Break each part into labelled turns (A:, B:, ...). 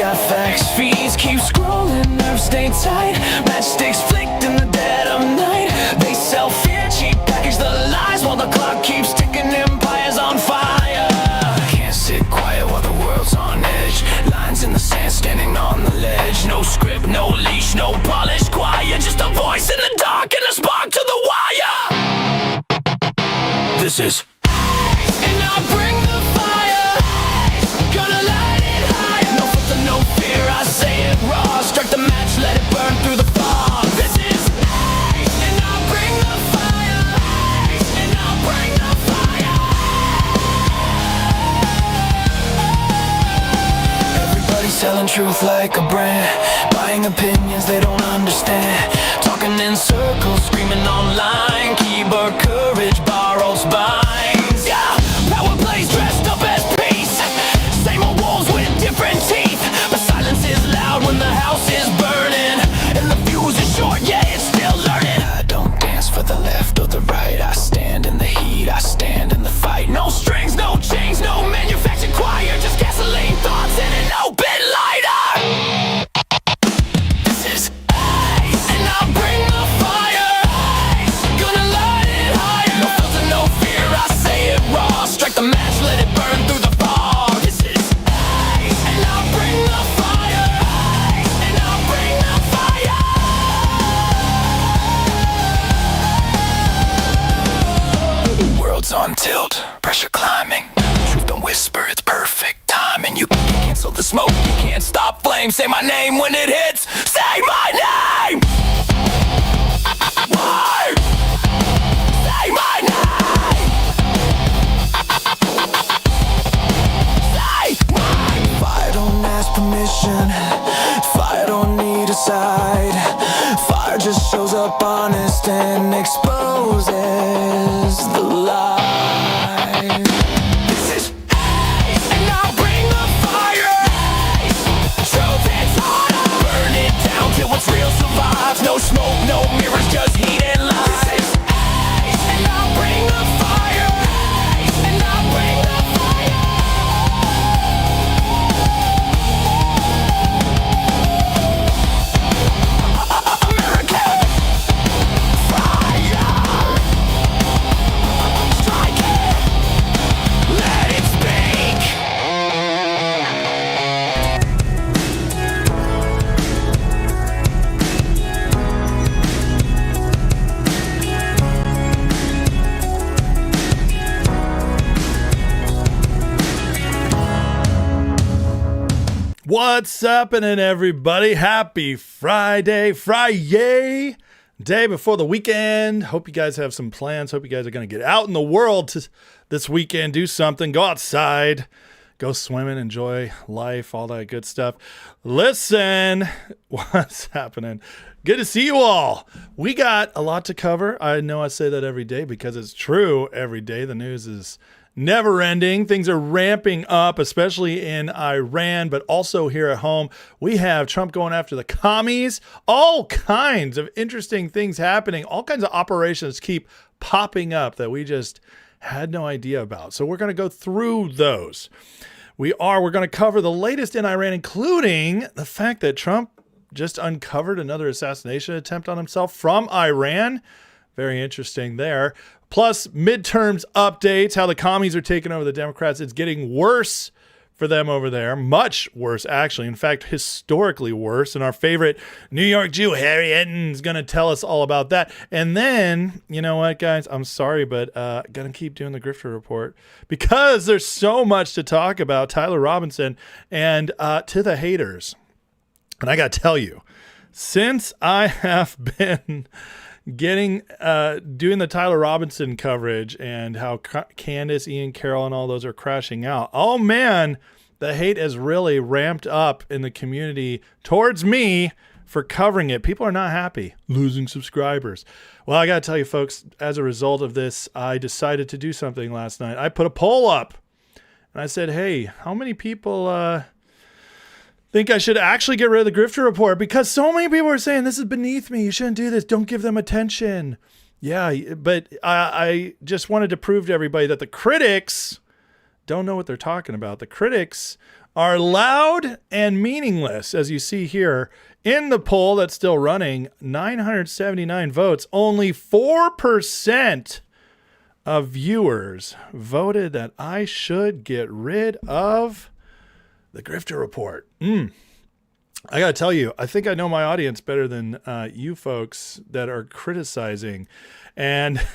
A: FX fees keep scrolling, nerves stay tight. Matchsticks flicked in the dead of night. They sell fear, cheap package the lies, while the clock keeps ticking, empires on fire. Can't sit quiet while the world's on edge. Lines in the sand, standing on the ledge. No script, no leash, no polished choir. Just a voice in the dark and a spark to the wire. This is and I'll bring the fire. Gonna light it higher. No filter, no fear, I say it raw. Strike the match, let it burn through the fog. This is and I'll bring the fire. And I'll bring the fire. Everybody's selling truth like a brand, buying opinions they don't understand. Talking in circles, screaming online. Keyboard courage, borrowed spines. Yeah, power plays dressed up as peace. Same old walls with different teeth. But silence is loud when the house is burning. And the fuse is short, yeah, it's still learning. I don't dance for the left or the right. I stand in the heat, I stand in the fight. No strings, no chains, no manufactured choir. Just gasoline thoughts and an open lighter. This is and I'll bring the fire. Gonna light it higher. No filter, no fear, I say it raw. Strike the match, let it burn through the fog. This is and I'll bring the fire. And I'll bring the fire. World's on tilt, pressure climbing. Truth don't whisper, it's perfect timing. You can't cancel the smoke, you can't stop flame. Say my name when it hits, say my name. Why? Say my name. Say my name. Fire don't ask permission. Fire don't need a side. Fire just shows up honest and exposes the lies. This is and I'll bring the fire. Truth hits harder. Burn it down till what's real survives. No smoke, no mirrors, just heat and lies. And I'll bring the fire. And I'll bring the fire. American fire. Strike it. Let it speak.
B: What's happening, everybody? Happy Friday, day before the weekend. Hope you guys have some plans. Hope you guys are going to get out in the world this weekend, do something, go outside, go swimming, enjoy life, all that good stuff. Listen, what's happening? Good to see you all. We got a lot to cover. I know I say that every day because it's true every day. The news is never ending. Things are ramping up, especially in Iran, but also here at home. We have Trump going after the commies. All kinds of interesting things happening. All kinds of operations keep popping up that we just had no idea about. So we're going to go through those. We're going to cover the latest in Iran, including the fact that Trump just uncovered another assassination attempt on himself from Iran. Very interesting there. Plus midterms updates, how the commies are taking over the Democrats. It's getting worse for them over there. Much worse, actually. In fact, historically worse. And our favorite New York Jew, Harry Enton, is going to tell us all about that. And then, you know what, guys? I'm sorry, but going to keep doing the Grifter Report because there's so much to talk about. Tyler Robinson and to the haters. And I got to tell you, since I have been doing the Tyler Robinson coverage and how Candace, Ian Carroll, and all those are crashing out. Oh man, the hate has really ramped up in the community towards me for covering it. People are not happy, losing subscribers. Well, I got to tell you folks, as a result of this, I decided to do something last night. I put a poll up and I said, hey, how many people think I should actually get rid of the Grifter Report? Because so many people are saying this is beneath me. You shouldn't do this. Don't give them attention. Yeah, but I just wanted to prove to everybody that the critics don't know what they're talking about. The critics are loud and meaningless, as you see here. In the poll that's still running, 979 votes, only 4% of viewers voted that I should get rid of the grifter report. I got to tell you, I think I know my audience better than you folks that are criticizing. And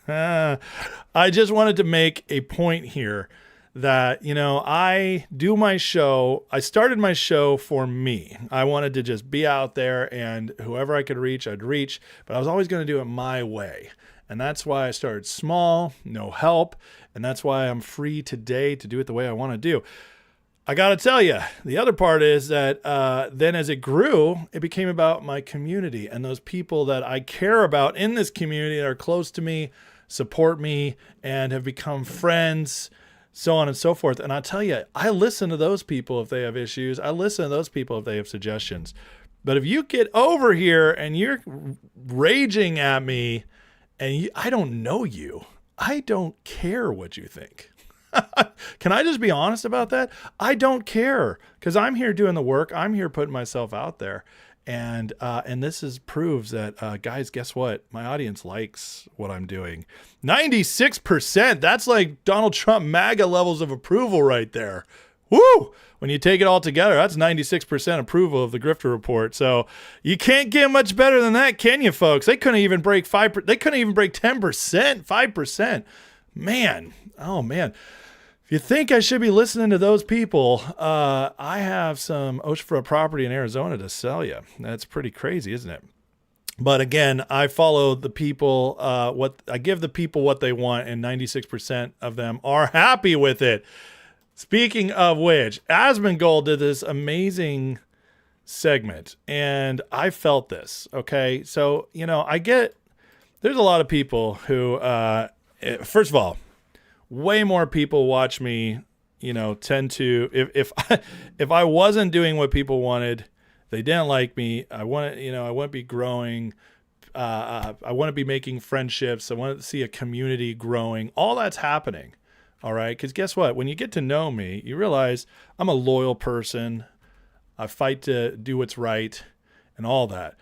B: I just wanted to make a point here that, I do my show. I started my show for me. I wanted to just be out there, and whoever I could reach, I'd reach. But I was always going to do it my way. And that's why I started small, no help. And that's why I'm free today to do it the way I want to do. I got to tell you, the other part is that then as it grew, it became about my community and those people that I care about in this community that are close to me, support me, and have become friends, so on and so forth. And I tell you, I listen to those people if they have issues. I listen to those people if they have suggestions. But if you get over here and you're raging at me and I don't know you, I don't care what you think. Can I just be honest about that? I don't care, because I'm here doing the work. I'm here putting myself out there. And this proves that, guys, guess what? My audience likes what I'm doing. 96%. That's like Donald Trump MAGA levels of approval right there. Woo! When you take it all together, that's 96% approval of the grifter report. So you can't get much better than that, can you, folks? They couldn't even break 5%. They couldn't even break 10%, 5%. Man. Oh, man. If you think I should be listening to those people, I have some oceanfront property in Arizona to sell you. That's pretty crazy, isn't it? But again, I follow the people, I give the people what they want, and 96% of them are happy with it. Speaking of which, Asmongold did this amazing segment, and I felt this, okay? So, there's a lot of people who, first of all, way more people watch me, tend to, if I wasn't doing what people wanted, they didn't like me, I wouldn't be growing. I want to be making friendships. I want to see a community growing. All that's happening. All right. Because guess what? When you get to know me, you realize I'm a loyal person. I fight to do what's right and all that.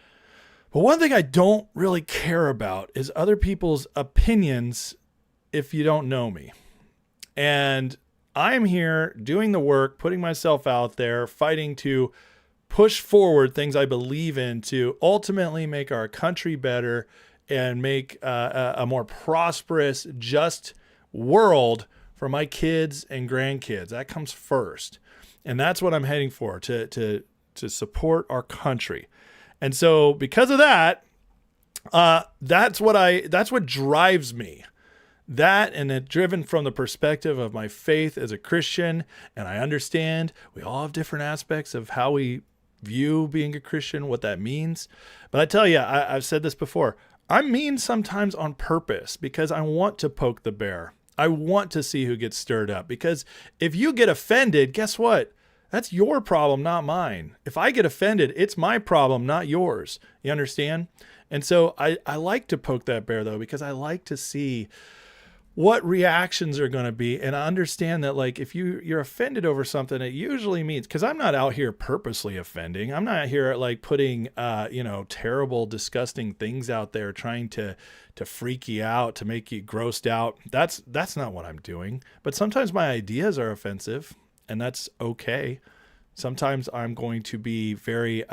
B: But one thing I don't really care about is other people's opinions if you don't know me. And I'm here doing the work, putting myself out there, fighting to push forward things I believe in to ultimately make our country better and make a more prosperous, just world for my kids and grandkids. That comes first. And that's what I'm heading for, to support our country. And so because of that, that's what drives me. That, and it driven from the perspective of my faith as a Christian. And I understand we all have different aspects of how we view being a Christian, what that means. But I tell you, I've said this before, I'm mean sometimes on purpose because I want to poke the bear. I want to see who gets stirred up, because if you get offended, guess what? That's your problem, not mine. If I get offended, it's my problem, not yours. You understand? And so I like to poke that bear, though, because I like to see what reactions are going to be. And I understand that, like, if you're offended over something, it usually means, because I'm not out here purposely offending. I'm not here like putting, terrible, disgusting things out there, trying to freak you out, to make you grossed out. That's not what I'm doing. But sometimes my ideas are offensive, and that's okay. Sometimes I'm going to be very,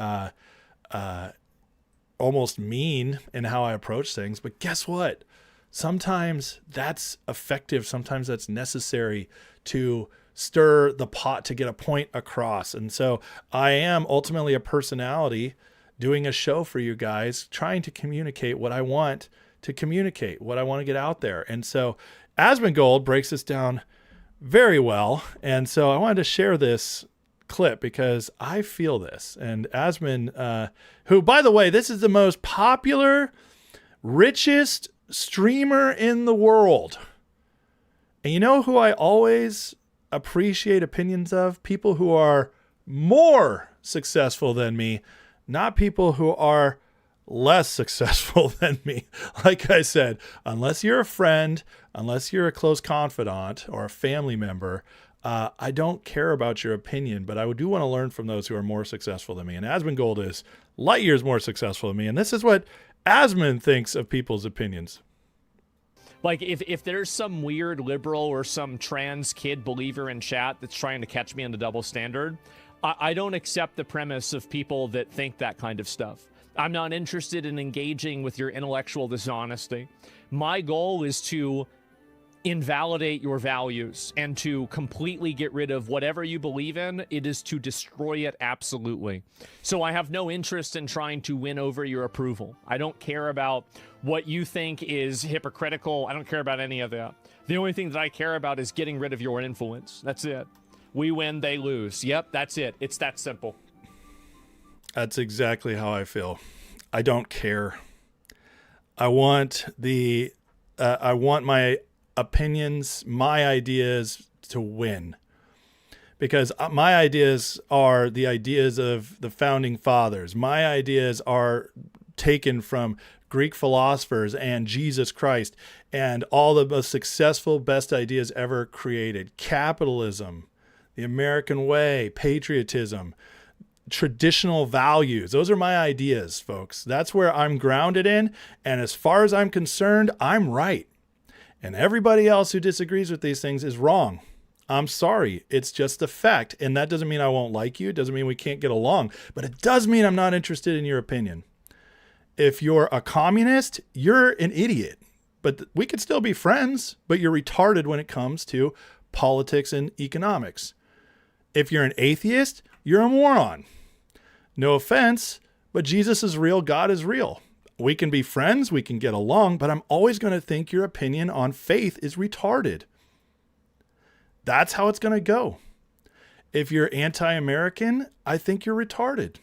B: almost mean in how I approach things. But guess what? Sometimes that's effective. Sometimes that's necessary to stir the pot to get a point across. And so I am ultimately a personality doing a show for you guys, trying to communicate what I want to communicate, what I want to get out there. And so Asmongold breaks this down very well. And so I wanted to share this clip because I feel this. And Asmon, who, by the way, this is the most popular, richest streamer in the world. And you know who I always appreciate opinions of? People who are more successful than me, not people who are less successful than me. Like I said, unless you're a friend, unless you're a close confidant or a family member, I don't care about your opinion, but I do want to learn from those who are more successful than me. And Asmongold is light years more successful than me. And this is what Asmon thinks of people's opinions.
C: Like, if there's some weird liberal or some trans kid believer in chat that's trying to catch me on the double standard, I don't accept the premise of people that think that kind of stuff. I'm not interested in engaging with your intellectual dishonesty. My goal is to invalidate your values and to completely get rid of whatever you believe in. It is to destroy it absolutely. So I have no interest in trying to win over your approval. I don't care about what you think is hypocritical. I don't care about any of that. The only thing that I care about is getting rid of your influence. That's it. We win, they lose. Yep, that's it. It's that simple.
B: That's exactly how I feel. I don't care. I want my opinions, my ideas to win, because my ideas are the ideas of the founding fathers. My ideas are taken from Greek philosophers and Jesus Christ and all the most successful, best ideas ever created. Capitalism, the American way, patriotism, traditional values. Those are my ideas, folks. That's where I'm grounded in. And as far as I'm concerned, I'm right. And everybody else who disagrees with these things is wrong. I'm sorry. It's just a fact. And that doesn't mean I won't like you. It doesn't mean we can't get along. But it does mean I'm not interested in your opinion. If you're a communist, you're an idiot. But we could still be friends, but you're retarded when it comes to politics and economics. If you're an atheist, you're a moron. No offense, but Jesus is real. God is real. We can be friends, we can get along, but I'm always going to think your opinion on faith is retarded. That's how it's going to go. If you're anti-American, I think you're retarded.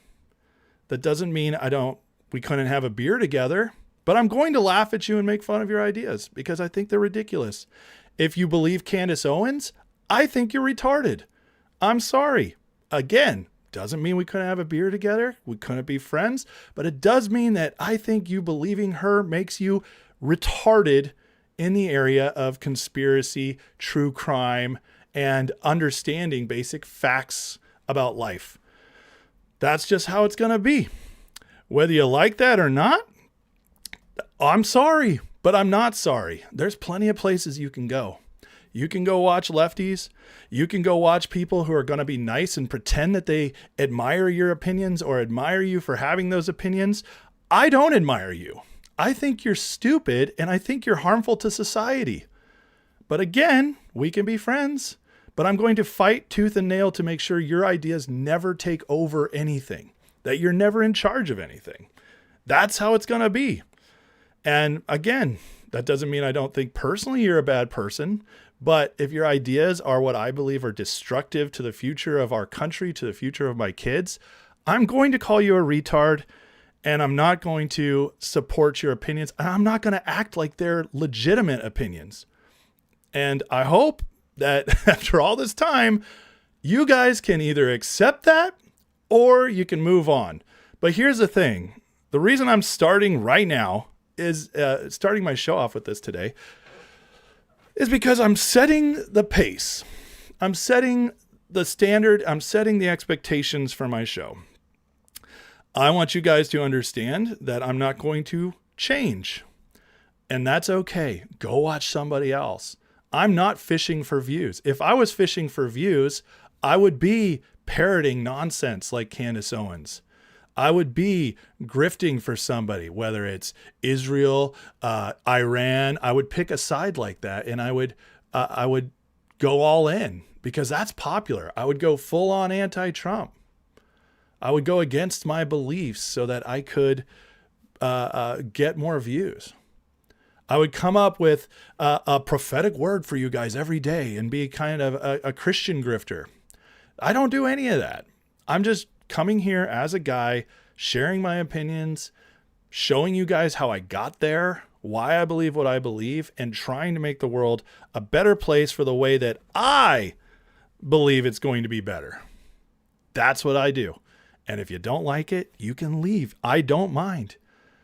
B: That doesn't mean we couldn't have a beer together, but I'm going to laugh at you and make fun of your ideas because I think they're ridiculous. If you believe Candace Owens, I think you're retarded. I'm sorry. Again, doesn't mean we couldn't have a beer together. We couldn't be friends, but it does mean that I think you believing her makes you retarded in the area of conspiracy, true crime, and understanding basic facts about life. That's just how it's going to be. Whether you like that or not, I'm sorry, but I'm not sorry. There's plenty of places you can go. You can go watch lefties. You can go watch people who are going to be nice and pretend that they admire your opinions or admire you for having those opinions. I don't admire you. I think you're stupid and I think you're harmful to society. But again, we can be friends. But I'm going to fight tooth and nail to make sure your ideas never take over anything, that you're never in charge of anything. That's how it's going to be. And again, that doesn't mean I don't think personally you're a bad person. But if your ideas are what I believe are destructive to the future of our country, to the future of my kids, I'm going to call you a retard and I'm not going to support your opinions. And I'm not going to act like they're legitimate opinions. And I hope that after all this time, you guys can either accept that or you can move on. But here's the thing. The reason I'm starting right now is starting my show off with this today is because I'm setting the pace. I'm setting the standard. I'm setting the expectations for my show. I want you guys to understand that I'm not going to change. And that's okay. Go watch somebody else. I'm not fishing for views. If I was fishing for views, I would be parroting nonsense like Candace Owens. I would be grifting for somebody, whether it's Israel, Iran. I would pick a side like that, and I would go all in because that's popular. I would go full on anti-Trump. I would go against my beliefs so that I could get more views. I would come up with a prophetic word for you guys every day and be kind of a Christian grifter. I don't do any of that. I'm just coming here as a guy, sharing my opinions, showing you guys how I got there, why I believe what I believe, and trying to make the world a better place for the way that I believe it's going to be better. That's what I do. And if you don't like it, you can leave. I don't mind.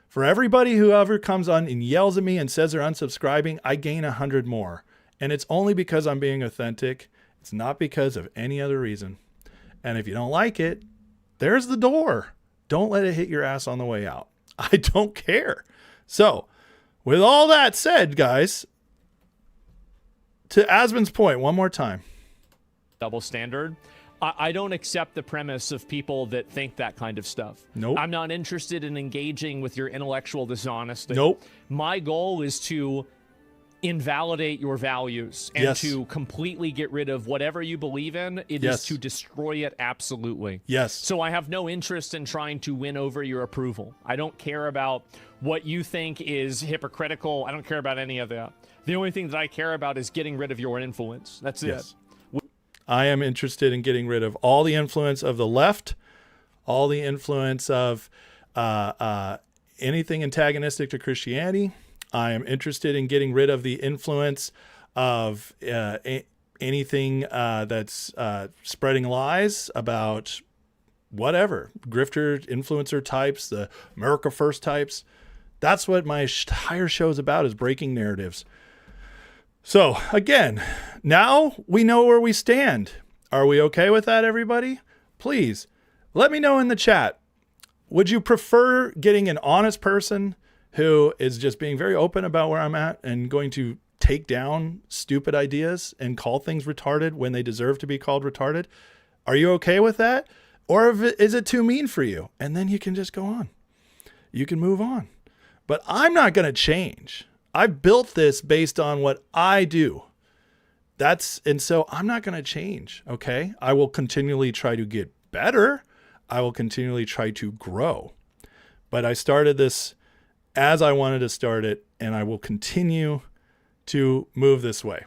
B: For everybody who ever comes on and yells at me and says they're unsubscribing, I gain 100 more. And it's only because I'm being authentic It's not because of any other reason. And if you don't like it, there's the door. Don't let it hit your ass on the way out. I don't care. So, with all that said, guys, to Asmon's point, one more time.
C: Double standard. I don't accept the premise of people that think that kind of stuff.
B: Nope.
C: I'm not interested in engaging with your intellectual dishonesty.
B: Nope.
C: My goal is to invalidate your values and
B: Yes.
C: to completely get rid of whatever you believe in. It
B: Yes.
C: is to destroy it absolutely.
B: Yes.
C: So I have no interest in trying to win over your approval. I don't care about what you think is hypocritical. I don't care about any of that. The only thing that I care about is getting rid of your influence. That's
B: Yes.
C: it.
B: I am interested in getting rid of all the influence of the left, all the influence of anything antagonistic to Christianity. I am interested in getting rid of the influence of anything that's spreading lies about whatever, grifter, influencer types, the America First types. That's what my entire show is about, is breaking narratives. So, again, now we know where we stand. Are we okay with that, everybody? Please, let me know in the chat. Would you prefer getting an honest person who is just being very open about where I'm at and going to take down stupid ideas and call things retarded when they deserve to be called retarded? Are you okay with that? Or is it too mean for you? And then you can just go on. You can move on. But I'm not going to change. I've built this based on what I do. And so I'm not going to change. Okay. I will continually try to get better. I will continually try to grow. But I started this as I wanted to start it, and I will continue to move this way.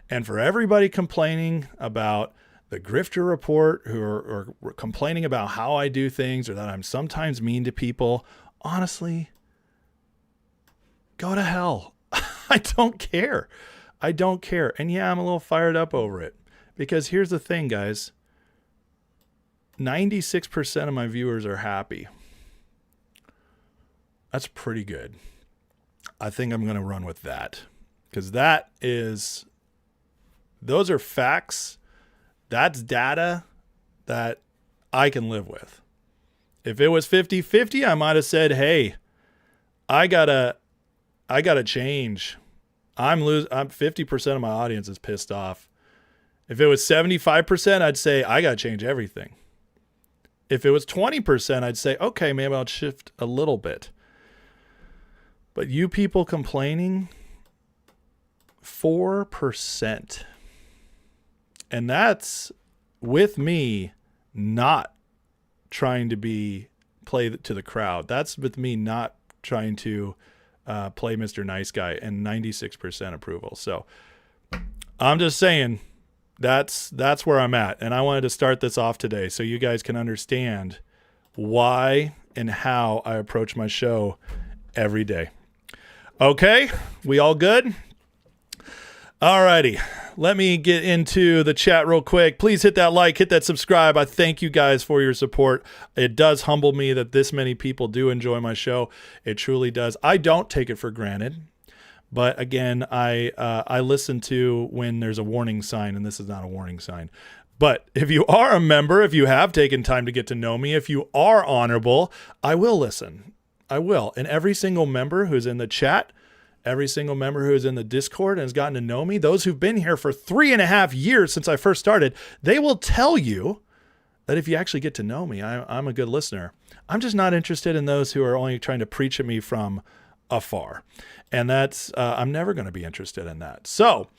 B: And for everybody complaining about the grifter report, who are complaining about how I do things or that I'm sometimes mean to people, honestly, go to hell. I don't care. I don't care. And yeah, I'm a little fired up over it, because here's the thing, guys. 96% of my viewers are happy. That's pretty good. I think I'm going to run with that, because those are facts. That's data that I can live with. If it was 50-50, I might have said, hey, I gotta change. I'm 50% of my audience is pissed off. If it was 75%, I'd say I gotta change everything. If it was 20%, I'd say, okay, maybe I'll shift a little bit. But you people complaining, 4%. And that's with me not trying to play to the crowd. That's with me not trying to play Mr. Nice Guy, and 96% approval. So I'm just saying that's where I'm at. And I wanted to start this off today so you guys can understand why and how I approach my show every day. Okay, we all good? Alrighty, let me get into the chat real quick. Please hit that like, hit that subscribe. I thank you guys for your support. It does humble me that this many people do enjoy my show. It truly does. I don't take it for granted. But again, I listen to when there's a warning sign, and this is not a warning sign. But if you are a member, if you have taken time to get to know me, if you are honorable, I will listen. I will. And every single member who's in the chat, every single member who is in the Discord and has gotten to know me, those who've been here for 3.5 years since I first started, they will tell you that if you actually get to know me, I'm a good listener. I'm just not interested in those who are only trying to preach at me from afar. And that's, I'm never going to be interested in that. So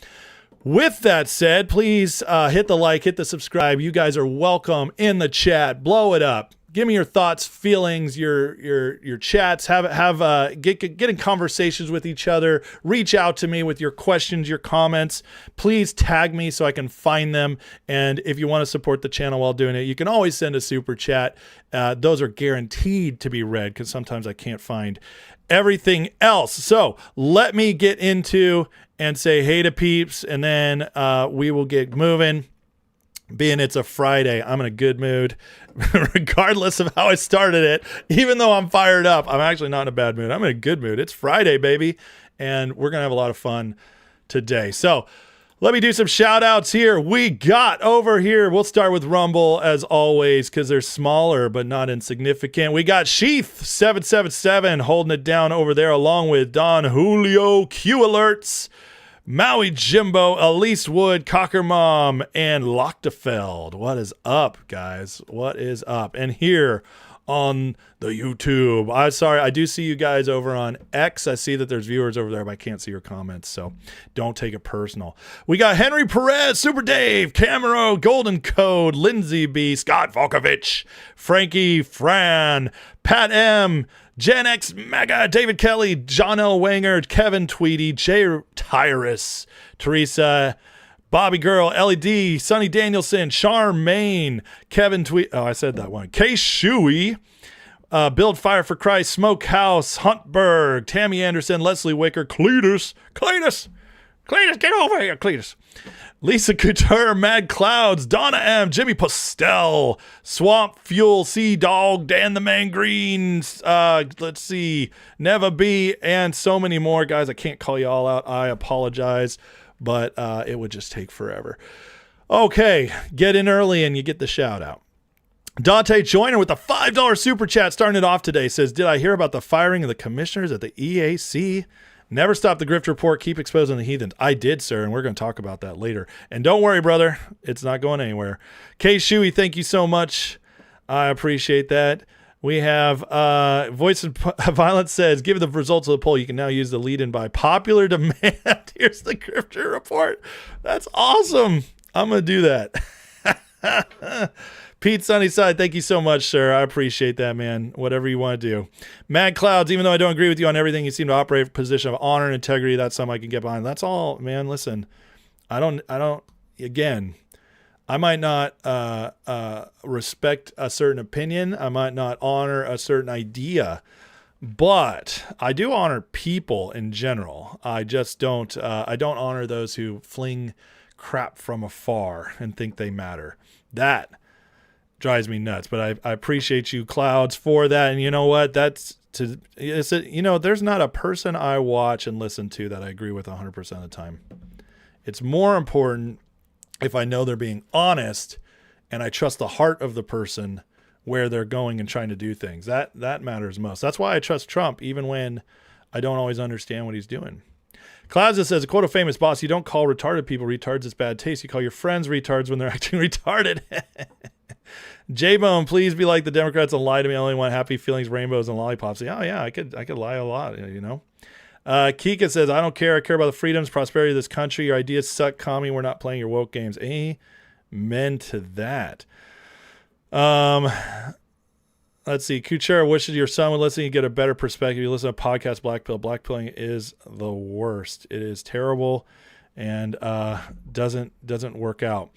B: with that said, please hit the like, hit the subscribe. You guys are welcome in the chat. Blow it up. Give me your thoughts, feelings, your chats. Get in conversations with each other. Reach out to me with your questions, your comments. Please tag me so I can find them. And if you want to support the channel while doing it, you can always send a super chat. Those are guaranteed to be read because sometimes I can't find everything else. So let me get into and say hey to peeps, and then we will get moving. Being it's a Friday, I'm in a good mood, regardless of how I started it. Even though I'm fired up, I'm actually not in a bad mood. I'm in a good mood. It's Friday, baby, and we're going to have a lot of fun today. So Let me do some shout outs here. We got over here. We'll start with Rumble as always because they're smaller but not insignificant. We got Sheath777 holding it down over there along with Don Julio, Q Alerts, Maui Jimbo, Elise Wood, Cocker Mom, and Lochtefeld. What is up, guys? What is up? And here on the YouTube. I do see you guys over on X. I see that there's viewers over there, but I can't see your comments, so don't take it personal. We got Henry Perez, Super Dave, Camero, Golden Code, Lindsay B, Scott Volkovich, Frankie Fran, Pat M, Gen X Mega, David Kelly, John L. Wanger, Kevin Tweedy, Jay Tyrus, Teresa, Bobby Girl, LED, Sonny Danielson, Charmaine, Kevin Tweet. Oh, I said that one. K. Shuey, Build Fire for Christ, Smokehouse, Huntberg, Tammy Anderson, Leslie Wicker, Cletus, get over here, Cletus. Lisa Couture, Mad Clouds, Donna M, Jimmy Postel, Swamp Fuel, Sea Dog, Dan the Man Greens, let's see, Neva B, and so many more. Guys, I can't call you all out. I apologize. But it would just take forever. Okay, get in early and you get the shout out. Dante Joyner with a $5 super chat starting it off today says, did I hear about the firing of the commissioners at the EAC? Never stop the grift report. Keep exposing the heathens. I did, sir, and we're going to talk about that later. And don't worry, brother. It's not going anywhere. K. Shuey, thank you so much. I appreciate that. We have Voice of Violence says, given the results of the poll, you can now use the lead-in by popular demand. Here's the grifter report. That's awesome. I'm going to do that. Pete Sunnyside, thank you so much, sir. I appreciate that, man. Whatever you want to do. Mad Clouds, even though I don't agree with you on everything, you seem to operate from a position of honor and integrity. That's something I can get behind. That's all, man. Listen, again, I might not respect a certain opinion. I might not honor a certain idea, but I do honor people in general. I just don't. I don't honor those who fling crap from afar and think they matter. That drives me nuts. But I appreciate you, Clouds, for that. And you know what? There's not a person I watch and listen to that I agree with 100% of the time. It's more important if I know they're being honest and I trust the heart of the person where they're going and trying to do things. That matters most. That's why I trust Trump, even when I don't always understand what he's doing. Clouds says, a quote of famous boss, you don't call retarded people retards, it's bad taste. You call your friends retards when they're acting retarded. J-Bone, please be like the Democrats and lie to me. I only want happy feelings, rainbows, and lollipops. Oh yeah, I could lie a lot, you know. Kika says, I don't care. I care about the freedoms, prosperity of this country. Your ideas suck, commie. We're not playing your woke games. Amen to that. Let's see. Kuchera wishes your son would listen. You get a better perspective. You listen to podcast Blackpill. Blackpilling is the worst. It is terrible and doesn't work out.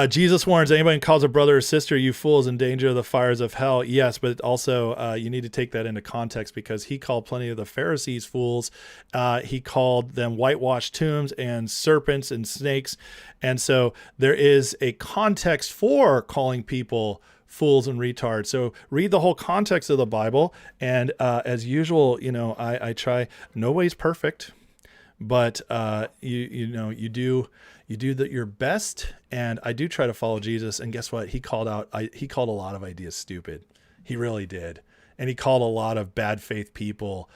B: Jesus warns anybody who calls a brother or sister, you fools, in danger of the fires of hell. Yes, but also you need to take that into context because he called plenty of the Pharisees fools. He called them whitewashed tombs and serpents and snakes. And so there is a context for calling people fools and retards. So read the whole context of the Bible. And as usual, I try. Nobody's perfect, but you do your best, and I do try to follow Jesus. And guess what? He called a lot of ideas stupid. He really did, and he called a lot of bad faith people,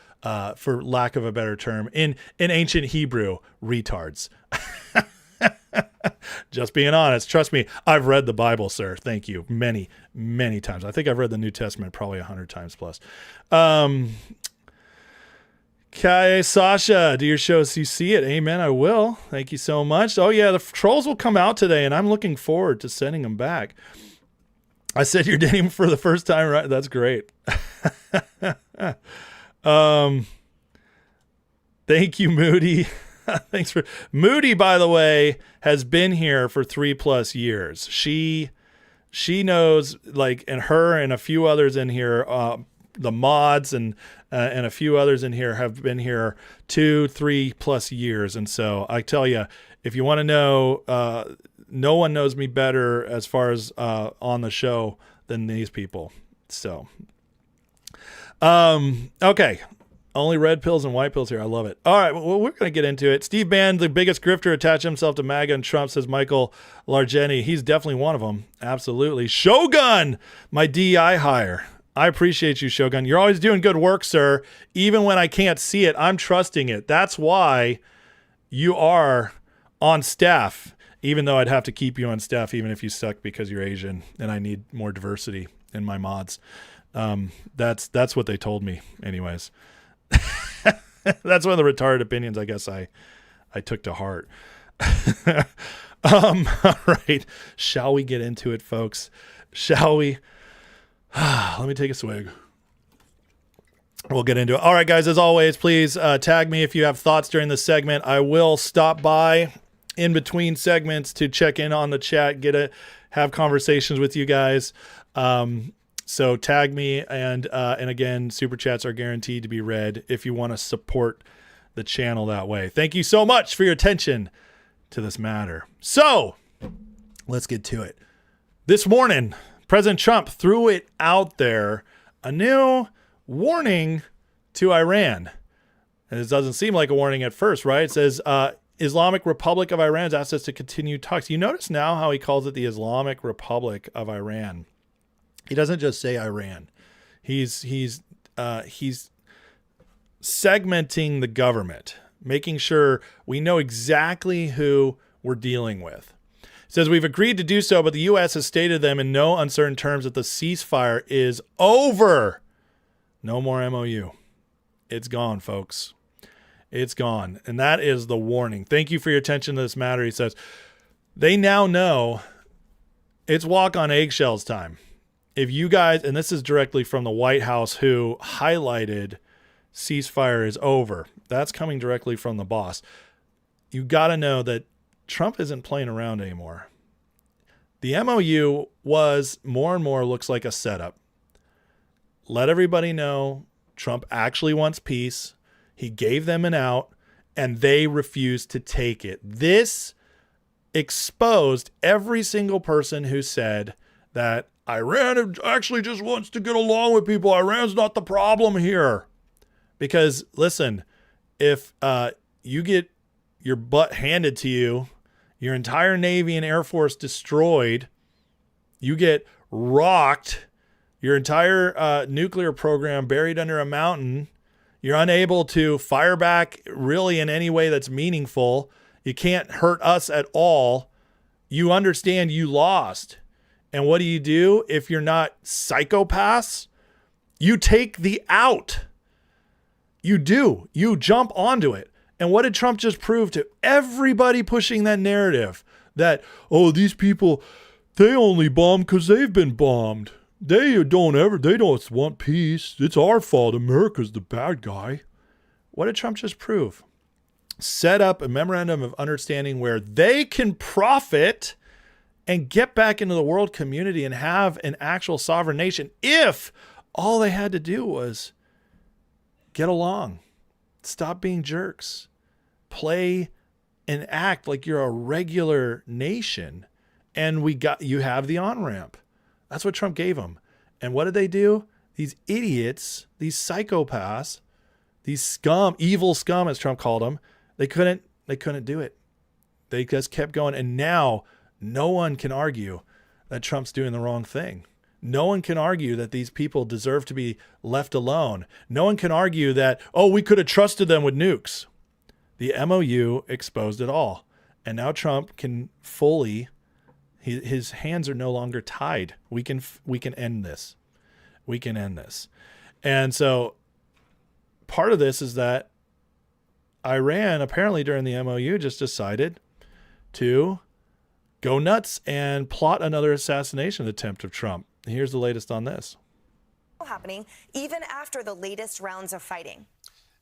B: for lack of a better term, in ancient Hebrew, retards. Just being honest. Trust me, I've read the Bible, sir. Thank you, many, many times. I think I've read the New Testament probably 100 times plus. Kai Sasha, do your show so you see it. Amen. I will. Thank you so much. Oh yeah, the trolls will come out today, and I'm looking forward to sending them back. I said you're dating for the first time, right? That's great. Thank you, Moody. Thanks for Moody. By the way, has been here for 3+ years. She knows, and her and a few others in here. The mods and a few others in here have been here 2-3+ years. And so I tell you, if you want to know, no one knows me better as far as on the show than these people. So, okay. Only red pills and white pills here. I love it. All right, well, we're going to get into it. Steve Bann, the biggest grifter, attached himself to MAGA and Trump, says Michael Largeni. He's definitely one of them. Absolutely. Shogun, my DEI hire. I appreciate you, Shogun. You're always doing good work, sir. Even when I can't see it, I'm trusting it. That's why you are on staff, even though I'd have to keep you on staff, even if you suck because you're Asian and I need more diversity in my mods. That's what they told me anyways. That's one of the retarded opinions I guess I took to heart. All right. Shall we get into it, folks? Shall we? Let me take a swig. We'll get into it. All right, guys, as always, please tag me if you have thoughts during this segment. I will stop by in between segments to check in on the chat, have conversations with you guys. So tag me, and again, super chats are guaranteed to be read if you want to support the channel that way. Thank you so much for your attention to this matter. So let's get to it. This morning, President Trump threw it out there, a new warning to Iran. And it doesn't seem like a warning at first, right? It says, Islamic Republic of Iran has asked us to continue talks. You notice now how he calls it the Islamic Republic of Iran. He doesn't just say Iran. He's segmenting the government, making sure we know exactly who we're dealing with. It says we've agreed to do so, but the U.S. has stated to them in no uncertain terms that the ceasefire is over. No more MOU. It's gone, folks. It's gone. And that is the warning. Thank you for your attention to this matter. He says they now know it's walk on eggshells time. If you guys, and this is directly from the White House, who highlighted ceasefire is over. That's coming directly from the boss. You got to know that Trump isn't playing around anymore. The MOU was more and more looks like a setup. Let everybody know Trump actually wants peace. He gave them an out, and they refused to take it. This exposed every single person who said that Iran actually just wants to get along with people. Iran's not the problem here. Because, listen, if you get your butt handed to you, your entire Navy and Air Force destroyed, you get rocked, your entire nuclear program buried under a mountain, you're unable to fire back really in any way that's meaningful, you can't hurt us at all, you understand you lost. And what do? If you're not psychopaths? You take the out. You do. You jump onto it. And what did Trump just prove to everybody pushing that narrative? That, oh, these people, they only bomb because they've been bombed. They don't want peace. It's our fault. America's the bad guy. What did Trump just prove? Set up a memorandum of understanding where they can profit and get back into the world community and have an actual sovereign nation if all they had to do was get along, stop being jerks, play and act like you're a regular nation, and you have the on-ramp. That's what Trump gave them. And what did they do? These idiots, these psychopaths, these scum, evil scum, as Trump called them, they couldn't do it. They just kept going. And now no one can argue that Trump's doing the wrong thing. No one can argue that these people deserve to be left alone. No one can argue that, oh, we could have trusted them with nukes. The MOU exposed it all. And now Trump can fully, his hands are no longer tied. We can end this. We can end this. And so part of this is that Iran apparently during the MOU just decided to go nuts and plot another assassination attempt of Trump. Here's the latest on this.
D: Happening even after the latest rounds of fighting.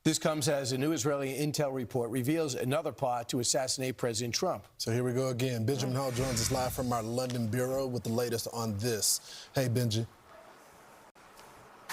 E: This comes as a new Israeli intel report reveals another plot to assassinate President Trump.
F: So here we go again. Benjamin Hall joins us live from our London bureau with the latest on this. Hey, Benji.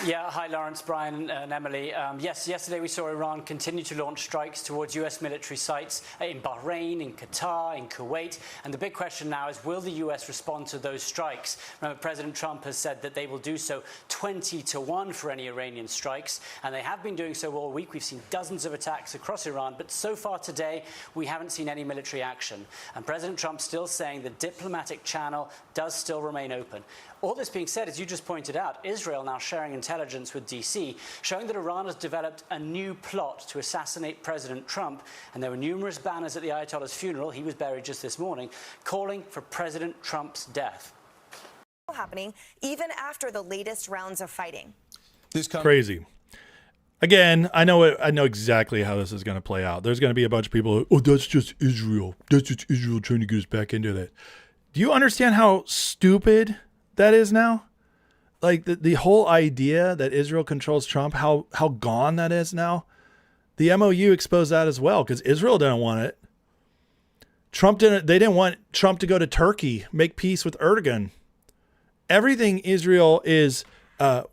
G: Yeah, hi Lawrence, Brian and Emily. Yes, yesterday we saw Iran continue to launch strikes towards US military sites in Bahrain, in Qatar, in Kuwait. And the big question now is, will the US respond to those strikes? Remember, President Trump has said that they will do so 20-1 for any Iranian strikes. And they have been doing so all week. We've seen dozens of attacks across Iran. But so far today, we haven't seen any military action. And President Trump still saying the diplomatic channel does still remain open. All this being said, as you just pointed out, Israel now sharing intelligence with DC, showing that Iran has developed a new plot to assassinate President Trump. And there were numerous banners at the Ayatollah's funeral, he was buried just this morning, calling for President Trump's death.
D: Happening even after the latest rounds of fighting.
B: Crazy. Again, I know exactly how this is going to play out. There's going to be a bunch of people, oh, that's just Israel. That's just Israel trying to get us back into that. Do you understand how stupid that is now? Like the whole idea that Israel controls Trump, how gone that is now. The MOU exposed that as well, because Israel didn't want it. They didn't want Trump to go to Turkey, make peace with Erdogan. Everything Israel is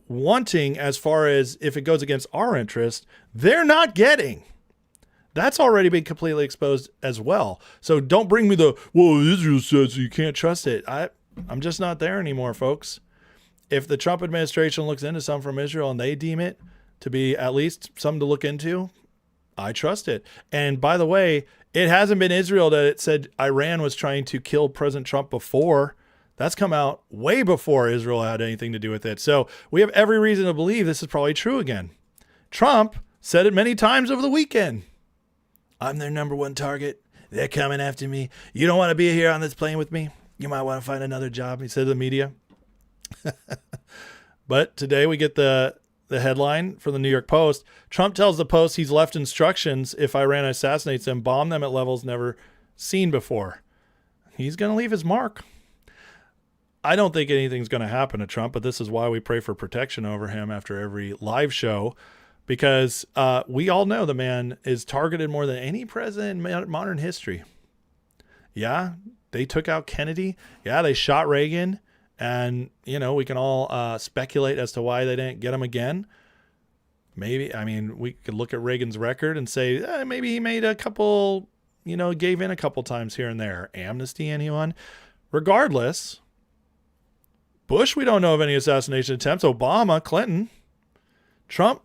B: wanting, as far as if it goes against our interest, they're not getting. That's already been completely exposed as well. So don't bring me Israel says you can't trust it. I'm just not there anymore, folks. If the Trump administration looks into something from Israel and they deem it to be at least something to look into, I trust it. And by the way, it hasn't been Israel that it said Iran was trying to kill President Trump before. That's come out way before Israel had anything to do with it. So we have every reason to believe this is probably true again. Trump said it many times over the weekend. I'm their number one target. They're coming after me. You don't want to be here on this plane with me? You might want to find another job, he said to the media. But today we get the headline from the New York Post. Trump tells the Post he's left instructions if Iran assassinates them, bomb them at levels never seen before. He's going to leave his mark. I don't think anything's going to happen to Trump, but this is why we pray for protection over him after every live show, because we all know the man is targeted more than any president in modern history. Yeah, they took out Kennedy. Yeah, they shot Reagan. And, we can all speculate as to why they didn't get him again. Maybe, we could look at Reagan's record and say, maybe he made a couple, gave in a couple times here and there. Amnesty, anyone? Regardless, Bush, we don't know of any assassination attempts. Obama, Clinton, Trump,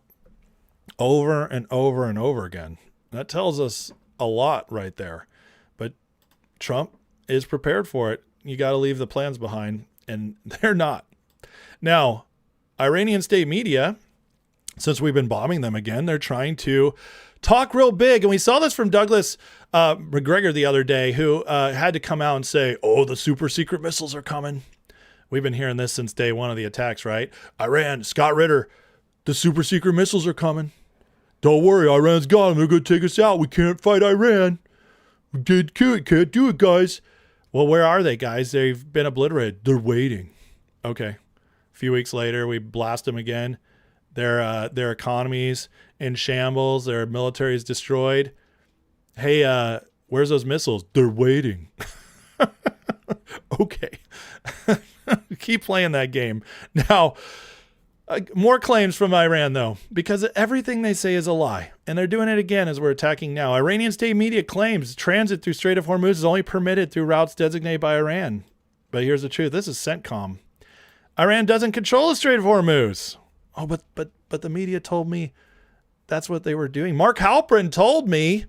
B: over and over and over again. That tells us a lot right there. But Trump is prepared for it. You got to leave the plans behind. And they're not. Now, Iranian state media, since we've been bombing them again, they're trying to talk real big. And we saw this from Douglas McGregor the other day, who had to come out and say, oh, the super secret missiles are coming. We've been hearing this since day one of the attacks, right? Iran, Scott Ritter, the super secret missiles are coming. Don't worry, Iran's got them. They're going to take us out. We can't fight Iran. We can't do it, guys. Well, where are they, guys? They've been obliterated. They're waiting. Okay. A few weeks later, we blast them again. Their economy's in shambles. Their military is destroyed. Hey, where's those missiles? They're waiting. Okay. Keep playing that game. Now, more claims from Iran, though, because everything they say is a lie. And they're doing it again as we're attacking now. Iranian state media claims transit through Strait of Hormuz is only permitted through routes designated by Iran. But here's the truth. This is CENTCOM. Iran doesn't control the Strait of Hormuz. Oh, but the media told me that's what they were doing. Mark Halperin told me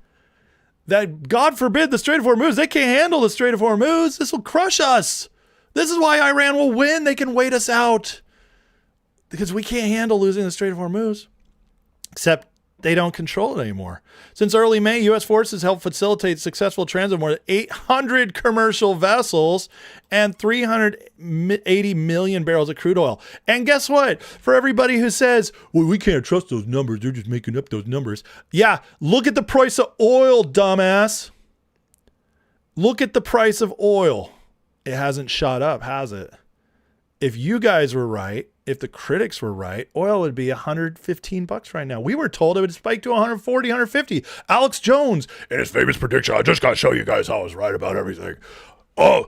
B: that, God forbid, the Strait of Hormuz, they can't handle the Strait of Hormuz. This will crush us. This is why Iran will win. They can wait us out. Because we can't handle losing the Strait of Hormuz. Except they don't control it anymore. Since early May, U.S. forces helped facilitate successful transit of more than 800 commercial vessels and 380 million barrels of crude oil. And guess what? For everybody who says, well, we can't trust those numbers. They're just making up those numbers. Yeah, look at the price of oil, dumbass. Look at the price of oil. It hasn't shot up, has it? If you guys were right, if the critics were right, oil would be $115 right now. We were told it would spike to 140, 150. Alex Jones, in his famous prediction, I just got to show you guys how I was right about everything. Oh,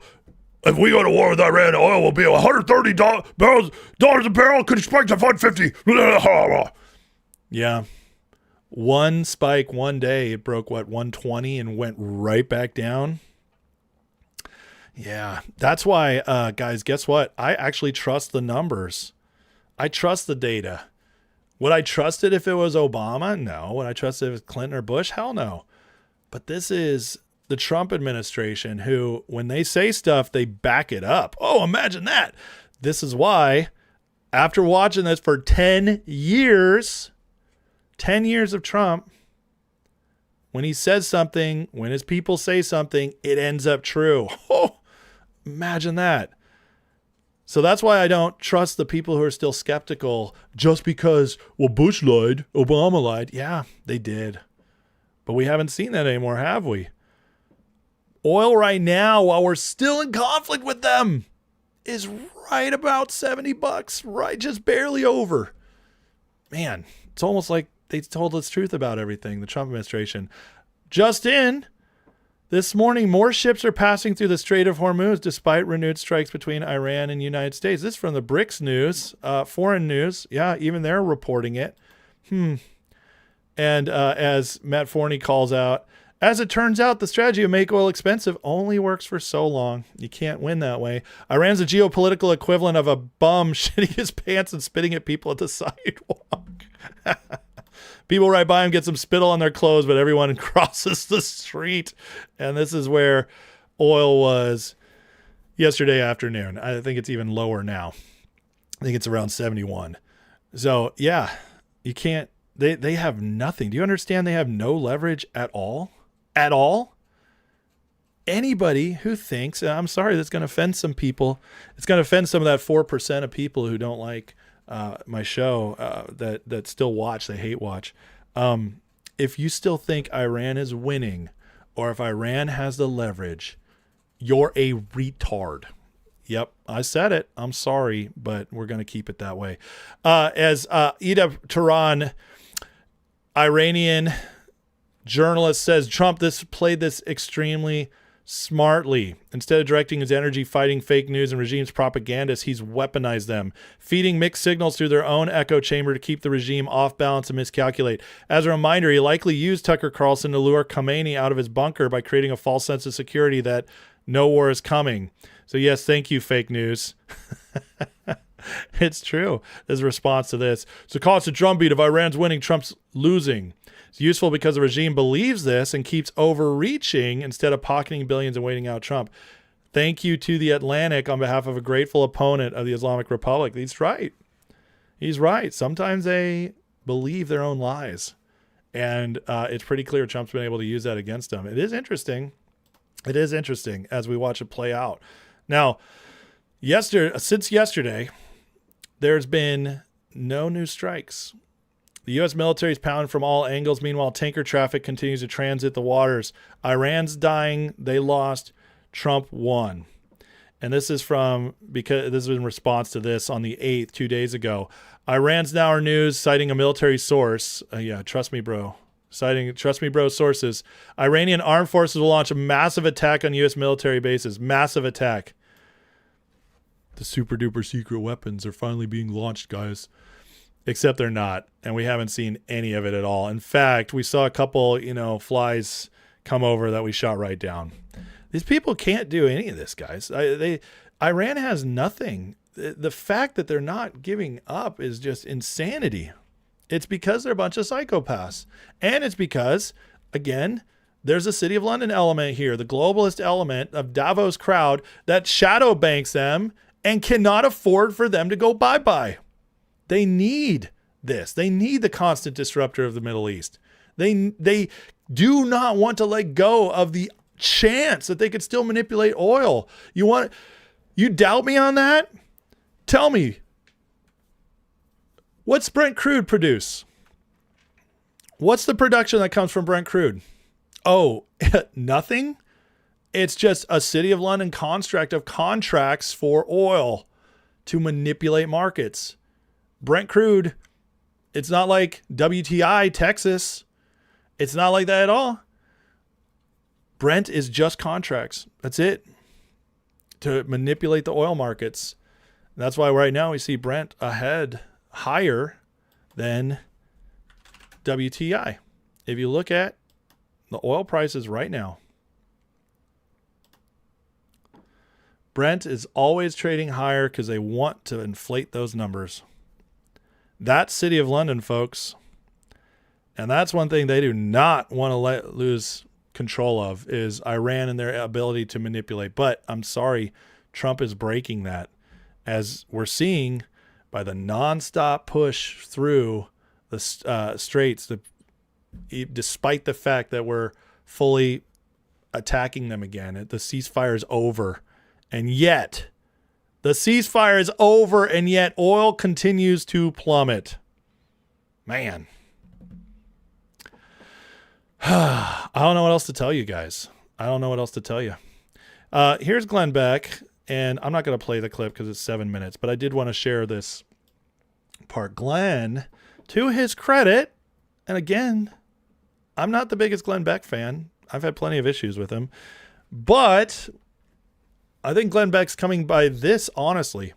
B: if we go to war with Iran, oil will be $130 a barrel, could spike to 150. Yeah. One spike one day, it broke 120 and went right back down. Yeah, that's why, guys, guess what? I actually trust the numbers. I trust the data. Would I trust it if it was Obama? No. Would I trust it if it was Clinton or Bush? Hell no. But this is the Trump administration who, when they say stuff, they back it up. Oh, imagine that. This is why, after watching this for 10 years of Trump, when he says something, when his people say something, it ends up true. Oh, imagine that. So that's why I don't trust the people who are still skeptical just because, well, Bush lied, Obama lied. Yeah, they did. But we haven't seen that anymore, have we? Oil right now, while we're still in conflict with them, is right about $70, right? Just barely over. Man, it's almost like they told us truth about everything, the Trump administration. Just in, this morning, more ships are passing through the Strait of Hormuz despite renewed strikes between Iran and the United States. This is from the BRICS news, foreign news. Yeah, even they're reporting it. And as Matt Forney calls out, as it turns out, the strategy of make oil expensive only works for so long. You can't win that way. Iran's the geopolitical equivalent of a bum shitting his pants and spitting at people at the sidewalk. People right by him get some spittle on their clothes, but everyone crosses the street. And this is where oil was yesterday afternoon. I think it's even lower now. I think it's around 71. So, yeah, you can't. They have nothing. Do you understand they have no leverage at all? At all? Anybody who thinks, I'm sorry, that's going to offend some people. It's going to offend some of that 4% of people who don't like my show that still watch, they hate watch. If you still think Iran is winning or if Iran has the leverage, you're a retard. Yep, I said it. I'm sorry, but we're going to keep it that way. As Ida Tehran, Iranian journalist, says Trump played this extremely smartly. Instead of directing his energy fighting fake news and regime's propagandists, he's weaponized them, feeding mixed signals through their own echo chamber to keep the regime off balance and miscalculate. As a reminder, he likely used Tucker Carlson to lure Khamenei out of his bunker by creating a false sense of security that no war is coming. So yes, thank you, fake news. It's true. There's a response to this. It's a constant drumbeat of Iran's winning, Trump's losing. It's useful because the regime believes this and keeps overreaching instead of pocketing billions and waiting out Trump. Thank you to The Atlantic on behalf of a grateful opponent of the Islamic Republic. He's right. He's right. Sometimes they believe their own lies. And it's pretty clear Trump's been able to use that against them. It is interesting. It is interesting as we watch it play out. Now, since yesterday, there's been no new strikes. The U.S. military is pounding from all angles. Meanwhile, tanker traffic continues to transit the waters. Iran's dying. They lost. Trump won. And this is because this is in response to this on the 8th, 2 days ago. Iran's Now Our News, citing a military source. Trust me, bro. Trust me, bro, sources. Iranian armed forces will launch a massive attack on U.S. military bases. Massive attack. The super duper secret weapons are finally being launched, guys. Except they're not, and we haven't seen any of it at all. In fact, we saw a couple, flies come over that we shot right down. These people can't do any of this, guys. Iran has nothing. The fact that they're not giving up is just insanity. It's because they're a bunch of psychopaths. And it's because, again, there's a City of London element here, the globalist element of Davos crowd that shadow banks them and cannot afford for them to go bye-bye. They need this. They need the constant disruptor of the Middle East. They do not want to let go of the chance that they could still manipulate oil. You doubt me on that? Tell me, what's Brent crude produce? What's the production that comes from Brent crude? Oh, nothing? It's just a City of London construct of contracts for oil to manipulate markets. Brent crude, it's not like WTI, Texas. It's not like that at all. Brent is just contracts. That's it. to manipulate the oil markets. And that's why right now we see Brent ahead higher than WTI. If you look at the oil prices right now, Brent is always trading higher because they want to inflate those numbers. That's City of London, folks. And that's one thing they do not want to lose control of, is Iran and their ability to manipulate. But I'm sorry, Trump is breaking that, as we're seeing by the nonstop push through the straits, despite the fact that we're fully attacking them again. The ceasefire is over. And yet, the ceasefire is over, and yet oil continues to plummet. Man. I don't know what else to tell you guys. I don't know what else to tell you. Here's Glenn Beck, and I'm not going to play the clip because it's 7 minutes, but I did want to share this part. Glenn, to his credit, and again, I'm not the biggest Glenn Beck fan. I've had plenty of issues with him, but I think Glenn Beck's coming by this honestly.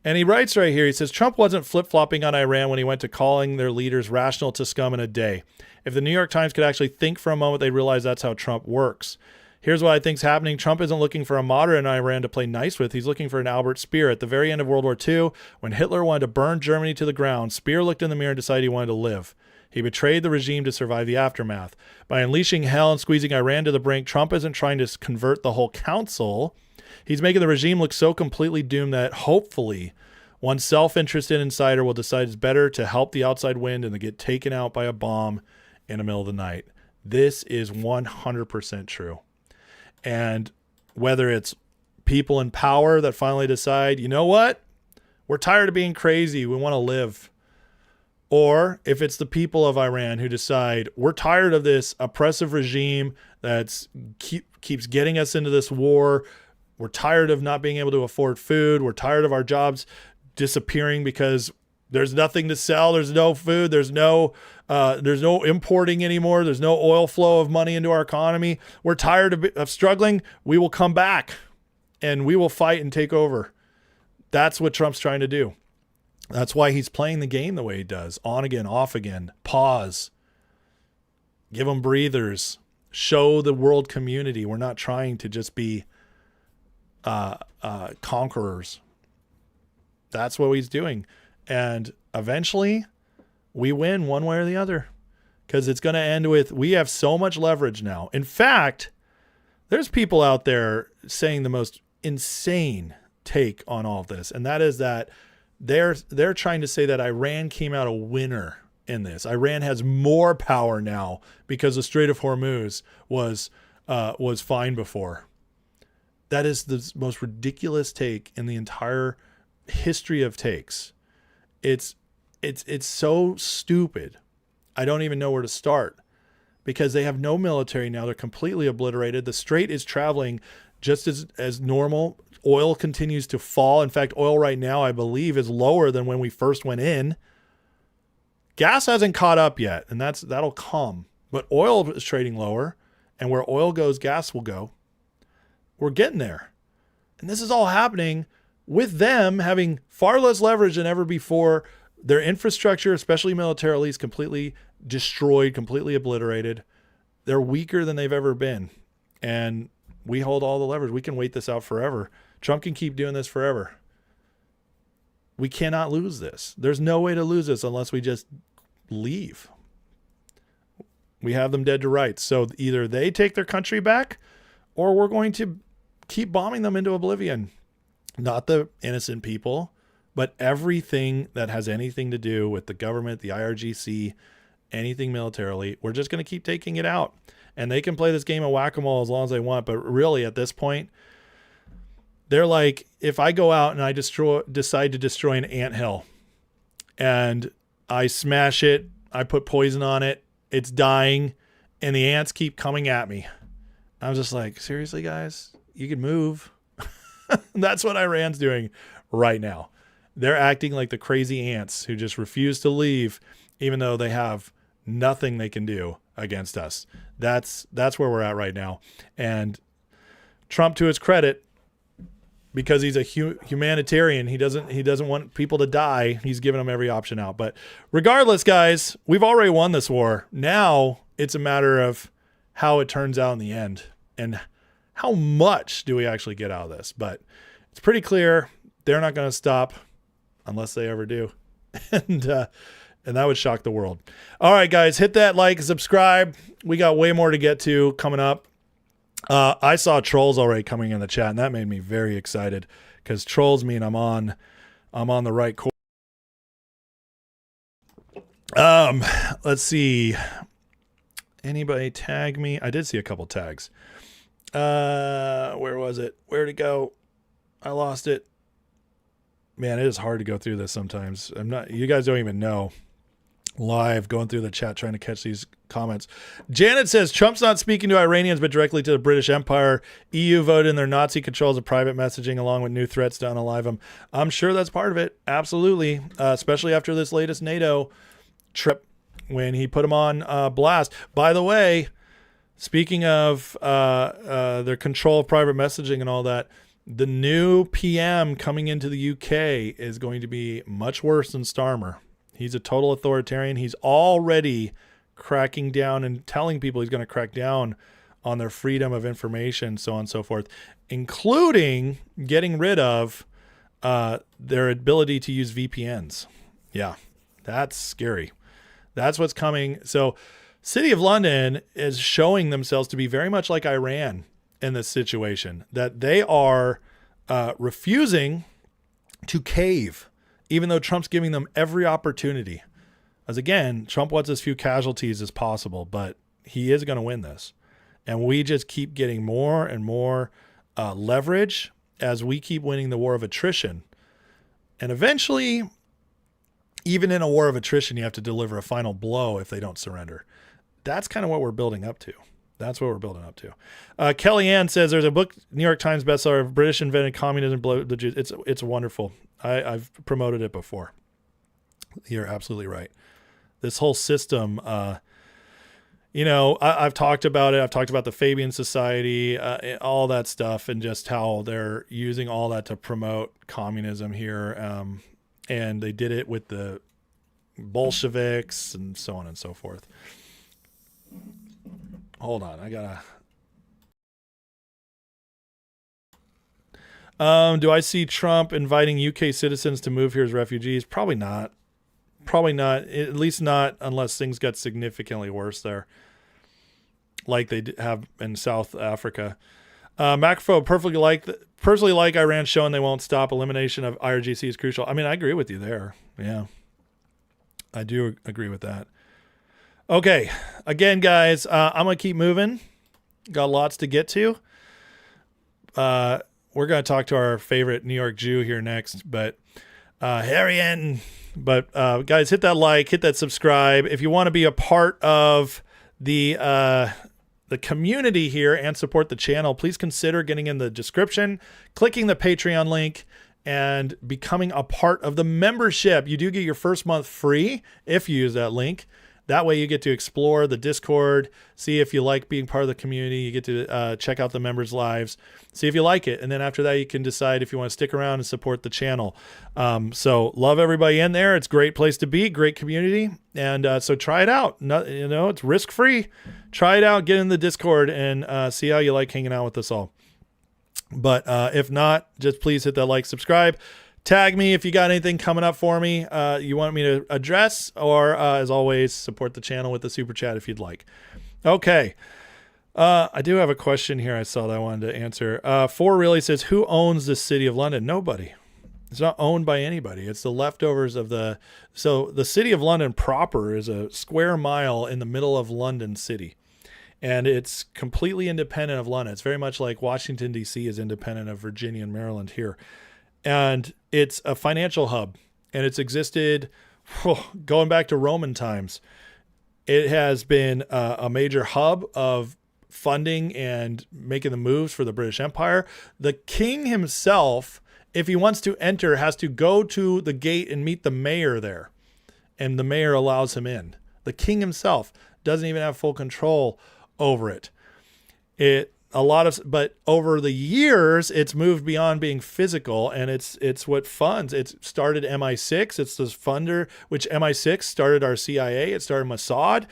B: And he writes right here, he says, Trump wasn't flip-flopping on Iran when he went to calling their leaders rational to scum in a day. If the New York Times could actually think for a moment, they'd realize that's how Trump works. Here's what I think's happening. Trump isn't looking for a moderate in Iran to play nice with. He's looking for an Albert Speer. At the very end of World War II, when Hitler wanted to burn Germany to the ground, Speer looked in the mirror and decided he wanted to live. He betrayed the regime to survive the aftermath. By unleashing hell and squeezing Iran to the brink, Trump isn't trying to convert the whole council. He's making the regime look so completely doomed that hopefully one self-interested insider will decide it's better to help the outside win than to get taken out by a bomb in the middle of the night. This is 100% true. And whether it's people in power that finally decide, you know what? We're tired of being crazy. We want to live. Or if it's the people of Iran who decide, we're tired of this oppressive regime that's keeps getting us into this war. We're tired of not being able to afford food. We're tired of our jobs disappearing because there's nothing to sell. There's no food. There's no importing anymore. There's no oil flow of money into our economy. We're tired of struggling. We will come back and we will fight and take over. That's what Trump's trying to do. That's why he's playing the game the way he does. On again, off again, pause, give them breathers, show the world community we're not trying to just be conquerors. That's what he's doing. And eventually we win one way or the other, because it's going to end with, we have so much leverage now. In fact, there's people out there saying the most insane take on all of this. And that is that they're trying to say that Iran came out a winner in this. Iran has more power now because the Strait of Hormuz was fine before. That is the most ridiculous take in the entire history of takes. It's so stupid. I don't even know where to start, because they have no military now. They're completely obliterated. The Strait is traveling just as normal. Oil continues to fall. In fact, oil right now, I believe, is lower than when we first went in. Gas hasn't caught up yet, and that'll come. But oil is trading lower, and where oil goes, gas will go. We're getting there. And this is all happening with them having far less leverage than ever before. Their infrastructure, especially militarily, is completely destroyed, completely obliterated. They're weaker than they've ever been. And we hold all the leverage. We can wait this out forever. Trump can keep doing this forever. We cannot lose this. There's no way to lose this unless we just leave. We have them dead to rights. So either they take their country back, or we're going to keep bombing them into oblivion. Not the innocent people, but everything that has anything to do with the government, the IRGC, anything militarily. We're just going to keep taking it out. And they can play this game of whack-a-mole as long as they want. But really, at this point, they're like, if I go out and I decide to destroy an anthill, and I smash it, I put poison on it, it's dying, and the ants keep coming at me. I was just like, seriously, guys? You can move. That's what Iran's doing right now. They're acting like the crazy ants who just refuse to leave, even though they have nothing they can do against us. That's where we're at right now. And Trump, to his credit, because he's a humanitarian. He doesn't want people to die. He's giving them every option out. But regardless, guys, we've already won this war. Now it's a matter of how it turns out in the end and how much do we actually get out of this. But it's pretty clear they're not going to stop unless they ever do. And that would shock the world. All right, guys, hit that like, subscribe. We got way more to get to coming up. I saw trolls already coming in the chat, and that made me very excited because trolls mean I'm on the right course. Let's see. Anybody tag me? I did see a couple tags. Where was it? Where'd it go? I lost it. Man, it is hard to go through this sometimes. You guys don't even know. Live going through the chat trying to catch these comments. Janet says Trump's not speaking to Iranians but directly to the British Empire. EU voted in their Nazi controls of private messaging along with new threats to unalive them. I'm sure that's part of it. Absolutely. Especially after this latest NATO trip when he put them on blast. By the way, speaking of their control of private messaging and all that, the new PM coming into the UK is going to be much worse than Starmer. He's a total authoritarian. He's already cracking down and telling people he's going to crack down on their freedom of information, so on and so forth, including getting rid of their ability to use VPNs. Yeah, that's scary. That's what's coming. So City of London is showing themselves to be very much like Iran in this situation, that they are refusing to cave, even though Trump's giving them every opportunity. As again, Trump wants as few casualties as possible, but he is going to win this. And we just keep getting more and more leverage as we keep winning the war of attrition. And eventually, even in a war of attrition, you have to deliver a final blow if they don't surrender. That's kind of what we're building up to. That's what we're building up to. Kellyanne says there's a book, New York Times bestseller, of British invented communism. It's wonderful. I've promoted it before. You're absolutely right. This whole system, I've talked about it. I've talked about the Fabian Society, all that stuff, and just how they're using all that to promote communism here. And they did it with the Bolsheviks and so on and so forth. Hold on, I gotta. Do I see Trump inviting UK citizens to move here as refugees? Probably not. Probably not. At least not unless things got significantly worse there, like they have in South Africa. Macropho personally like Iran showing they won't stop. Elimination of IRGC is crucial. I mean, I agree with you there. Yeah, I do agree with that. Okay, again, guys, I'm going to keep moving. Got lots to get to. We're going to talk to our favorite New York Jew here next, but Harry Anton. But guys, hit that like, hit that subscribe. If you want to be a part of the community here and support the channel, please consider getting in the description, clicking the Patreon link, and becoming a part of the membership. You do get your first month free if you use that link. That way you get to explore the Discord, see if you like being part of the community. You get to check out the members' lives, see if you like it. And then after that, you can decide if you want to stick around and support the channel. So love everybody in there. It's a great place to be, great community. And so try it out. It's risk-free. Try it out, get in the Discord, and see how you like hanging out with us all. But if not, just please hit that like, subscribe. Tag me if you got anything coming up for me you want me to address, or as always, support the channel with the super chat if you'd like. Okay. I do have a question here I saw that I wanted to answer. Four really says, who owns the City of London? Nobody. It's not owned by anybody. It's the leftovers of so the City of London proper is a square mile in the middle of London City. And it's completely independent of London. It's very much like Washington, D.C. is independent of Virginia and Maryland here. And it's a financial hub, and it's existed going back to Roman times. It has been a major hub of funding and making the moves for the British Empire. The king himself, if he wants to enter, has to go to the gate and meet the mayor there, and the mayor allows him in. The king himself doesn't even have full control over it. but over the years, it's moved beyond being physical, and it's what funds. It started MI6. It's this funder, which MI6 started our CIA. It started Mossad.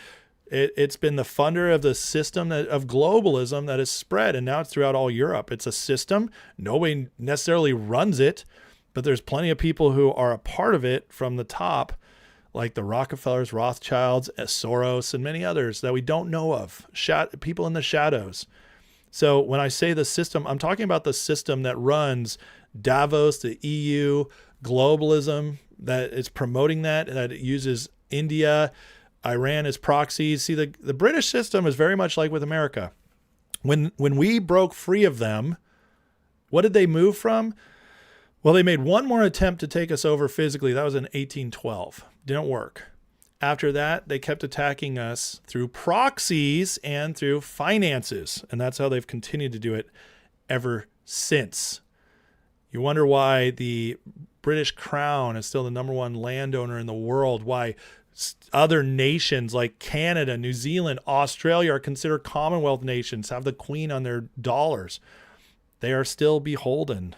B: It's been the funder of the system of globalism that has spread, and now it's throughout all Europe. It's a system. Nobody necessarily runs it, but there's plenty of people who are a part of it from the top, like the Rockefellers, Rothschilds, Soros, and many others that we don't know of. People in the shadows. So when I say the system, I'm talking about the system that runs Davos, the EU, globalism, that is promoting that it uses India, Iran as proxies. See, the British system is very much like with America. When we broke free of them, what did they move from? Well, they made one more attempt to take us over physically. That was in 1812. Didn't work. After that, they kept attacking us through proxies and through finances. And that's how they've continued to do it ever since. You wonder why the British Crown is still the number one landowner in the world, why other nations like Canada, New Zealand, Australia are considered Commonwealth nations, have the Queen on their dollars. They are still beholden.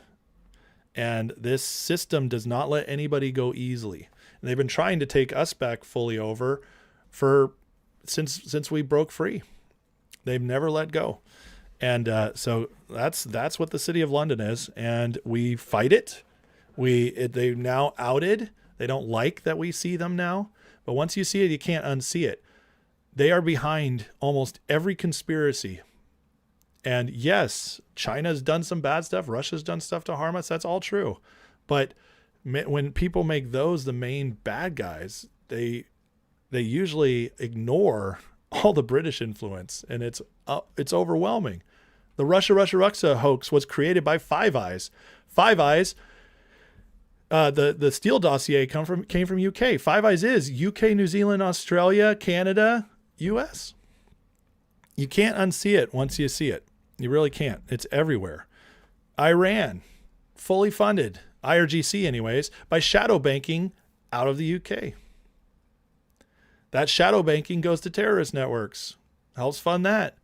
B: And this system does not let anybody go easily. And they've been trying to take us back fully over since we broke free. They've never let go. And so that's what the City of London is. And we fight it. They've now outed. They don't like that we see them now. But once you see it, you can't unsee it. They are behind almost every conspiracy. And yes, China's done some bad stuff. Russia's done stuff to harm us. That's all true. But when people make those the main bad guys, they usually ignore all the British influence, and it's overwhelming. The Russia hoax was created by Five Eyes. Five Eyes, the Steele dossier came from UK. Five Eyes is UK, New Zealand, Australia, Canada, US. You can't unsee it once you see it. You really can't. It's everywhere. Iran, fully funded, IRGC anyways, by shadow banking out of the UK. That shadow banking goes to terrorist networks. Helps fund that.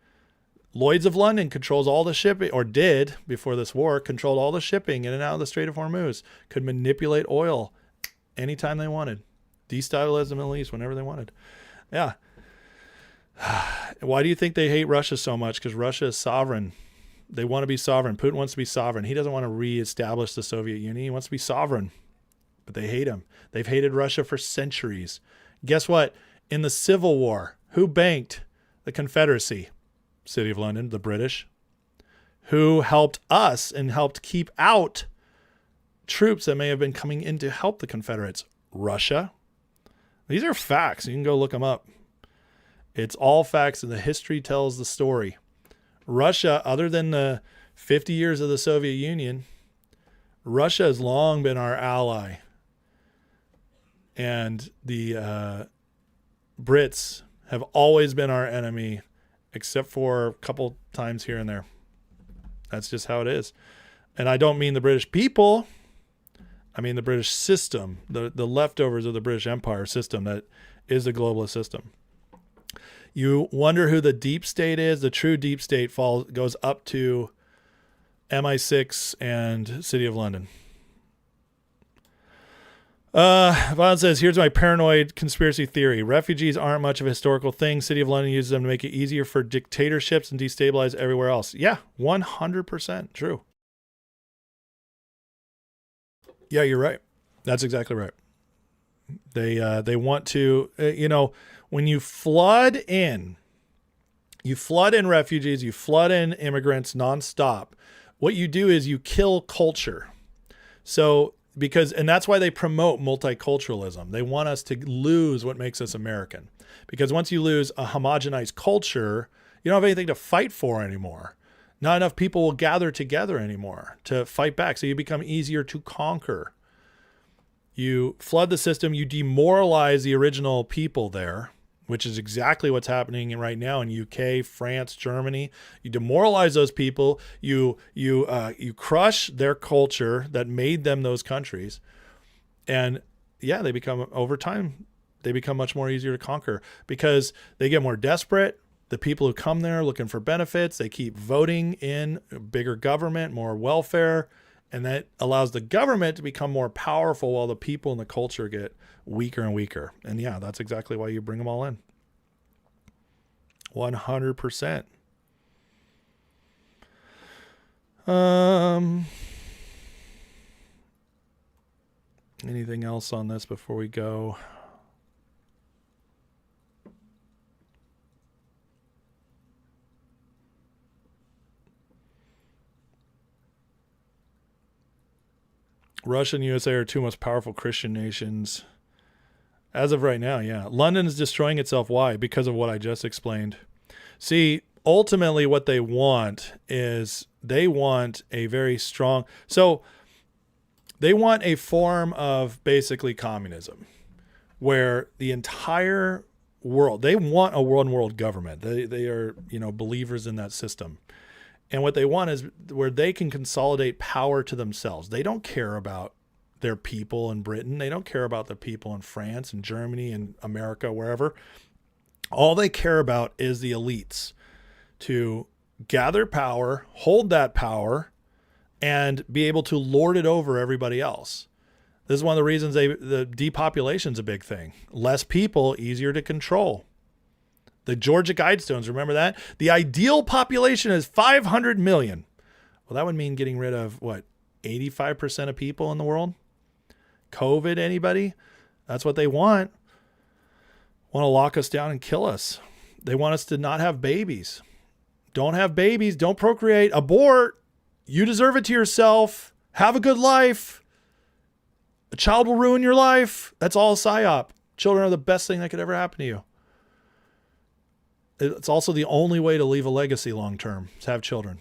B: Lloyd's of London controls all the shipping, or did before this war, controlled all the shipping in and out of the Strait of Hormuz, could manipulate oil anytime they wanted. Destabilize the Middle East whenever they wanted. Yeah. Why do you think they hate Russia so much? Because Russia is sovereign. They want to be sovereign. Putin wants to be sovereign. He doesn't want to reestablish the Soviet Union. He wants to be sovereign. But they hate him. They've hated Russia for centuries. Guess what? In the Civil War, who banked the Confederacy? City of London, the British. Who helped us and helped keep out troops that may have been coming in to help the Confederates? Russia. These are facts. You can go look them up. It's all facts, and the history tells the story. Russia, other than the 50 years of the Soviet Union, Russia has long been our ally. And the Brits have always been our enemy, except for a couple times here and there. That's just how it is. And I don't mean the British people. I mean the British system, the leftovers of the British Empire system that is the globalist system. You wonder who the deep state is. The true deep state goes up to MI6 and City of London. Vaughn says, here's my paranoid conspiracy theory. Refugees aren't much of a historical thing. City of London uses them to make it easier for dictatorships and destabilize everywhere else. Yeah, 100% true. Yeah, you're right. That's exactly right. They want to, when you flood in refugees, you flood in immigrants nonstop, what you do is you kill culture. So, and that's why they promote multiculturalism. They want us to lose what makes us American. Because once you lose a homogenized culture, you don't have anything to fight for anymore. Not enough people will gather together anymore to fight back. So you become easier to conquer. You flood the system, you demoralize the original people there, which is exactly what's happening right now in UK, France, Germany. You demoralize those people. You crush their culture that made them those countries. And yeah, over time, they become much more easier to conquer because they get more desperate. The people who come there looking for benefits, they keep voting in bigger government, more welfare, and that allows the government to become more powerful while the people and the culture get weaker and weaker. And yeah, that's exactly why you bring them all in. 100%. Anything else on this before we go? Russia and USA are two most powerful Christian nations. As of right now, yeah. London is destroying itself. Why? Because of what I just explained. See, ultimately what they want is they want a very strong... So they want a form of basically communism where the entire world... They want a one-world government. They are, believers in that system. And what they want is where they can consolidate power to themselves. They don't care about their people in Britain. They don't care about the people in France and Germany and America, wherever. All they care about is the elites to gather power, hold that power, and be able to lord it over everybody else. This is one of the reasons the depopulation is a big thing. Less people, easier to control. The Georgia Guidestones, remember that? The ideal population is 500 million. Well, that would mean getting rid of, 85% of people in the world? COVID, anybody? That's what they want. Want to lock us down and kill us. They want us to not have babies. Don't have babies. Don't procreate. Abort. You deserve it to yourself. Have a good life. A child will ruin your life. That's all a psyop. Children are the best thing that could ever happen to you. It's also the only way to leave a legacy long term, is have children.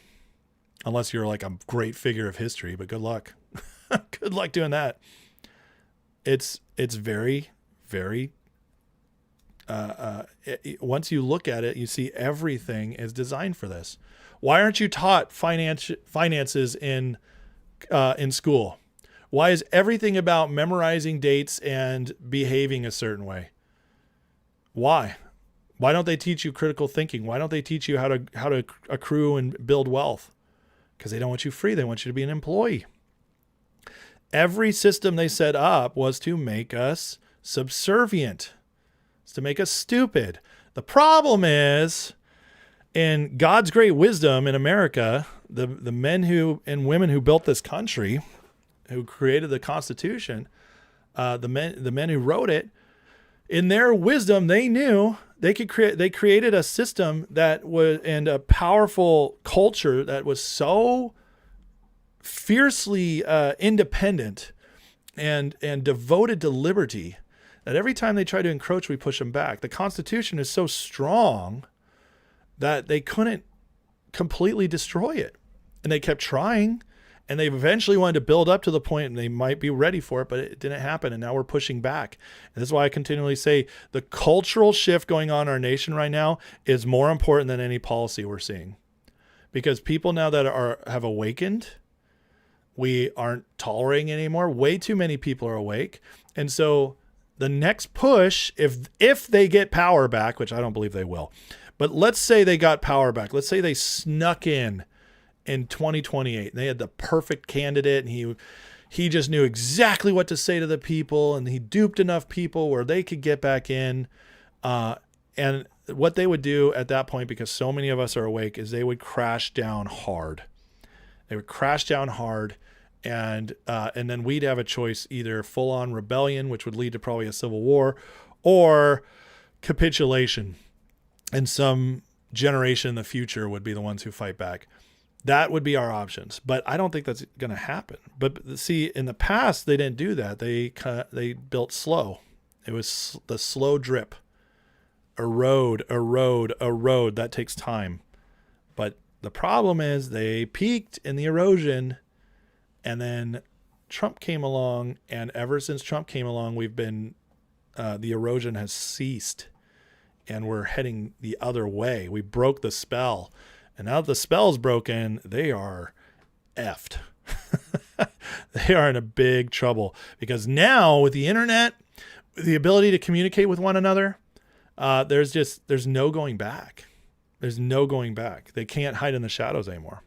B: Unless you're like a great figure of history, but good luck. Good luck doing that. It's very, very, once you look at it, you see everything is designed for this. Why aren't you taught finances in school? Why is everything about memorizing dates and behaving a certain way? Why? Why don't they teach you critical thinking? Why don't they teach you how to accrue and build wealth? Because they don't want you free. They want you to be an employee. Every system they set up was to make us subservient. It's to make us stupid. The problem is, in God's great wisdom in America, the men and women who built this country, who created the Constitution, the men who wrote it, in their wisdom, they knew they created a system that was, and a powerful culture that was so fiercely independent and devoted to liberty that every time they try to encroach, we push them back. The Constitution is so strong that they couldn't completely destroy it. And they kept trying, and they eventually wanted to build up to the point and they might be ready for it, but it didn't happen. And now we're pushing back. And this is why I continually say the cultural shift going on in our nation right now is more important than any policy we're seeing. Because people now that have awakened, we aren't tolerating anymore. Way too many people are awake. And so the next push, if they get power back, which I don't believe they will, but let's say they got power back. Let's say they snuck in 2028. They had the perfect candidate, and he just knew exactly what to say to the people, and he duped enough people where they could get back in. And what they would do at that point, because so many of us are awake, is they would crash down hard. They would crash down hard, and then we'd have a choice: either full-on rebellion, which would lead to probably a civil war, or capitulation. And some generation in the future would be the ones who fight back. That would be our options. But I don't think that's going to happen. But see, in the past, they didn't do that. They built slow. It was the slow drip. Erode. That takes time. But the problem is they peaked in the erosion, and then Trump came along, and ever since Trump came along, we've been the erosion has ceased, and we're heading the other way. We broke the spell, and now that the spell's broken, they are effed. They are in a big trouble, because now with the internet, the ability to communicate with one another, there's no going back. There's no going back. They can't hide in the shadows anymore.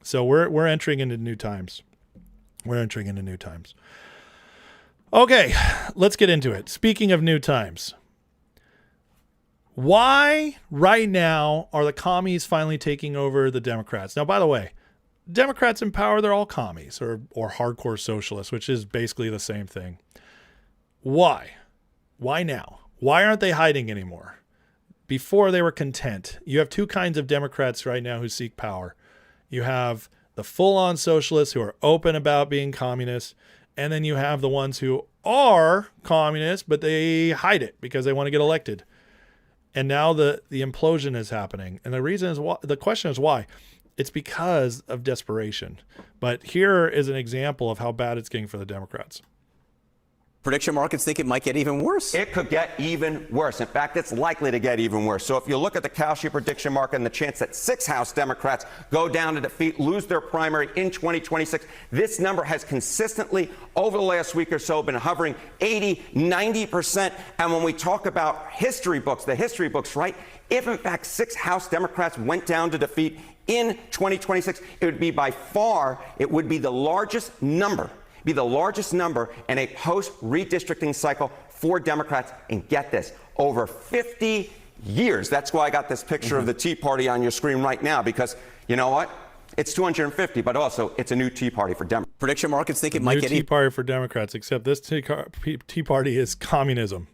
B: So we're entering into new times. We're entering into new times. Okay, let's get into it. Speaking of new times, why right now are the commies finally taking over the Democrats? Now, by the way, Democrats in power, they're all commies or hardcore socialists, which is basically the same thing. Why? Why now? Why aren't they hiding anymore? Before they were content. You have two kinds of Democrats right now who seek power. You have the full-on socialists who are open about being communists, and then you have the ones who are communists, but they hide it because they want to get elected. And now the implosion is happening. And the reason is why, the question is why? It's because of desperation. But here is an example of how bad it's getting for the Democrats.
H: Prediction markets think it might get even worse.
I: It could get even worse. In fact, it's likely to get even worse. So if you look at the Kalshi prediction market and the chance that 6 House Democrats go down to defeat, lose their primary in 2026, this number has consistently, over the last week or so, been hovering 80, 90%. And when we talk about history books, the history books, right? If, in fact, 6 House Democrats went down to defeat in 2026, it would be by far, it would be the largest number in a post-redistricting cycle for Democrats. And get this, over 50 years. That's why I got this picture of the Tea Party on your screen right now, because you know what? It's 250, but also it's a new Tea Party for Democrats.
H: Prediction markets think it might get
B: Tea Party for Democrats, except this Tea Party is communism.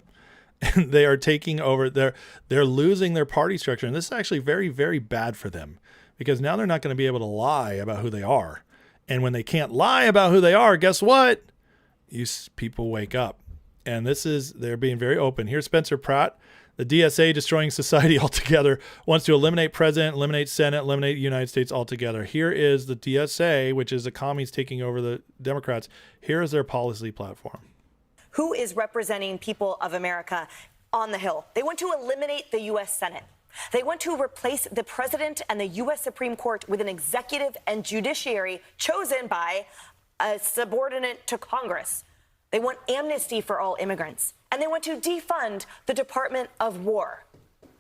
B: And they are taking over. They're losing their party structure. And this is actually very, very bad for them, because now they're not going to be able to lie about who they are. And when they can't lie about who they are, guess what? People wake up. And they're being very open. Here's Spencer Pratt, the DSA destroying society altogether, wants to eliminate president, eliminate Senate, eliminate the United States altogether. Here is the DSA, which is the commies taking over the Democrats. Here is their policy platform.
D: Who is representing people of America on the Hill? They want to eliminate the U.S. Senate. They want to replace the president and the U.S. Supreme Court with an executive and judiciary chosen by a subordinate to Congress. They want amnesty for all immigrants. And they want to defund the Department of War.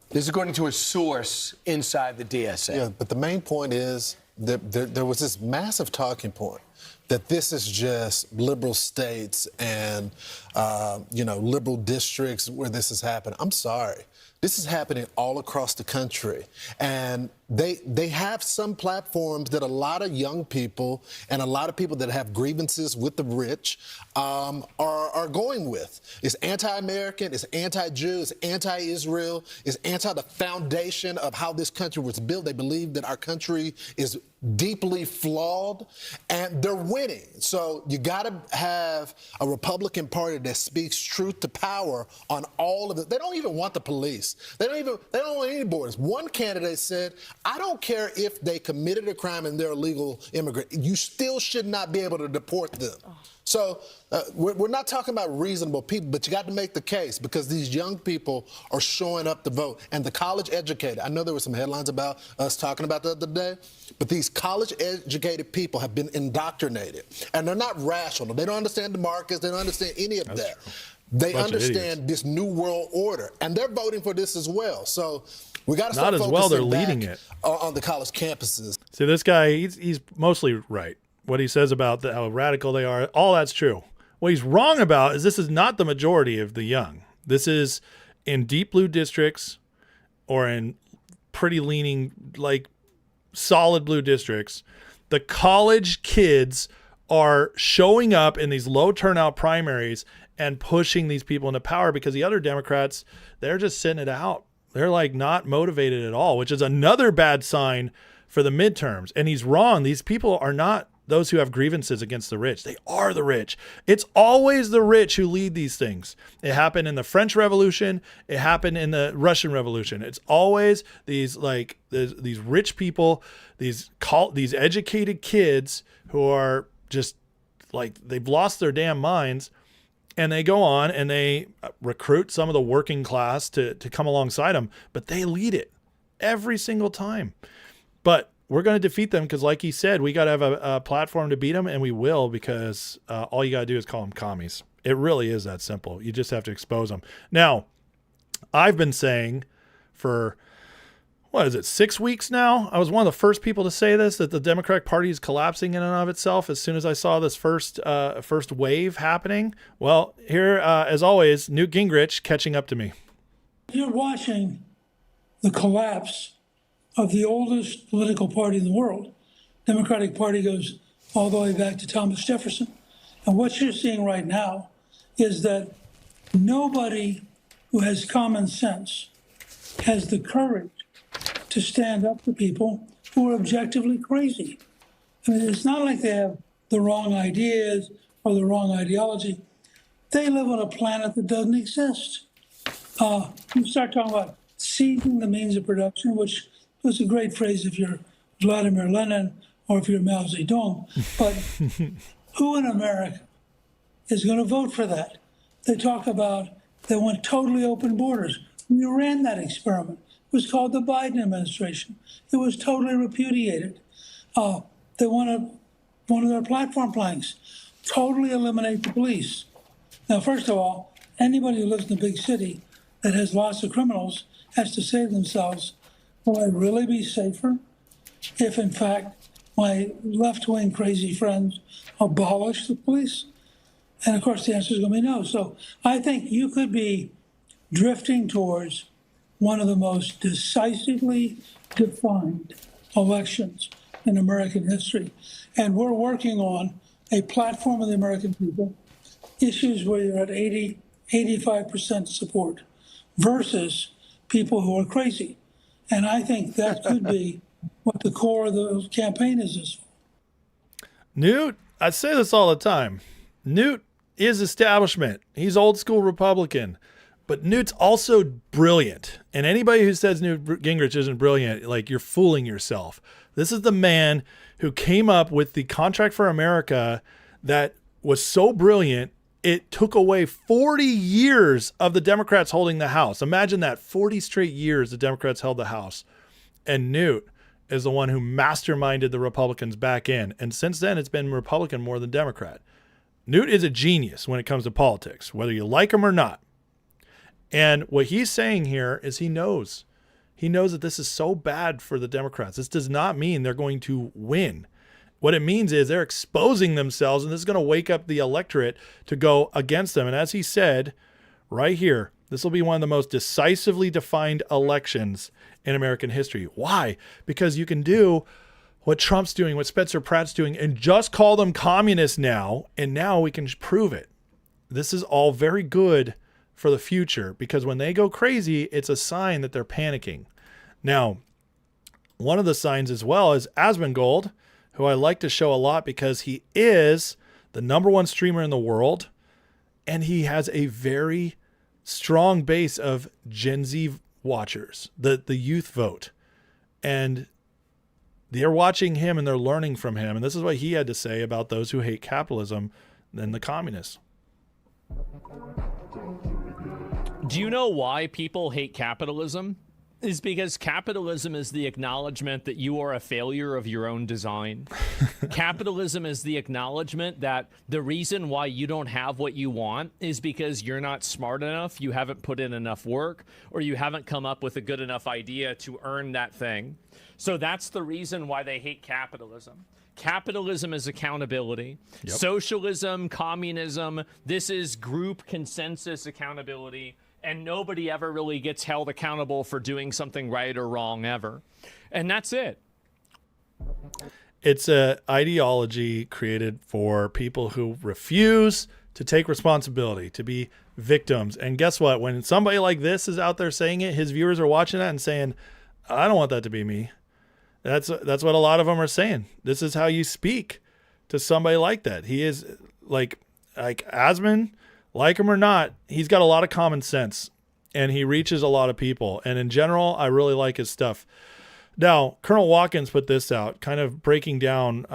E: This is according to a source inside the DSA.
F: Yeah, but the main point is that there was this massive talking point that this is just liberal states and, liberal districts where this is happening. I'm sorry. This is happening all across the country. And they have some platforms that a lot of young people and a lot of people that have grievances with the rich are going with. It's anti-American, it's anti-Jew, it's anti-Israel, it's anti the foundation of how this country was built. They believe that our country is deeply flawed, and they're winning. So you got to have a Republican Party that speaks truth to power on all of it. They don't even want the police. They don't want any borders. One candidate said, I don't care if they committed a crime and they're a legal immigrant. You still should not be able to deport them. So we're not talking about reasonable people, but you got to make the case, because these young people are showing up to vote. And the college educated, I know there were some headlines about us talking about the other day, but these college educated people have been indoctrinated, and they're not rational. They don't understand the markets. They don't understand any of that.
B: True.
F: They understand this new world order, and they're voting for this as well. So we got to start
B: Not as well, they're leading it
F: on the college campuses.
B: See, this guy, he's mostly right. What he says about how radical they are, all that's true. What he's wrong about is this is not the majority of the young. This is in deep blue districts or in pretty leaning, like solid blue districts. The college kids are showing up in these low turnout primaries and pushing these people into power, because the other Democrats, they're just sitting it out. They're like not motivated at all, which is another bad sign for the midterms. And he's wrong. These people are not those who have grievances against the rich. They are the rich. It's always the rich who lead these things. It happened in the French Revolution. It happened in the Russian Revolution. It's always these rich people, these educated kids who are just like, they've lost their damn minds, and they go on and they recruit some of the working class to come alongside them, but they lead it every single time. But we're going to defeat them because, like he said, we got to have a platform to beat them, and we will, because all you got to do is call them commies. It really is that simple. You just have to expose them. Now, I've been saying for, what is it, 6 weeks now? I was one of the first people to say this, that the Democratic Party is collapsing in and of itself as soon as I saw this first wave happening. Well, here, as always, Newt Gingrich catching up to me.
J: You're watching the collapse of the oldest political party in the world. Democratic Party goes all the way back to Thomas Jefferson. And what you're seeing right now is that nobody who has common sense has the courage to stand up to people who are objectively crazy. I mean, it's not like they have the wrong ideas or the wrong ideology. They live on a planet that doesn't exist. You start talking about seizing the means of production, which was a great phrase if you're Vladimir Lenin or if you're Mao Zedong. But who in America is going to vote for that? They talk about they want totally open borders. We ran that experiment. It was called the Biden administration. It was totally repudiated. They want one of their platform planks, totally eliminate the police. Now, first of all, anybody who lives in a big city that has lots of criminals has to say to themselves, will I really be safer if, in fact, my left-wing crazy friends abolish the police? And, of course, the answer is going to be no. So I think you could be drifting towards one of the most decisively defined elections in American history. And we're working on a platform of the American people, issues where you're at 80, 85% support versus people who are crazy. And I think that could be what the core of the campaign is.
B: Newt, I say this all the time. Newt is establishment. He's old school Republican. But Newt's also brilliant. And anybody who says Newt Gingrich isn't brilliant, like, you're fooling yourself. This is the man who came up with the Contract for America that was so brilliant, it took away 40 years of the Democrats holding the House. Imagine that, 40 straight years the Democrats held the House. And Newt is the one who masterminded the Republicans back in. And since then, it's been Republican more than Democrat. Newt is a genius when it comes to politics, whether you like him or not. And what he's saying here is he knows that this is so bad for the Democrats. This does not mean they're going to win. What it means is they're exposing themselves, and this is going to wake up the electorate to go against them. And as he said right here, this will be one of the most decisively defined elections in American history. Why? Because you can do what Trump's doing, what Spencer Pratt's doing, and just call them communists now, and now we can prove it. This is all very good for the future, because when they go crazy, it's a sign that they're panicking. Now, one of the signs as well is Asmongold, who I like to show a lot because he is the #1 streamer in the world, and he has a very strong base of Gen Z watchers, the youth vote. And they're watching him and they're learning from him. And this is what he had to say about those who hate capitalism and the communists.
C: Do you know why people hate capitalism? Is because capitalism is the acknowledgement that you are a failure of your own design. Capitalism is the acknowledgement that the reason why you don't have what you want is because you're not smart enough, you haven't put in enough work, or you haven't come up with a good enough idea to earn that thing. So that's the reason why they hate capitalism. Capitalism is accountability. Yep. Socialism, communism, this is group consensus accountability. And nobody ever really gets held accountable for doing something right or wrong ever. And that's it.
B: It's an ideology created for people who refuse to take responsibility, to be victims. And guess what? When somebody like this is out there saying it, his viewers are watching that and saying, I don't want that to be me. That's what a lot of them are saying. This is how you speak to somebody like that. He is like Asmon. Like him or not, he's got a lot of common sense, and he reaches a lot of people. And in general, I really like his stuff. Now, Colonel Watkins put this out, kind of breaking down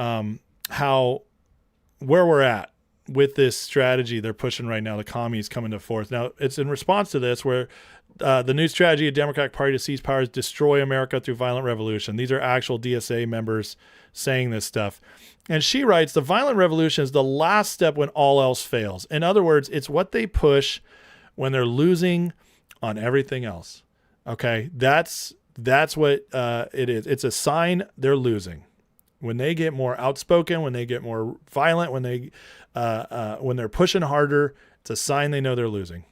B: where we're at with this strategy they're pushing right now, the commies coming to forth. Now, it's in response to this where the new strategy of Democratic Party to seize power is destroy America through violent revolution. These are actual DSA members saying this stuff. And she writes, the violent revolution is the last step when all else fails. In other words, it's what they push when they're losing on everything else. Okay, that's That's what it is. It's a sign they're losing. When they get more outspoken, when they get more violent, when they're pushing harder, it's a sign they know they're losing.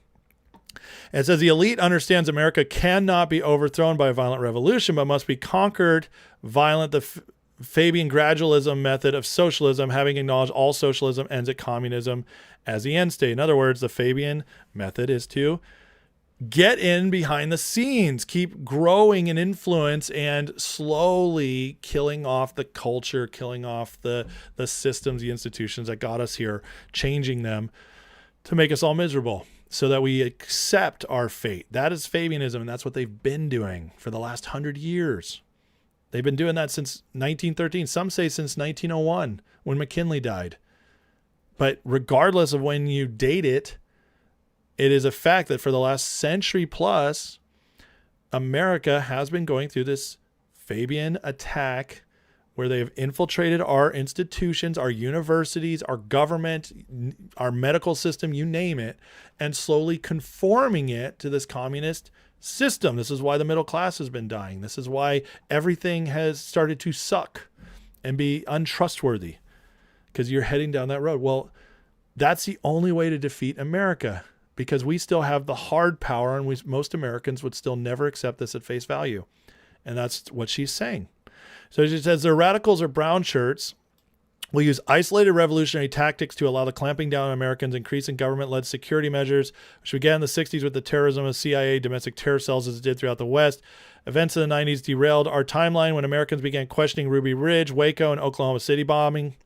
B: And it says the elite understands America cannot be overthrown by a violent revolution, but must be conquered violent. The Fabian gradualism method of socialism, having acknowledged all socialism ends at communism as the end state. In other words, the Fabian method is to get in behind the scenes, keep growing in influence, and slowly killing off the culture, killing off the systems, the institutions that got us here, changing them to make us all miserable so that we accept our fate. That is Fabianism, and that's what they've been doing for the last 100 years. They've been doing that since 1913. Some say since 1901 when McKinley died. But regardless of when you date it, it is a fact that for the last century plus, America has been going through this Fabian attack where they have infiltrated our institutions, our universities, our government, our medical system, you name it, and slowly conforming it to this communist system. This is why the middle class has been dying. This is why everything has started to suck and be untrustworthy, because you're heading down that road. Well, that's the only way to defeat America, because we still have the hard power, and most Americans would still never accept this at face value. And that's what she's saying. So she says the radicals or brown shirts will use isolated revolutionary tactics to allow the clamping down on Americans, increasing government-led security measures, which began in the 60s with the terrorism of CIA, domestic terror cells as it did throughout the West. Events in the 90s derailed our timeline when Americans began questioning Ruby Ridge, Waco, and Oklahoma City bombing,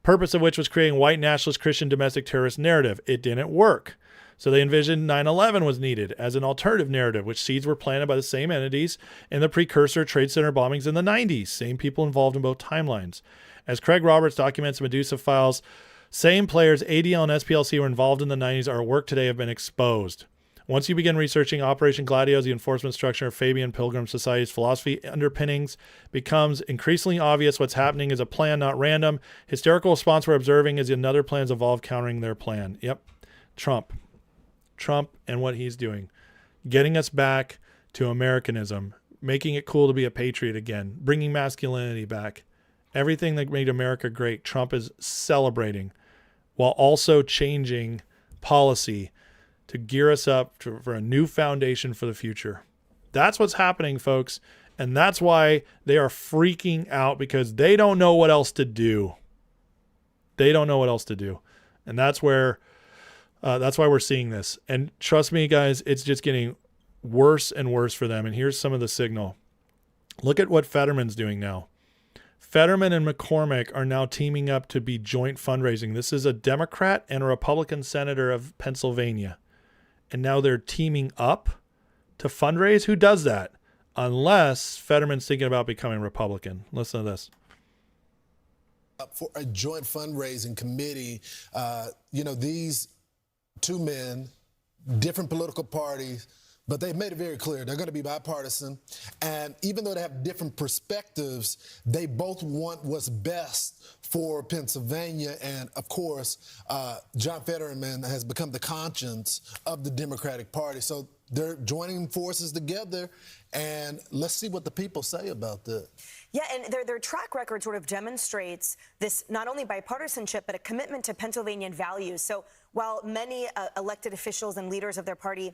B: purpose of which was creating white nationalist Christian domestic terrorist narrative. It didn't work. So they envisioned 9/11 was needed as an alternative narrative, which seeds were planted by the same entities in the precursor Trade Center bombings in the 90s. Same people involved in both timelines. As Craig Roberts documents Medusa files, same players, ADL and SPLC, were involved in the 90s. Our work today have been exposed. Once you begin researching Operation Gladios, the enforcement structure of Fabian Pilgrim Society's philosophy underpinnings, becomes increasingly obvious what's happening is a plan, not random. Hysterical response we're observing is another plan's evolved countering their plan. Yep, Trump and what he's doing, getting us back to Americanism, making it cool to be a patriot again, bringing masculinity back. Everything that made America great, Trump is celebrating, while also changing policy to gear us up for a new foundation for the future. That's what's happening, folks. And that's why they are freaking out, because they don't know what else to do. They don't know what else to do. And that's why we're seeing this. And trust me, guys, it's just getting worse and worse for them. And here's some of the signal. Look at what Fetterman's doing now. Fetterman and McCormick are now teaming up to be joint fundraising. This is a Democrat and a Republican senator of Pennsylvania. And now they're teaming up to fundraise. Who does that? Unless Fetterman's thinking about becoming Republican. Listen to this.
F: For a joint fundraising committee, these two men, different political parties, but they've made it very clear they're going to be bipartisan. And even though they have different perspectives, they both want what's best for Pennsylvania. And of course, John Fetterman has become the conscience of the Democratic Party. So they're joining forces together. And let's see what the people say about that.
D: Yeah, and their track record sort of demonstrates this not only bipartisanship, but a commitment to Pennsylvanian values. So while many elected officials and leaders of their party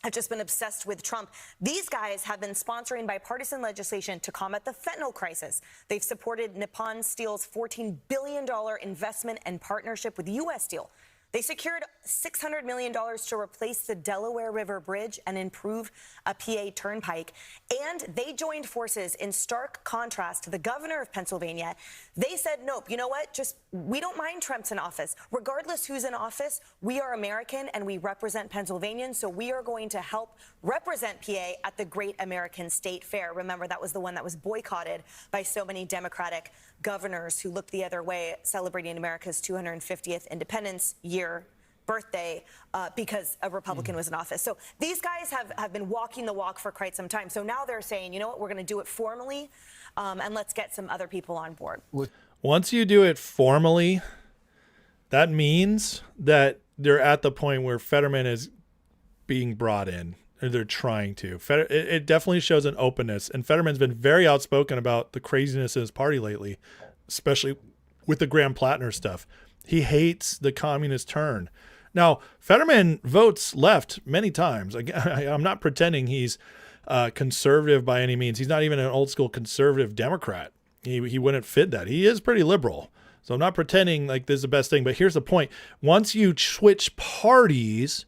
D: have just been obsessed with Trump, these guys have been sponsoring bipartisan legislation to combat the fentanyl crisis. They've supported Nippon Steel's $14 billion investment and partnership with U.S. Steel. They secured $600 million to replace the Delaware River Bridge and improve a PA turnpike. And they joined forces in stark contrast to the governor of Pennsylvania. They said, nope, you know what? We don't mind Trump's in office. Regardless who's in office, we are American and we represent Pennsylvanians. So we are going to help represent PA at the Great American State Fair. Remember, that was the one that was boycotted by so many Democratic governors who looked the other way, celebrating America's 250th Independence Year birthday because a Republican was in office. So these guys have been walking the walk for quite some time. So now they're saying, you know what, we're going to do it formally, and let's get some other people on board.
B: Once you do it formally, that means that they're at the point where Fetterman is being brought in. Or they're trying to. It definitely shows an openness. And Fetterman's been very outspoken about the craziness in his party lately, especially with the Graham Plattner stuff. He hates the communist turn. Now, Fetterman votes left many times. I'm not pretending he's conservative by any means. He's not even an old school conservative Democrat. He wouldn't fit that. He is pretty liberal. So I'm not pretending like this is the best thing. But here's the point. Once you switch parties,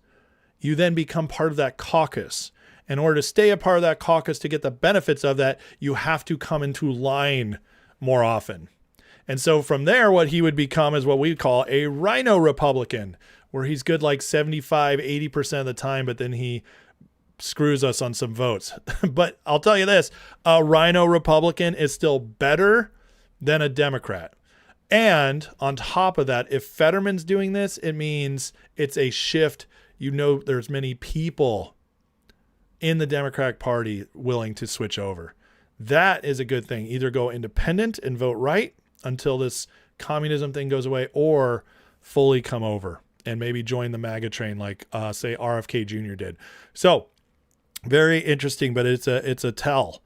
B: you then become part of that caucus. In order to stay a part of that caucus, to get the benefits of that, you have to come into line more often. And so from there, what he would become is what we call a rhino Republican, where he's good like 75, 80% of the time, but then he screws us on some votes. But I'll tell you this, a rhino Republican is still better than a Democrat. And on top of that, if Fetterman's doing this, it means it's a shift. You know, there's many people in the Democratic Party willing to switch over. That is a good thing. Either go independent and vote right until this communism thing goes away, or fully come over and maybe join the MAGA train like, say, RFK Jr. did. So very interesting, but it's a tell.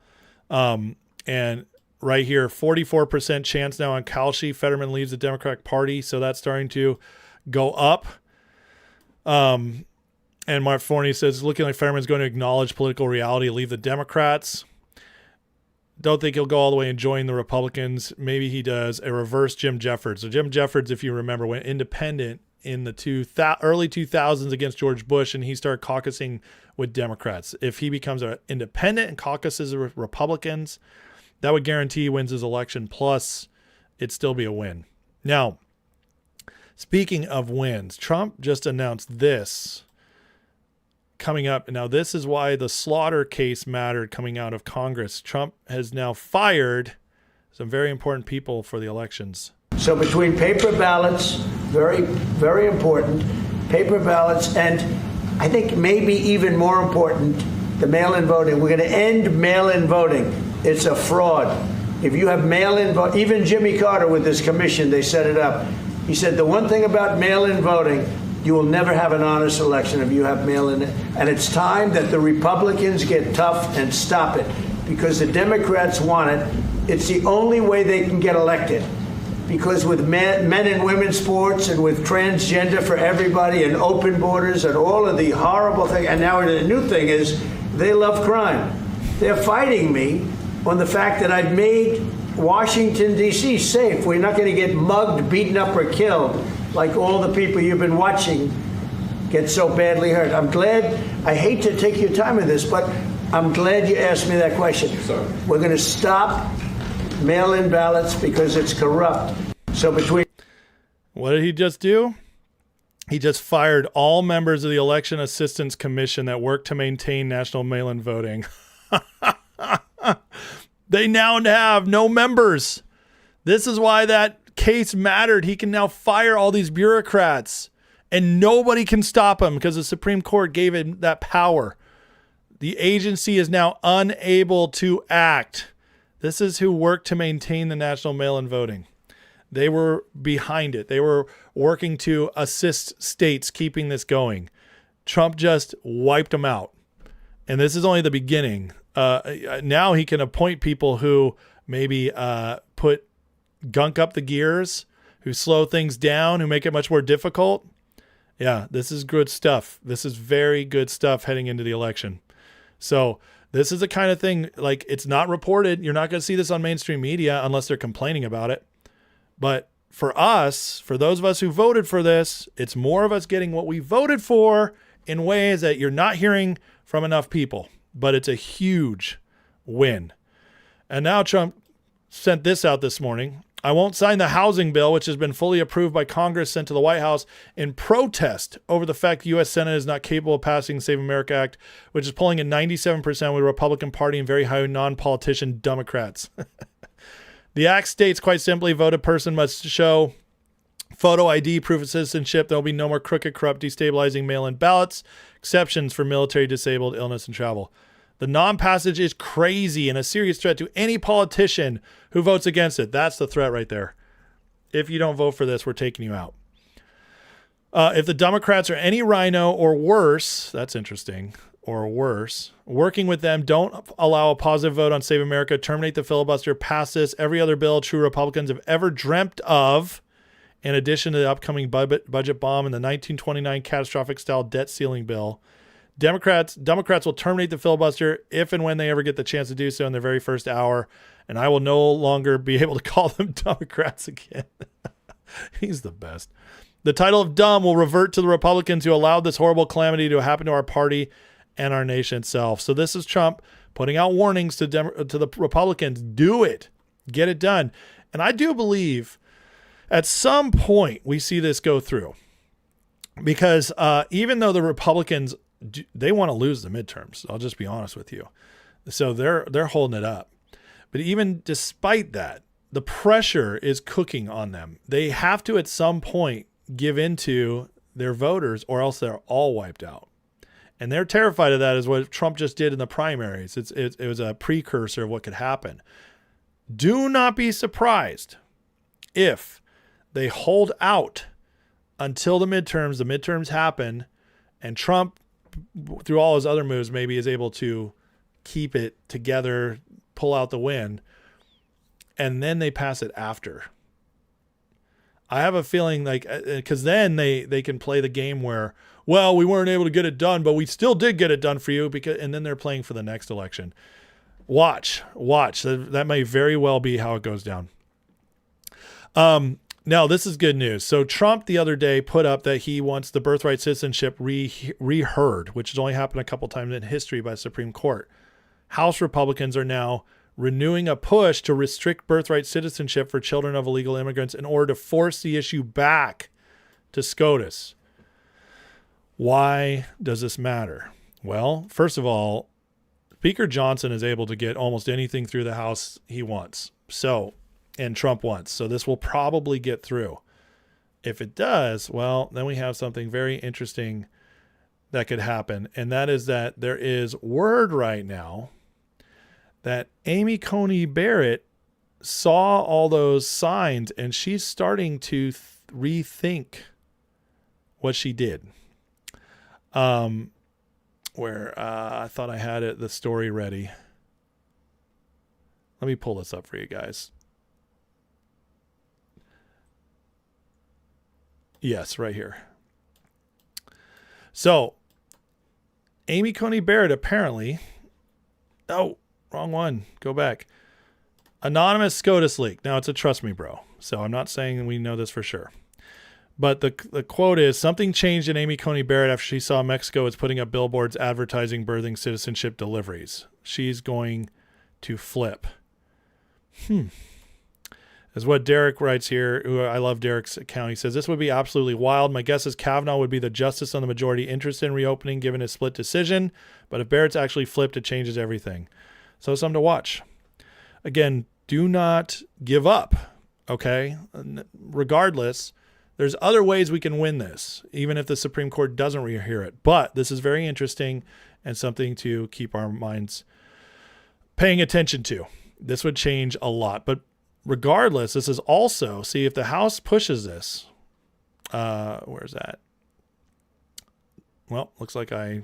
B: And right here, 44% chance now on Kalshi. Fetterman leaves the Democratic Party, so that's starting to go up. And Mark Forney says, looking like Fetterman's going to acknowledge political reality, leave the Democrats. Don't think he'll go all the way and join the Republicans. Maybe he does a reverse Jim Jeffords. So Jim Jeffords, if you remember, went independent in the early 2000s against George Bush, and he started caucusing with Democrats. If he becomes an independent and caucuses with Republicans, that would guarantee he wins his election. Plus, it'd still be a win. Now, speaking of wins, Trump just announced this coming up. Now, this is why the Slaughter case mattered coming out of Congress. Trump has now fired some very important people for the elections.
K: So between paper ballots, very, very important, paper ballots, and I think maybe even more important, the mail-in voting. We're going to end mail-in voting. It's a fraud. If you have mail-in vote, even Jimmy Carter with this commission, they set it up. He said the one thing about mail-in voting, you will never have an honest election if you have mail-in. And it's time that the Republicans get tough and stop it, because the Democrats want it. It's the only way they can get elected. Because with men and women's sports and with transgender for everybody and open borders and all of the horrible things, and now the new thing is they love crime. They're fighting me on the fact that I've made Washington, D.C. safe. We're not going to get mugged, beaten up, or killed like all the people you've been watching get so badly hurt. I'm glad. I hate to take your time with this, but I'm glad you asked me that question. Sorry. We're going to stop mail-in ballots because it's corrupt. So between...
B: What did he just do? He just fired all members of the Election Assistance Commission that work to maintain national mail-in voting. They now have no members. This is why that case mattered. He can now fire all these bureaucrats, and nobody can stop him because the Supreme Court gave him that power. The agency is now unable to act. This is who worked to maintain the national mail-in voting. They were behind it. They were working to assist states keeping this going. Trump just wiped them out. And this is only the beginning. Now he can appoint people who maybe gunk up the gears, who slow things down, who make it much more difficult. Yeah, this is good stuff. This is very good stuff heading into the election. So this is the kind of thing, like, it's not reported. You're not going to see this on mainstream media unless they're complaining about it. But for us, for those of us who voted for this, it's more of us getting what we voted for in ways that you're not hearing from enough people. But it's a huge win. And now Trump sent this out this morning. I won't sign the housing bill, which has been fully approved by Congress, sent to the White House in protest over the fact the U.S. Senate is not capable of passing the Save America Act, which is polling at 97% with the Republican Party and very high non-politician Democrats. The act states quite simply, voted person must show photo ID, proof of citizenship. There will be no more crooked, corrupt, destabilizing mail-in ballots, exceptions for military, disabled, illness, and travel. The non-passage is crazy and a serious threat to any politician who votes against it. That's the threat right there. If you don't vote for this, we're taking you out. If the Democrats are any rhino or worse, that's interesting, or worse, working with them, don't allow a positive vote on Save America, terminate the filibuster, pass this, every other bill true Republicans have ever dreamt of, in addition to the upcoming budget bomb and the 1929 catastrophic style debt ceiling bill. Democrats will terminate the filibuster if and when they ever get the chance to do so in their very first hour, and I will no longer be able to call them Democrats again. He's the best. The title of dumb will revert to the Republicans who allowed this horrible calamity to happen to our party and our nation itself. So this is Trump putting out warnings to the Republicans. Do it. Get it done. And I do believe at some point we see this go through, because even though the Republicans, they want to lose the midterms, I'll just be honest with you. So they're holding it up. But even despite that, the pressure is cooking on them. They have to at some point give into their voters, or else they're all wiped out. And they're terrified of that, is what Trump just did in the primaries. It was a precursor of what could happen. Do not be surprised if they hold out until the midterms happen, and Trump, through all his other moves, maybe is able to keep it together, pull out the win, and then they pass it after. I have a feeling like, because then they can play the game where, well, we weren't able to get it done, but we still did get it done for you, and then they're playing for the next election. Watch. That may very well be how it goes down. Now, this is good news. So Trump the other day put up that he wants the birthright citizenship reheard, which has only happened a couple times in history by the Supreme Court. House Republicans are now renewing a push to restrict birthright citizenship for children of illegal immigrants in order to force the issue back to SCOTUS. Why does this matter? Well, first of all, Speaker Johnson is able to get almost anything through the House he wants. And Trump wants. So this will probably get through. If it does, well, then we have something very interesting that could happen. And that is that there is word right now that Amy Coney Barrett saw all those signs, and she's starting to rethink what she did. I thought I had the story ready. Let me pull this up for you guys. Yes, right here. So, Amy Coney Barrett apparently... Oh, wrong one. Go back. Anonymous SCOTUS leak. Now, it's a trust me, bro. So, I'm not saying we know this for sure. But the quote is, something changed in Amy Coney Barrett after she saw Mexico is putting up billboards advertising birthing citizenship deliveries. She's going to flip. Is what Derek writes here. I love Derek's account. He says, this would be absolutely wild. My guess is Kavanaugh would be the justice on the majority interested in reopening given his split decision. But if Barrett's actually flipped, it changes everything. So something to watch. Again, do not give up. Okay? Regardless, there's other ways we can win this, even if the Supreme Court doesn't rehear it. But this is very interesting and something to keep our minds paying attention to. This would change a lot. But regardless, this is also, see, if the House pushes this, where's that? Well, looks like I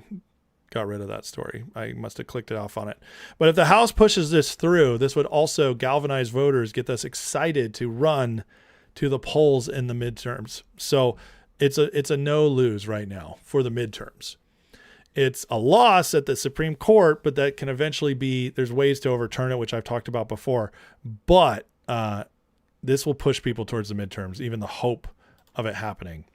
B: got rid of that story. I must have clicked it off on it. But if the House pushes this through, this would also galvanize voters, get us excited to run to the polls in the midterms. So it's a no lose right now for the midterms. It's a loss at the Supreme Court, but that can eventually be, there's ways to overturn it, which I've talked about before. But this will push people towards the midterms, even the hope of it happening.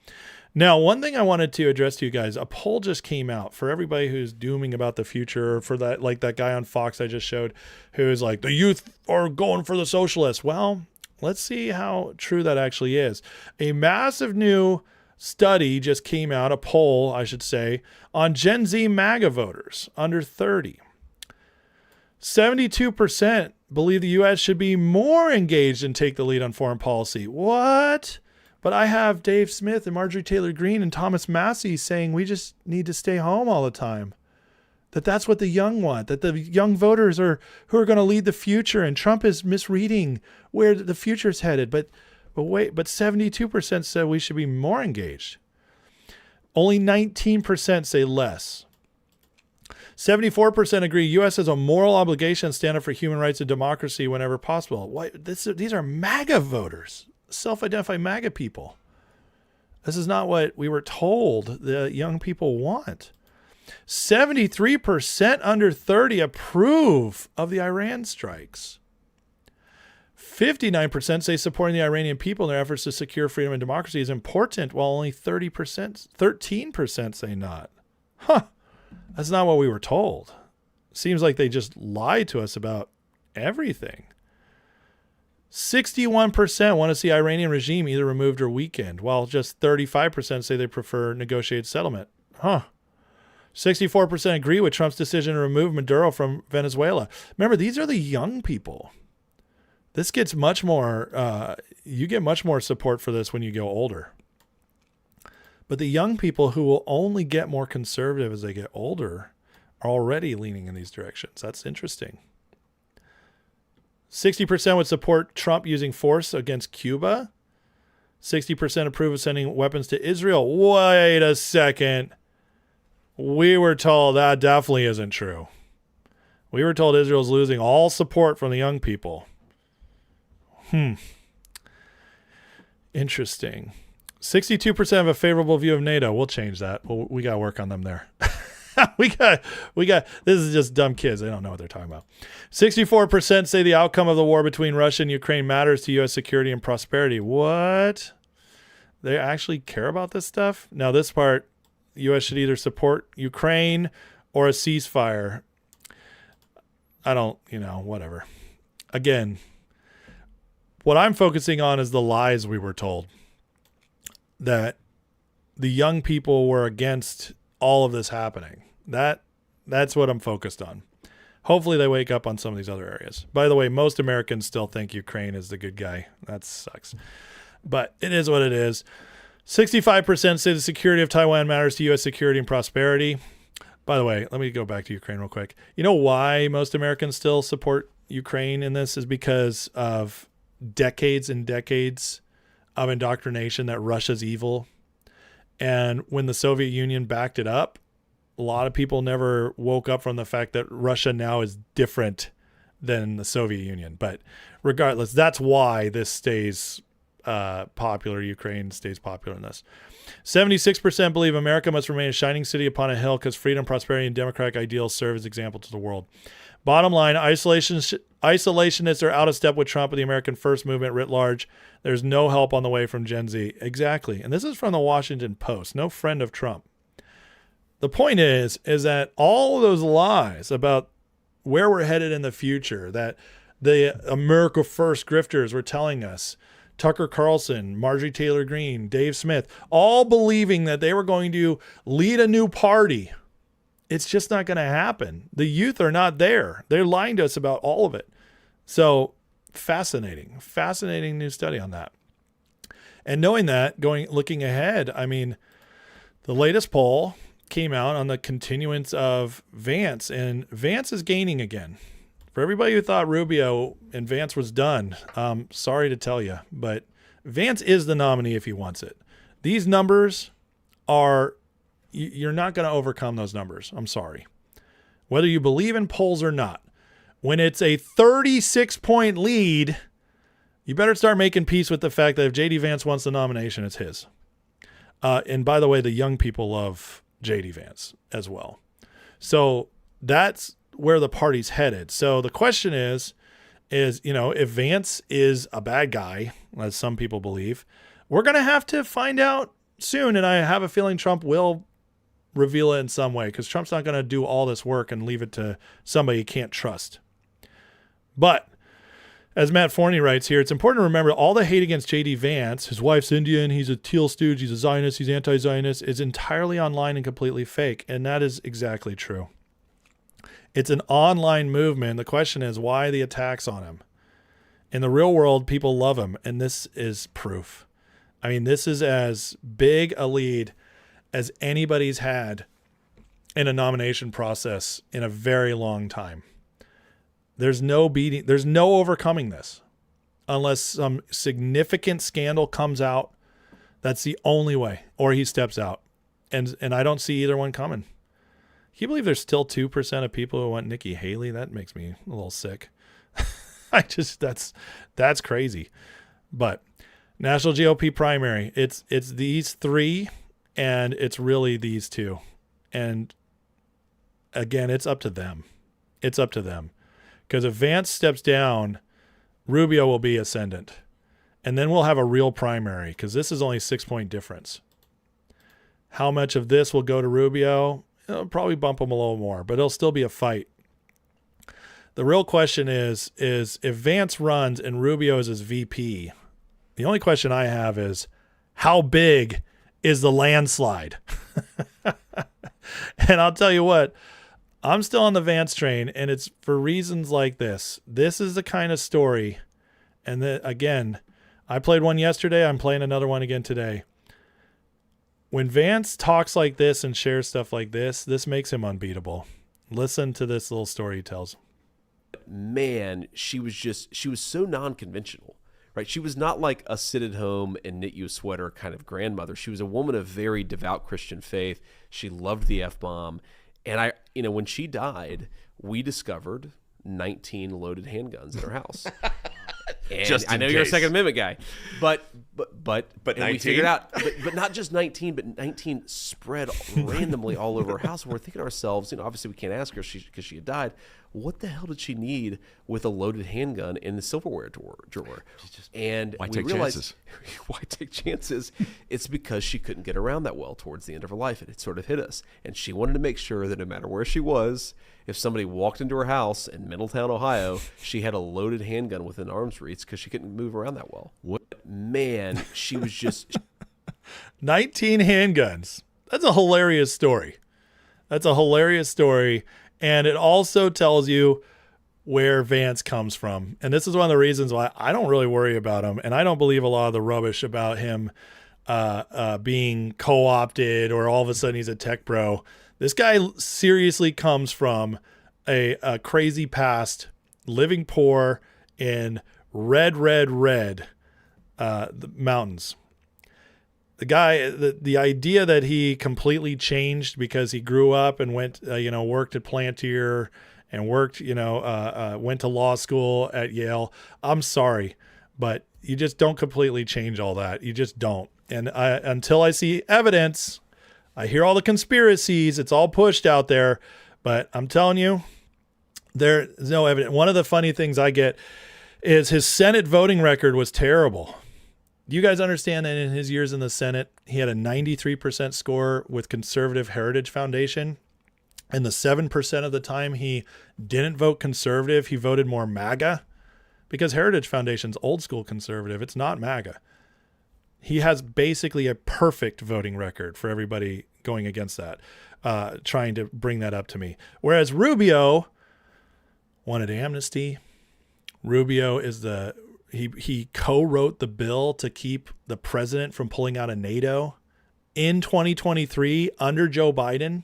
B: Now, one thing I wanted to address to you guys, a poll just came out for everybody who's dooming about the future, for that, like that guy on Fox I just showed, who's like, the youth are going for the socialists. Well, let's see how true that actually is. A massive new study just came out, a poll, I should say, on Gen Z MAGA voters under 30. 72% believe the U.S. should be more engaged and take the lead on foreign policy. What? But I have Dave Smith and Marjorie Taylor Greene and Thomas Massey saying we just need to stay home all the time. That's what the young want, that the young voters are who are going to lead the future, and Trump is misreading where the future is headed. But 72% said we should be more engaged. Only 19% say less. 74% agree U.S. has a moral obligation to stand up for human rights and democracy whenever possible. These are MAGA voters, self-identified MAGA people. This is not what we were told the young people want. 73% under 30 approve of the Iran strikes. 59% say supporting the Iranian people in their efforts to secure freedom and democracy is important, while only 13% say not. That's not what we were told. Seems like they just lied to us about everything. 61% want to see Iranian regime either removed or weakened, while just 35% say they prefer negotiated settlement. 64% agree with Trump's decision to remove Maduro from Venezuela. Remember, these are the young people. This gets much more, you get much more support for this when you go older. But the young people who will only get more conservative as they get older are already leaning in these directions. That's interesting. 60% would support Trump using force against Cuba. 60% approve of sending weapons to Israel. Wait a second. We were told that definitely isn't true. We were told Israel's losing all support from the young people. Interesting. 62% have a favorable view of NATO. We'll change that. We got to work on them there. we got, this is just dumb kids. They don't know what they're talking about. 64% say the outcome of the war between Russia and Ukraine matters to U.S. security and prosperity. What? They actually care about this stuff? Now, this part, the U.S. should either support Ukraine or a ceasefire. I don't, whatever. Again, what I'm focusing on is the lies we were told. That the young people were against all of this happening. That's what I'm focused on. Hopefully they wake up on some of these other areas. By the way, most Americans still think Ukraine is the good guy. That sucks. But it is what it is. 65% say the security of Taiwan matters to U.S. security and prosperity. By the way, let me go back to Ukraine real quick. You know why most Americans still support Ukraine in this is because of decades and decades of indoctrination that Russia's evil. And when the Soviet Union backed it up, a lot of people never woke up from the fact that Russia now is different than the Soviet Union. But regardless, that's why this stays popular. Ukraine stays popular in this. 76% believe America must remain a shining city upon a hill because freedom, prosperity, and democratic ideals serve as example to the world. Bottom line, isolationists are out of step with Trump and the American First movement writ large. There's no help on the way from Gen Z. Exactly. And this is from the Washington Post, no friend of Trump. The point is that all of those lies about where we're headed in the future, that the America First grifters were telling us, Tucker Carlson, Marjorie Taylor Greene, Dave Smith, all believing that they were going to lead a new party. It's just not going to happen. The youth are not there. They're lying to us about all of it. So fascinating new study on that. And knowing that, looking ahead, I mean, the latest poll came out on the continuance of Vance, and Vance is gaining again. For everybody who thought Rubio and Vance was done, sorry to tell you, but Vance is the nominee if he wants it. These numbers are, you're not going to overcome those numbers. I'm sorry. Whether you believe in polls or not, when it's a 36-point lead, you better start making peace with the fact that if J.D. Vance wants the nomination, it's his. And by the way, the young people love J.D. Vance as well. So that's where the party's headed. So the question is, if Vance is a bad guy, as some people believe, we're going to have to find out soon. And I have a feeling Trump will reveal it in some way because Trump's not going to do all this work and leave it to somebody he can't trust. But as Matt Forney writes here, it's important to remember all the hate against J.D. Vance, his wife's Indian, he's a teal stooge, he's a Zionist, he's anti-Zionist, is entirely online and completely fake. And that is exactly true. It's an online movement. The question is, why the attacks on him? In the real world, people love him, and this is proof. I mean, this is as big a lead as anybody's had in a nomination process in a very long time. There's no overcoming this unless some significant scandal comes out. That's the only way, or he steps out. And I don't see either one coming. Can you believe there's still 2% of people who want Nikki Haley? That makes me a little sick. That's crazy. But national GOP primary, it's these three, and it's really these two. And again, it's up to them. It's up to them. Because if Vance steps down, Rubio will be ascendant. And then we'll have a real primary, because this is only 6-point difference. How much of this will go to Rubio? It'll probably bump him a little more, but it'll still be a fight. The real question is if Vance runs and Rubio is his VP, the only question I have is how big is the landslide? And I'll tell you what, I'm still on the Vance train, and it's for reasons like this. This is the kind of story, and again, I played one yesterday, I'm playing another one again today. When Vance talks like this and shares stuff like this makes him unbeatable. Listen to this little story he tells.
L: Man, she was so non-conventional, right? She was not like a sit at home and knit you a sweater kind of grandmother. She was a woman of very devout Christian faith. She loved the F-bomb. And when she died, we discovered 19 loaded handguns in her house. And
M: just
L: I know you're a Second Amendment guy, but 19? We figured out, but not just 19, but 19 spread randomly all over her house. And we're thinking to ourselves, obviously we can't ask her because she had died. What the hell did she need with a loaded handgun in the silverware drawer? And
M: why
L: we
M: take
L: realized,
M: chances?
L: Why take chances? It's because she couldn't get around that well towards the end of her life. It sort of hit us. And she wanted to make sure that no matter where she was, if somebody walked into her house in Middletown, Ohio, she had a loaded handgun within arm's reach because she couldn't move around that well. Man, she was just
B: 19 handguns. That's a hilarious story. And it also tells you where Vance comes from. And this is one of the reasons why I don't really worry about him. And I don't believe a lot of the rubbish about him being co-opted or all of a sudden he's a tech bro. This guy seriously comes from a crazy past, living poor in red the mountains. The guy, the idea that he completely changed because he grew up and went, worked at Plantier and worked, went to law school at Yale. I'm sorry, but you just don't completely change all that. You just don't. And until I see evidence, I hear all the conspiracies. It's all pushed out there, but I'm telling you, there's no evidence. One of the funny things I get is his Senate voting record was terrible. Do you guys understand that in his years in the Senate, he had a 93% score with Conservative Heritage Foundation? And the 7% of the time he didn't vote conservative, he voted more MAGA? Because Heritage Foundation's old school conservative, it's not MAGA. He has basically a perfect voting record for everybody going against that, trying to bring that up to me. Whereas Rubio wanted amnesty. Rubio is he co-wrote the bill to keep the president from pulling out of NATO in 2023 under Joe Biden.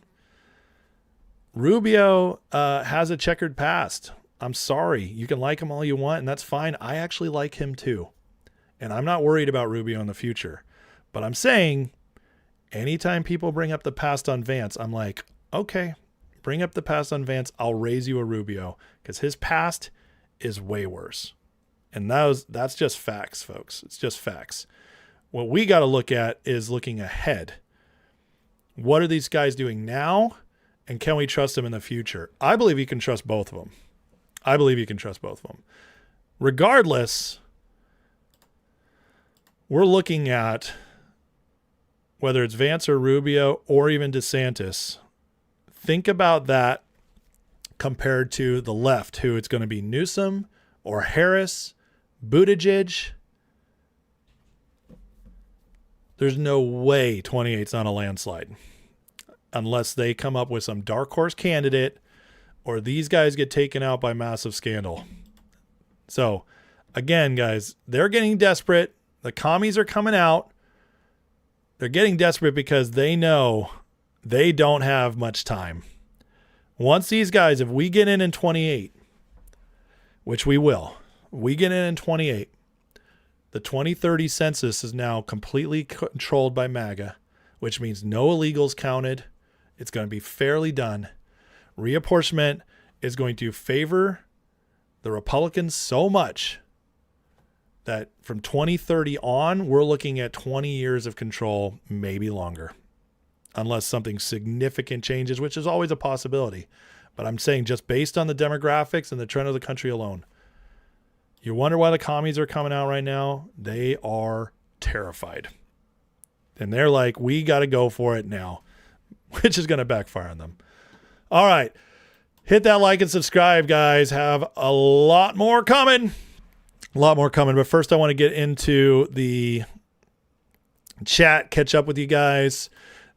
B: Rubio has a checkered past. I'm sorry. You can like him all you want, and that's fine. I actually like him too. And I'm not worried about Rubio in the future. But I'm saying anytime people bring up the past on Vance, I'm like, okay, bring up the past on Vance. I'll raise you a Rubio because his past is way worse. And that's just facts, folks. It's just facts. What we got to look at is looking ahead. What are these guys doing now? And can we trust them in the future? I believe you can trust both of them. Regardless, we're looking at whether it's Vance or Rubio or even DeSantis. Think about that compared to the left, who it's going to be Newsom or Harris, Buttigieg. There's no way 28's on a landslide unless they come up with some dark horse candidate or these guys get taken out by massive scandal. So again, guys, they're getting desperate. The commies are coming out. They're getting desperate because they know they don't have much time. Once these guys, if we get in 28, which we will, we get in 28, the 2030 census is now completely controlled by MAGA. which means no illegals counted. It's going to be fairly done. Reapportionment is going to favor the Republicans so much that from 2030 on, we're looking at 20 years of control, maybe longer, unless something significant changes, which is always a possibility. But I'm saying just based on the demographics and the trend of the country alone, you wonder why the commies are coming out right now? They are terrified. And they're like, we got to go for it now, which is going to backfire on them. All right. Hit that like and subscribe, guys. Have a lot more coming. A lot more coming. But first, I want to get into the chat, catch up with you guys.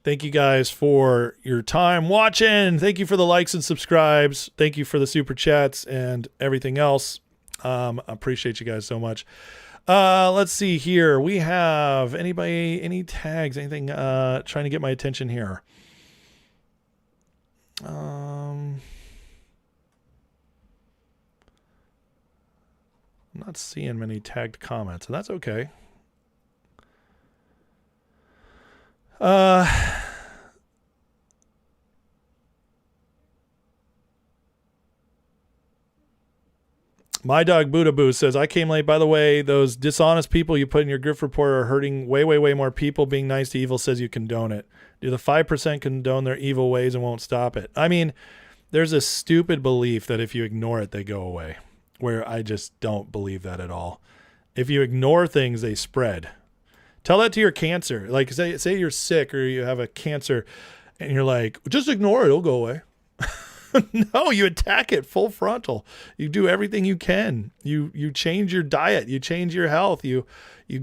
B: Thank you guys for your time watching. Thank you for the likes and subscribes. Thank you for the super chats and everything else. I appreciate you guys so much. Let's see here. We have any tags, anything trying to get my attention here. I'm not seeing many tagged comments, and that's okay. My dog Buddha Boo says, I came late. By the way, those dishonest people you put in your grift report are hurting way, way, way more people. Being nice to evil says you condone it. Do the 5% condone their evil ways and won't stop it? I mean, there's a stupid belief that if you ignore it, they go away, where I just don't believe that at all. If you ignore things, they spread. Tell that to your cancer. Like say you're sick or you have a cancer and you're like, just ignore it. It'll go away. No, you attack it full frontal. You do everything you can. You change your diet. You change your health. You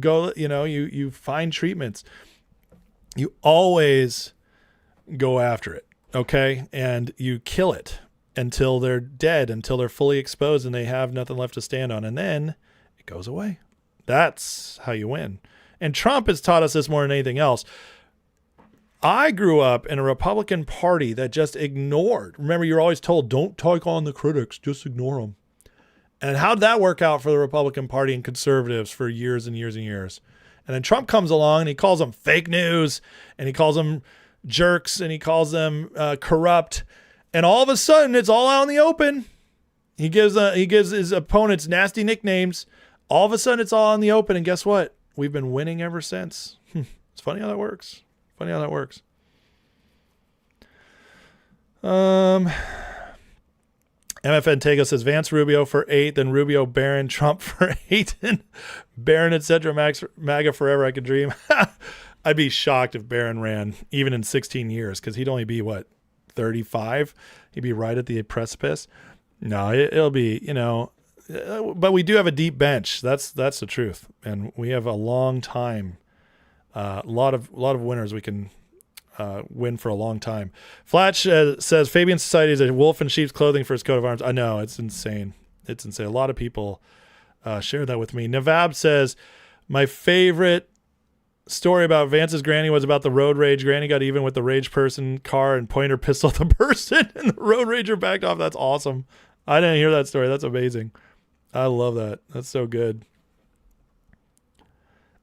B: go, you find treatments. You always go after it. Okay. And you kill it until they're dead, until they're fully exposed and they have nothing left to stand on. And then it goes away. That's how you win. And Trump has taught us this more than anything else. I grew up in a Republican Party that just ignored. Remember, you're always told, don't take on the critics, just ignore them. And how'd that work out for the Republican Party and conservatives for years and years and years? And then Trump comes along and he calls them fake news and he calls them jerks and he calls them corrupt. And all of a sudden, it's all out in the open. He gives his opponents nasty nicknames. All of a sudden, it's all in the open. And guess what? We've been winning ever since. It's funny how that works. MFN Tego says Vance Rubio for 8, then Rubio Barron Trump for 8, and Barron etc. MAGA forever. I could dream. I'd be shocked if Barron ran even in 16 years because he'd only be 35. He'd be right at the precipice. No, it'll be but we do have a deep bench. That's the truth, and we have a long time. A lot of winners we can win for a long time. Flatch says Fabian Society is a wolf in sheep's clothing for his coat of arms. I know, it's insane. It's insane. A lot of people share that with me. Navab says my favorite story about Vance's granny was about the road rage. Granny got even with the rage person car and pointer pistol the person, and the road rager backed off. That's awesome. I didn't hear that story. That's amazing. I love that. That's so good.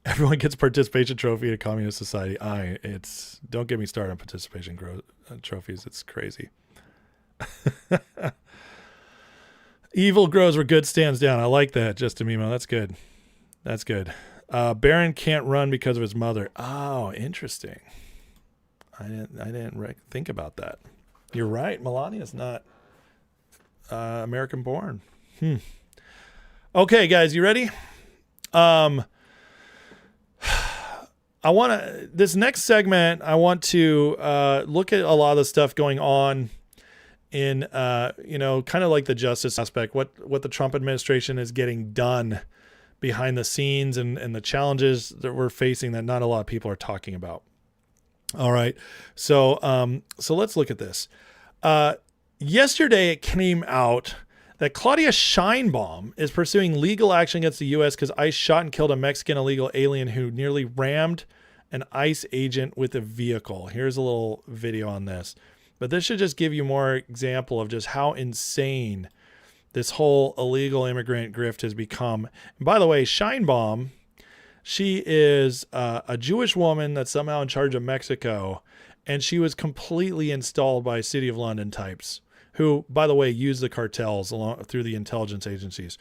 B: Everyone gets participation trophy at a communist society. Don't get me started on participation trophies. It's crazy. Evil grows where good stands down. I like that, Justin Mimo. That's good. That's good. Barron can't run because of his mother. Oh, interesting. I didn't think about that. You're right. Melania's not American born. Okay, guys, you ready? This next segment, I want to look at a lot of the stuff going on in, kind of like the justice aspect, what the Trump administration is getting done behind the scenes and the challenges that we're facing that not a lot of people are talking about. All right. So let's look at this. Yesterday, it came out that Claudia Sheinbaum is pursuing legal action against the U.S. because ICE shot and killed a Mexican illegal alien who nearly rammed an ICE agent with a vehicle. Here's a little video on this. But this should just give you more example of just how insane this whole illegal immigrant grift has become. And by the way, Sheinbaum She is a Jewish woman that's somehow in charge of Mexico, and she was completely installed by City of London types who, by the way, use the cartels through the intelligence agencies.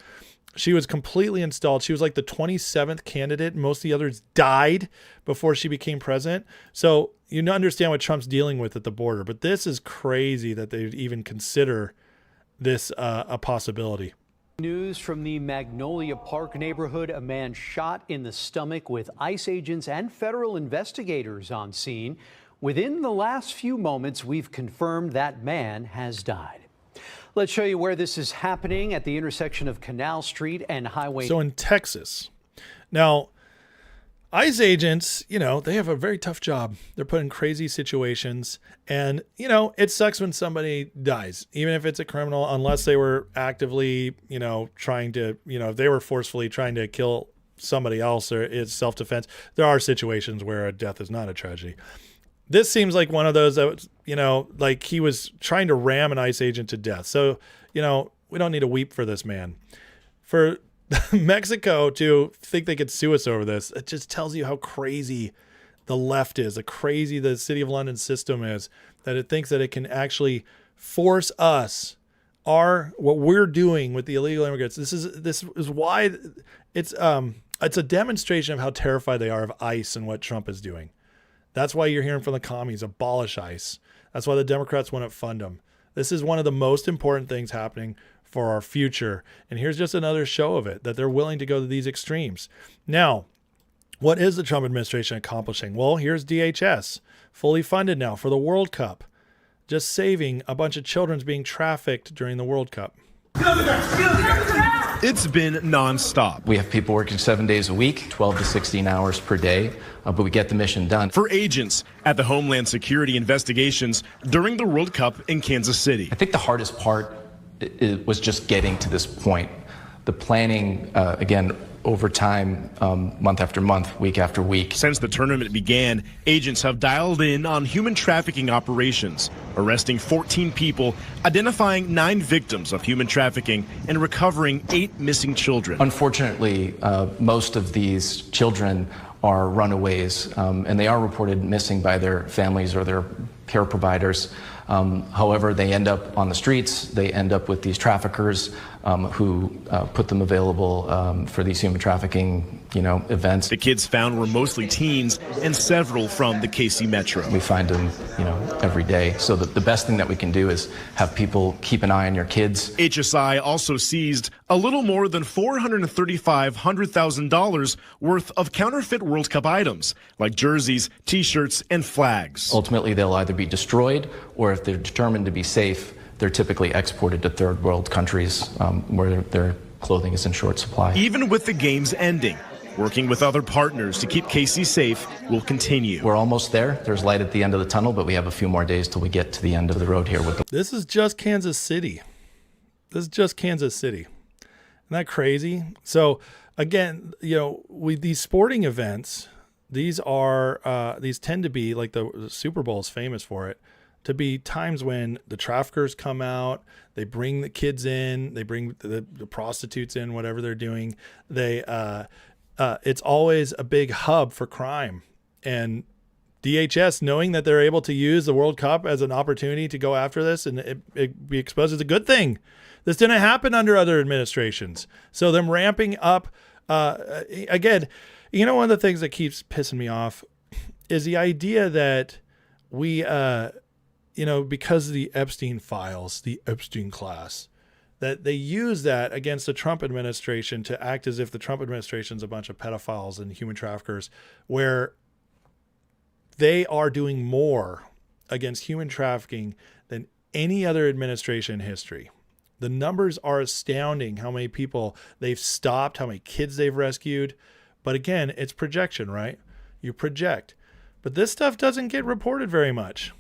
B: She was completely installed. She was like the 27th candidate. Most of the others died before she became president. So you understand what Trump's dealing with at the border. But this is crazy that they even consider this a possibility.
M: News from the Magnolia Park neighborhood. A man shot in the stomach with ICE agents and federal investigators on scene. Within the last few moments, we've confirmed that man has died. Let's show you where this is happening at the intersection of Canal Street and Highway.
B: So in Texas. Now, ICE agents, they have a very tough job. They're put in crazy situations. And, it sucks when somebody dies, even if it's a criminal, unless they were actively, trying to, if they were forcefully trying to kill somebody else or it's self-defense. There are situations where a death is not a tragedy. This seems like one of those that, like he was trying to ram an ICE agent to death. So, we don't need to weep for this man. For Mexico to think they could sue us over this, it just tells you how crazy the left is, how crazy the City of London system is, that it thinks that it can actually force us, what we're doing with the illegal immigrants. This is why it's a demonstration of how terrified they are of ICE and what Trump is doing. That's why you're hearing from the commies, abolish ICE. That's why the Democrats want to fund them. This is one of the most important things happening for our future. And here's just another show of it, that they're willing to go to these extremes. Now, what is the Trump administration accomplishing? Well, here's DHS, fully funded now for the World Cup, just saving a bunch of children being trafficked during the World Cup.
N: It's been nonstop.
O: We have people working 7 days a week, 12 to 16 hours per day, but we get the mission done.
N: For agents at the Homeland Security investigations during the World Cup in Kansas City.
O: I think the hardest part was just getting to this point. The planning, again, over time, month after month, week after week.
N: Since the tournament began, agents have dialed in on human trafficking operations, arresting 14 people, identifying 9 victims of human trafficking, and recovering 8 missing children.
O: Unfortunately, most of these children are runaways, and they are reported missing by their families or their care providers. However, they end up on the streets. They end up with these traffickers who put them available for these human trafficking, events.
N: The kids found were mostly teens and several from the KC Metro.
O: We find them, every day. So the best thing that we can do is have people keep an eye on your kids.
N: HSI also seized a little more than $435,000 worth of counterfeit World Cup items, like jerseys, T-shirts, and flags.
O: Ultimately, they'll either be destroyed, or if they're determined to be safe, they're typically exported to third world countries where their clothing is in short supply.
N: Even with the games ending, working with other partners to keep KC safe will continue.
O: We're almost there. There's light at the end of the tunnel, but we have a few more days till we get to the end of the road here.
B: This is just Kansas City. Isn't that crazy? So again, with these sporting events, these tend to be, like the Super Bowl is famous for it, to be times when the traffickers come out, they bring the kids in, they bring the prostitutes in, whatever they're doing. It's always a big hub for crime. And DHS, knowing that they're able to use the World Cup as an opportunity to go after this and it be exposed, is a good thing. This didn't happen under other administrations. So them ramping up, again, one of the things that keeps pissing me off is the idea that we, because of the Epstein files, the Epstein class, that they use that against the Trump administration to act as if the Trump administration is a bunch of pedophiles and human traffickers, where they are doing more against human trafficking than any other administration in history. The numbers are astounding, how many people they've stopped, how many kids they've rescued. But again, it's projection, right? You project. But this stuff doesn't get reported very much.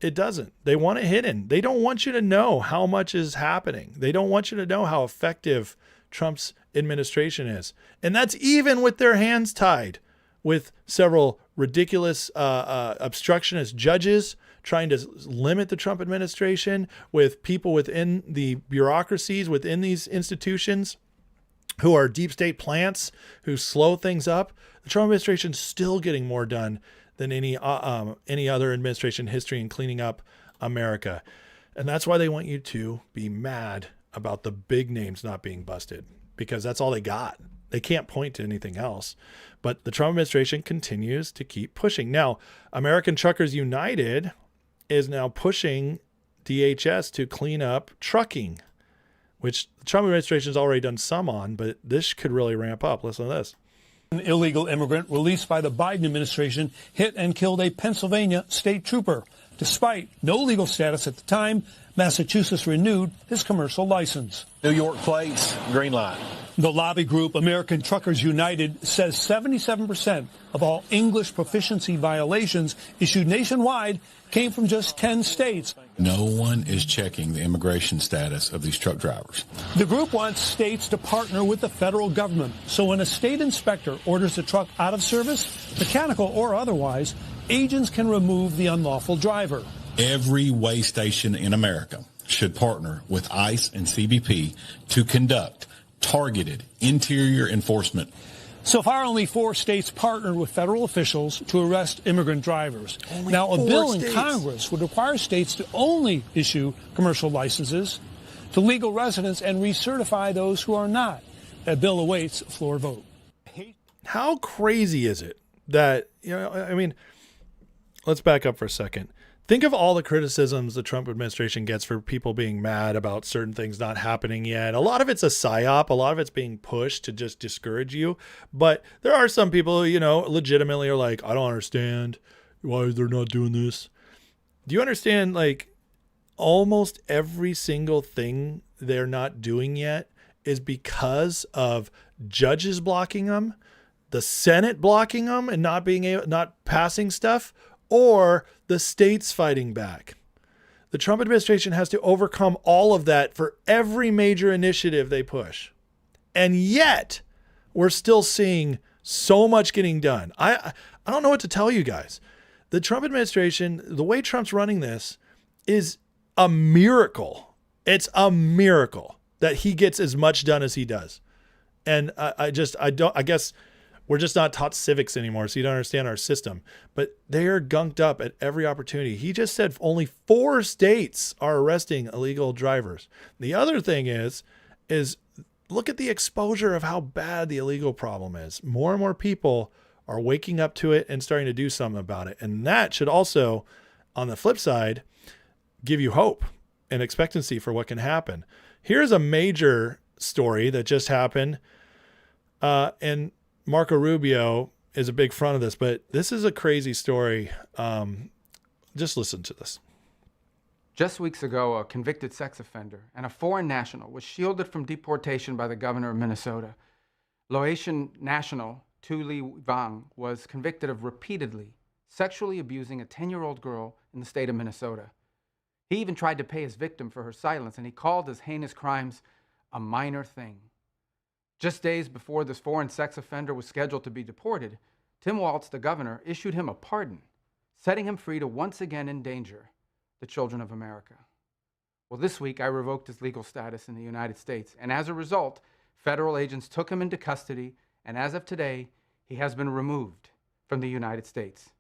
B: It doesn't. They want it hidden. They don't want you to know how much is happening. They don't want you to know how effective Trump's administration is. And that's even with their hands tied with several ridiculous obstructionist judges trying to limit the Trump administration, with people within the bureaucracies, within these institutions who are deep state plants who slow things up, the Trump administration's still getting more done than any other administration in history in cleaning up America. And that's why they want you to be mad about the big names not being busted, because that's all they got. They can't point to anything else. But the Trump administration continues to keep pushing. Now, American Truckers United is now pushing DHS to clean up trucking, which the Trump administration has already done some on, but this could really ramp up. Listen to this.
P: An illegal immigrant released by the Biden administration hit and killed a Pennsylvania state trooper. Despite no legal status at the time, Massachusetts renewed his commercial license.
E: New York plates, green light.
P: The lobby group American Truckers United says 77% of all English proficiency violations issued nationwide came from just 10 states.
Q: No one is checking the immigration status of these truck drivers.
P: The group wants states to partner with the federal government, so when a state inspector orders a truck out of service, mechanical or otherwise, agents can remove the unlawful driver.
Q: Every weigh station in America should partner with ICE and CBP to conduct targeted interior enforcement.
P: So far, only 4 states partnered with federal officials to arrest immigrant drivers. Now, a bill in Congress would require states to only issue commercial licenses to legal residents and recertify those who are not. That bill awaits a floor vote.
B: How crazy is it that, I mean, let's back up for a second. Think of all the criticisms the Trump administration gets for people being mad about certain things not happening yet. A lot of it's a psyop. A lot of it's being pushed to just discourage you. But there are some people who, legitimately are like, I don't understand why they're not doing this. Do you understand, like, almost every single thing they're not doing yet is because of judges blocking them, the Senate blocking them and not passing stuff, or the states fighting back. The Trump administration has to overcome all of that for every major initiative they push. And yet, we're still seeing so much getting done. I don't know what to tell you guys. The Trump administration, the way Trump's running this is a miracle. It's a miracle that he gets as much done as he does. And I guess we're just not taught civics anymore, so you don't understand our system. But they are gunked up at every opportunity. He just said only 4 states are arresting illegal drivers. The other thing is look at the exposure of how bad the illegal problem is. More and more people are waking up to it and starting to do something about it. And that should also, on the flip side, give you hope and expectancy for what can happen. Here's a major story that just happened, and Marco Rubio is a big front of this, but this is a crazy story. Just listen to this.
R: Just weeks ago, a convicted sex offender and a foreign national was shielded from deportation by the governor of Minnesota. Laotian national Tu Li Wang was convicted of repeatedly sexually abusing a 10-year-old girl in the state of Minnesota. He even tried to pay his victim for her silence, and he called his heinous crimes a minor thing. Just days before this foreign sex offender was scheduled to be deported, Tim Walz, the governor, issued him a pardon, setting him free to once again endanger the children of America. Well, this week I revoked his legal status in the United States, and as a result, federal agents took him into custody, and as of today, he has been removed from the United States.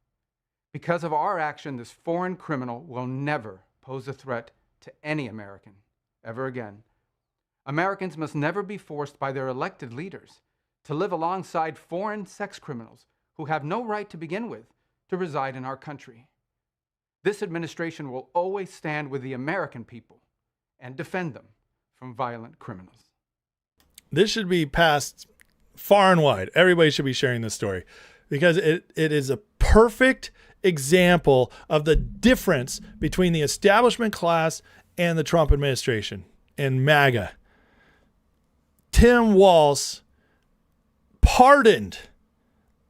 R: Because of our action, this foreign criminal will never pose a threat to any American ever again. Americans must never be forced by their elected leaders to live alongside foreign sex criminals who have no right to begin with to reside in our country. This administration will always stand with the American people and defend them from violent criminals.
B: This should be passed far and wide. Everybody should be sharing this story because it is a perfect example of the difference between the establishment class and the Trump administration and MAGA. Tim Walz pardoned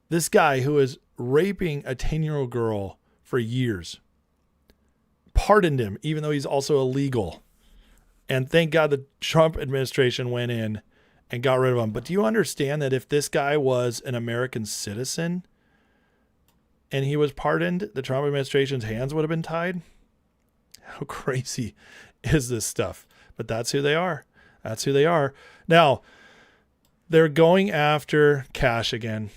B: this guy who was raping a 10-year-old girl for years. Pardoned him, even though he's also illegal. And thank God the Trump administration went in and got rid of him. But do you understand that if this guy was an American citizen and he was pardoned, the Trump administration's hands would have been tied? How crazy is this stuff? But that's who they are. That's who they are. Now, they're going after cash again.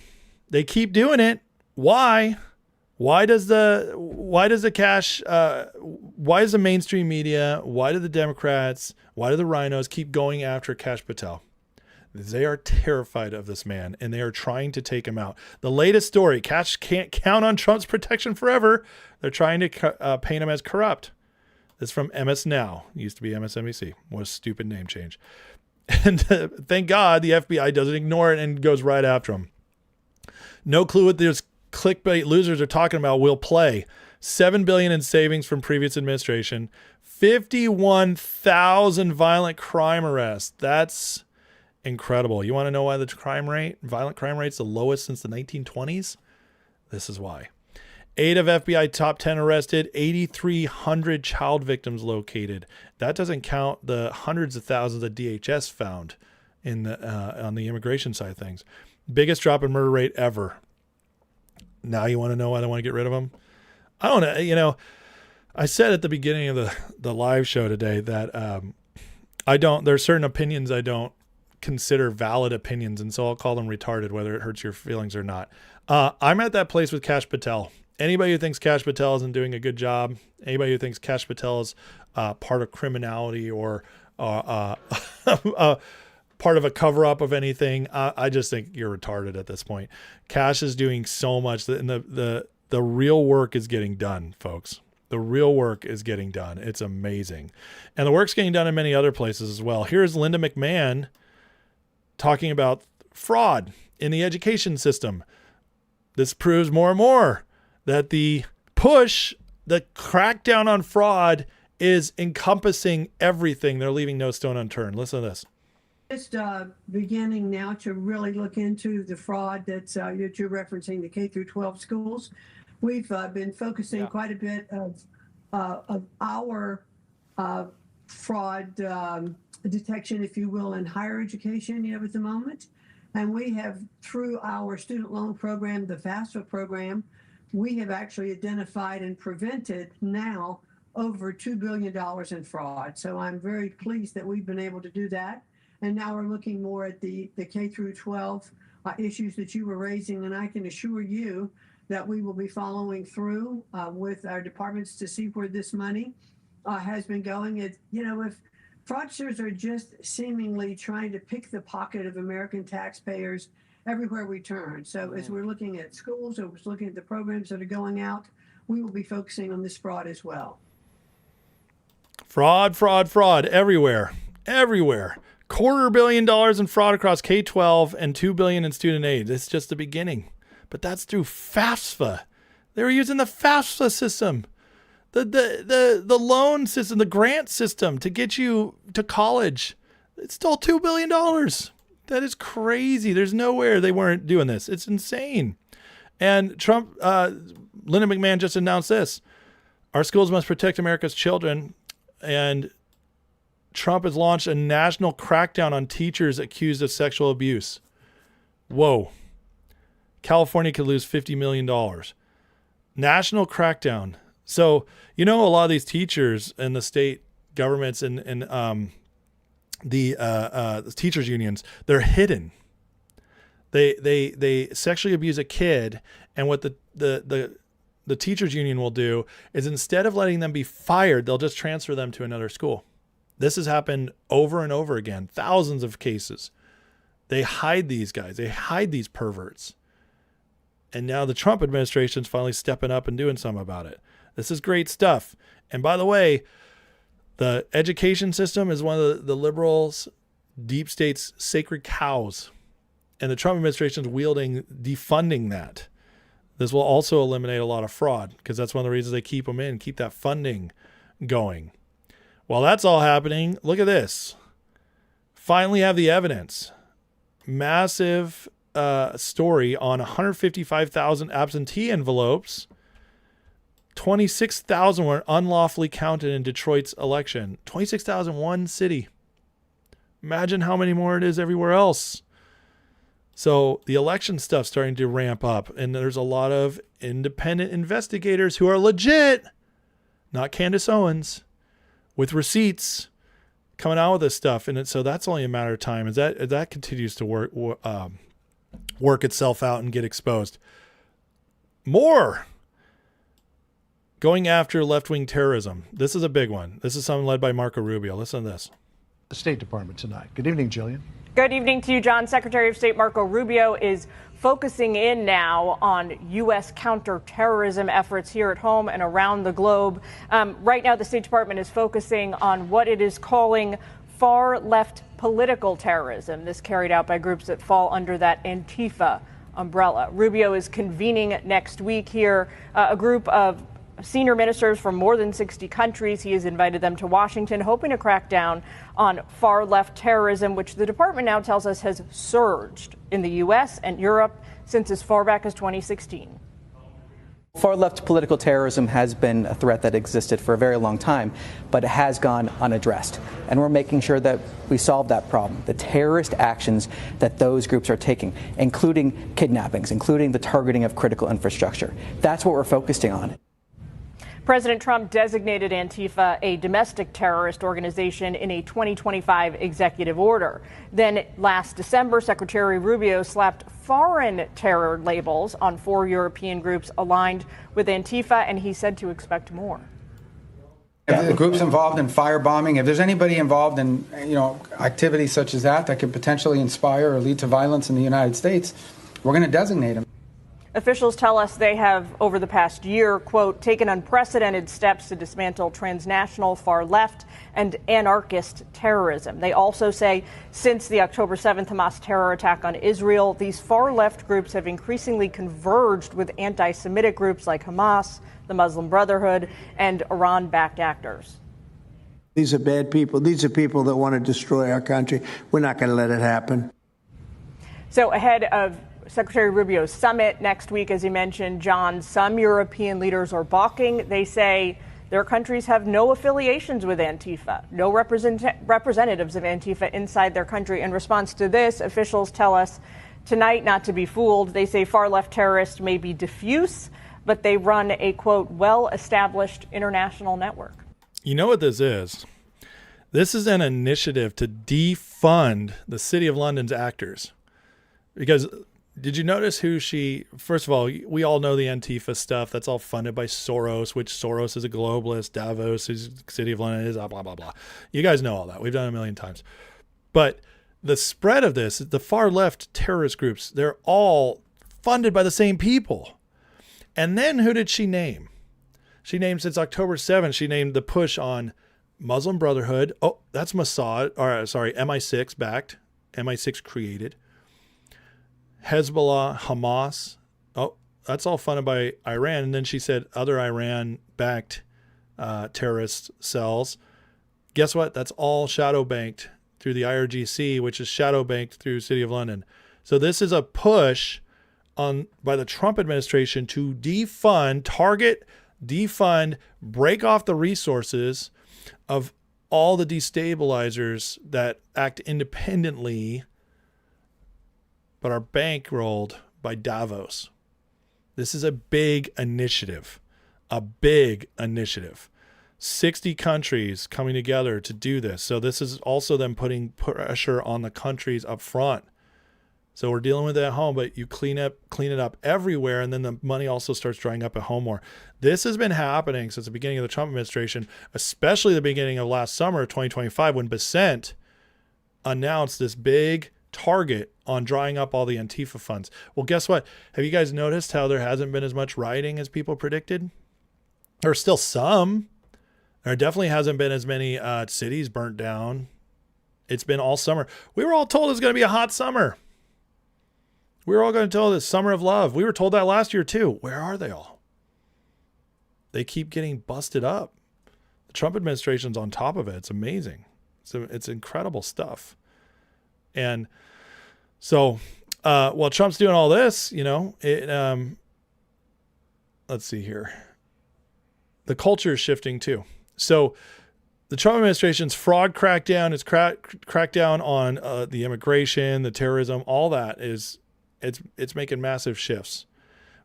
B: They keep doing it. Why? Why does the mainstream media, why do the Democrats, why do the rhinos keep going after Kash Patel? They are terrified of this man, and they are trying to take him out. The latest story, Kash can't count on Trump's protection forever. They're trying to paint him as corrupt. This is from MS Now. Used to be MSNBC. What a stupid name change. And thank God the FBI doesn't ignore it and goes right after him. No clue what these clickbait losers are talking about. Will play. $7 billion in savings from previous administration. 51,000 violent crime arrests. That's incredible. You want to know why the violent crime rate's the lowest since the 1920s? This is why. 8 of FBI top 10 arrested, 8,300 child victims located. That doesn't count the hundreds of thousands that DHS found in on the immigration side of things. Biggest drop in murder rate ever. Now you want to know why they want to get rid of them? I don't know. You know, I said at the beginning of the live show today that there's certain opinions I don't consider valid opinions, and so I'll call them retarded, whether it hurts your feelings or not. I'm at that place with Kash Patel. Anybody who thinks Kash Patel isn't doing a good job, anybody who thinks Kash Patel is part of criminality or part of a cover-up of anything, I just think you're retarded at this point. Kash is doing so much, and the real work is getting done, folks. The real work is getting done. It's amazing. And the work's getting done in many other places as well. Here's Linda McMahon talking about fraud in the education system. This proves more and more that the crackdown on fraud is encompassing everything. They're leaving no stone unturned. Listen to this.
S: Just beginning now to really look into the fraud that you're referencing, the K through 12 schools. We've been focusing quite a bit of our fraud detection, if you will, in higher education, at the moment. And we have, through our student loan program, the FAFSA program, we have actually identified and prevented now over $2 billion in fraud. So I'm very pleased that we've been able to do that. And now we're looking more at the K through 12 issues that you were raising. And I can assure you that we will be following through with our departments to see where this money has been going. If fraudsters are just seemingly trying to pick the pocket of American taxpayers everywhere we turn. So as we're looking at schools, or we're looking at the programs that are going out, we will be focusing on this fraud as well.
B: Fraud everywhere. $250 million in fraud across K-12 and $2 billion in student aid. It's just the beginning. But that's through FAFSA. They were using the FAFSA system, the loan system, the grant system to get you to college. It stole $2 billion. That is crazy. There's nowhere they weren't doing this. It's insane. And Trump, Linda McMahon just announced this. Our schools must protect America's children. And Trump has launched a national crackdown on teachers accused of sexual abuse. Whoa. California could lose $50 million. National crackdown. So, a lot of these teachers in the state governments and the teachers unions, they're hidden. They sexually abuse a kid, and what the teachers union will do is, instead of letting them be fired, they'll just transfer them to another school. This has happened over and over again. Thousands of cases. They hide these guys. They hide these perverts. And now the Trump administration's finally stepping up and doing something about it. This is great stuff. And by the way, the education system is one of the liberals' deep state's sacred cows. And the Trump administration is wielding defunding that. This will also eliminate a lot of fraud, because that's one of the reasons they keep them in, keep that funding going. While that's all happening, look at this. Finally have the evidence. Massive story on 155,000 absentee envelopes. 26,000 were unlawfully counted in Detroit's election. 26,000, one city. Imagine how many more it is everywhere else. So the election stuff's starting to ramp up, and there's a lot of independent investigators who are legit, not Candace Owens, with receipts, coming out with this stuff. And so that's only a matter of time as that continues to work itself out and get exposed. More going after left-wing terrorism. This is a big one. This is something led by Marco Rubio. Listen to this.
T: The State Department tonight. Good evening, Jillian.
U: Good evening to you, John. Secretary of State Marco Rubio is focusing in now on U.S. counter-terrorism efforts here at home and around the globe. Right now, the State Department is focusing on what it is calling far-left political terrorism. This carried out by groups that fall under that Antifa umbrella. Rubio is convening next week here a group of senior ministers from more than 60 countries. He has invited them to Washington, hoping to crack down on far-left terrorism, which the department now tells us has surged in the U.S. and Europe since as far back as 2016.
V: Far-left political terrorism has been a threat that existed for a very long time, but it has gone unaddressed. And we're making sure that we solve that problem. The terrorist actions that those groups are taking, including kidnappings, including the targeting of critical infrastructure. That's what we're focusing on.
U: President Trump designated Antifa a domestic terrorist organization in a 2025 executive order. Then last December, Secretary Rubio slapped foreign terror labels on 4 European groups aligned with Antifa, and he said to expect more.
R: If the group's involved in firebombing, if there's anybody involved in activities such as that could potentially inspire or lead to violence in the United States, we're going to designate them.
U: Officials tell us they have, over the past year, quote, taken unprecedented steps to dismantle transnational far left and anarchist terrorism. They also say since the October 7th Hamas terror attack on Israel, these far left groups have increasingly converged with anti-Semitic groups like Hamas, the Muslim Brotherhood, and Iran-backed actors.
K: These are bad people. These are people that want to destroy our country. We're not going to let it happen.
U: So ahead of Secretary Rubio's summit next week, as you mentioned, John, some European leaders are balking. They say their countries have no affiliations with Antifa, no representatives of Antifa inside their country. In response to this, officials tell us tonight not to be fooled. They say far-left terrorists may be diffuse, but they run a, quote, well-established international network.
B: You know what this is? This is an initiative to defund the City of London's actors. Because did you notice who first of all, we all know the Antifa stuff. That's all funded by Soros, which Soros is a globalist. Davos is City of London is blah, blah, blah. You guys know all that. We've done it a million times. But the spread of this, the far left terrorist groups, they're all funded by the same people. And then who did she name? She named, since October 7th, she named the push on Muslim Brotherhood. Oh, that's Mossad, or sorry, MI6 backed, MI6 created. Hezbollah, Hamas. Oh, that's all funded by Iran. And then she said other Iran-backed terrorist cells. Guess what? That's all shadow banked through the IRGC, which is shadow banked through City of London. So this is a push by the Trump administration to target, defund, break off the resources of all the destabilizers that act independently but are bankrolled by Davos. This is a big initiative, 60 countries coming together to do this. So this is also them putting pressure on the countries up front. So we're dealing with it at home, but you clean it up everywhere, and then the money also starts drying up at home more. This has been happening since the beginning of the Trump administration, especially the beginning of last summer, 2025, when Bessent announced this big target on drying up all the Antifa funds. Well, guess what? Have you guys noticed how there hasn't been as much rioting as people predicted? There's still some. There definitely hasn't been as many cities burnt down. It's been all summer. We were all told it was going to be a hot summer. We were all going to tell this summer of love. We were told that last year too. Where are they all? They keep getting busted up. The Trump administration's on top of it. It's amazing. It's incredible stuff. And so while Trump's doing all this, let's see here. The culture is shifting too. So the Trump administration's fraud crackdown, its crackdown on the immigration, the terrorism, all that it's making massive shifts.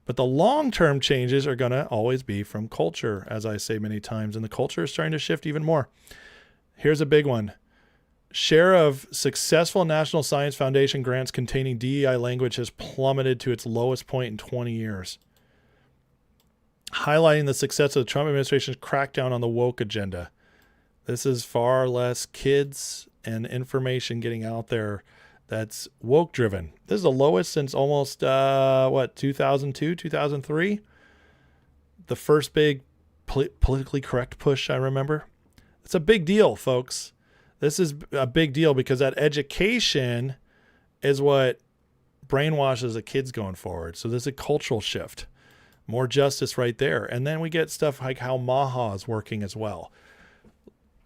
B: But the long-term changes are going to always be from culture, as I say many times, and the culture is starting to shift even more. Here's a big one. Share of successful National Science Foundation grants containing DEI language has plummeted to its lowest point in 20 years. Highlighting the success of the Trump administration's crackdown on the woke agenda. This is far less kids and information getting out there that's woke driven. This is the lowest since almost, 2002, 2003? The first big politically correct push, I remember. It's a big deal, folks. This is a big deal because that education is what brainwashes the kids going forward. So there's a cultural shift, more justice right there. And then we get stuff like how Maha is working as well.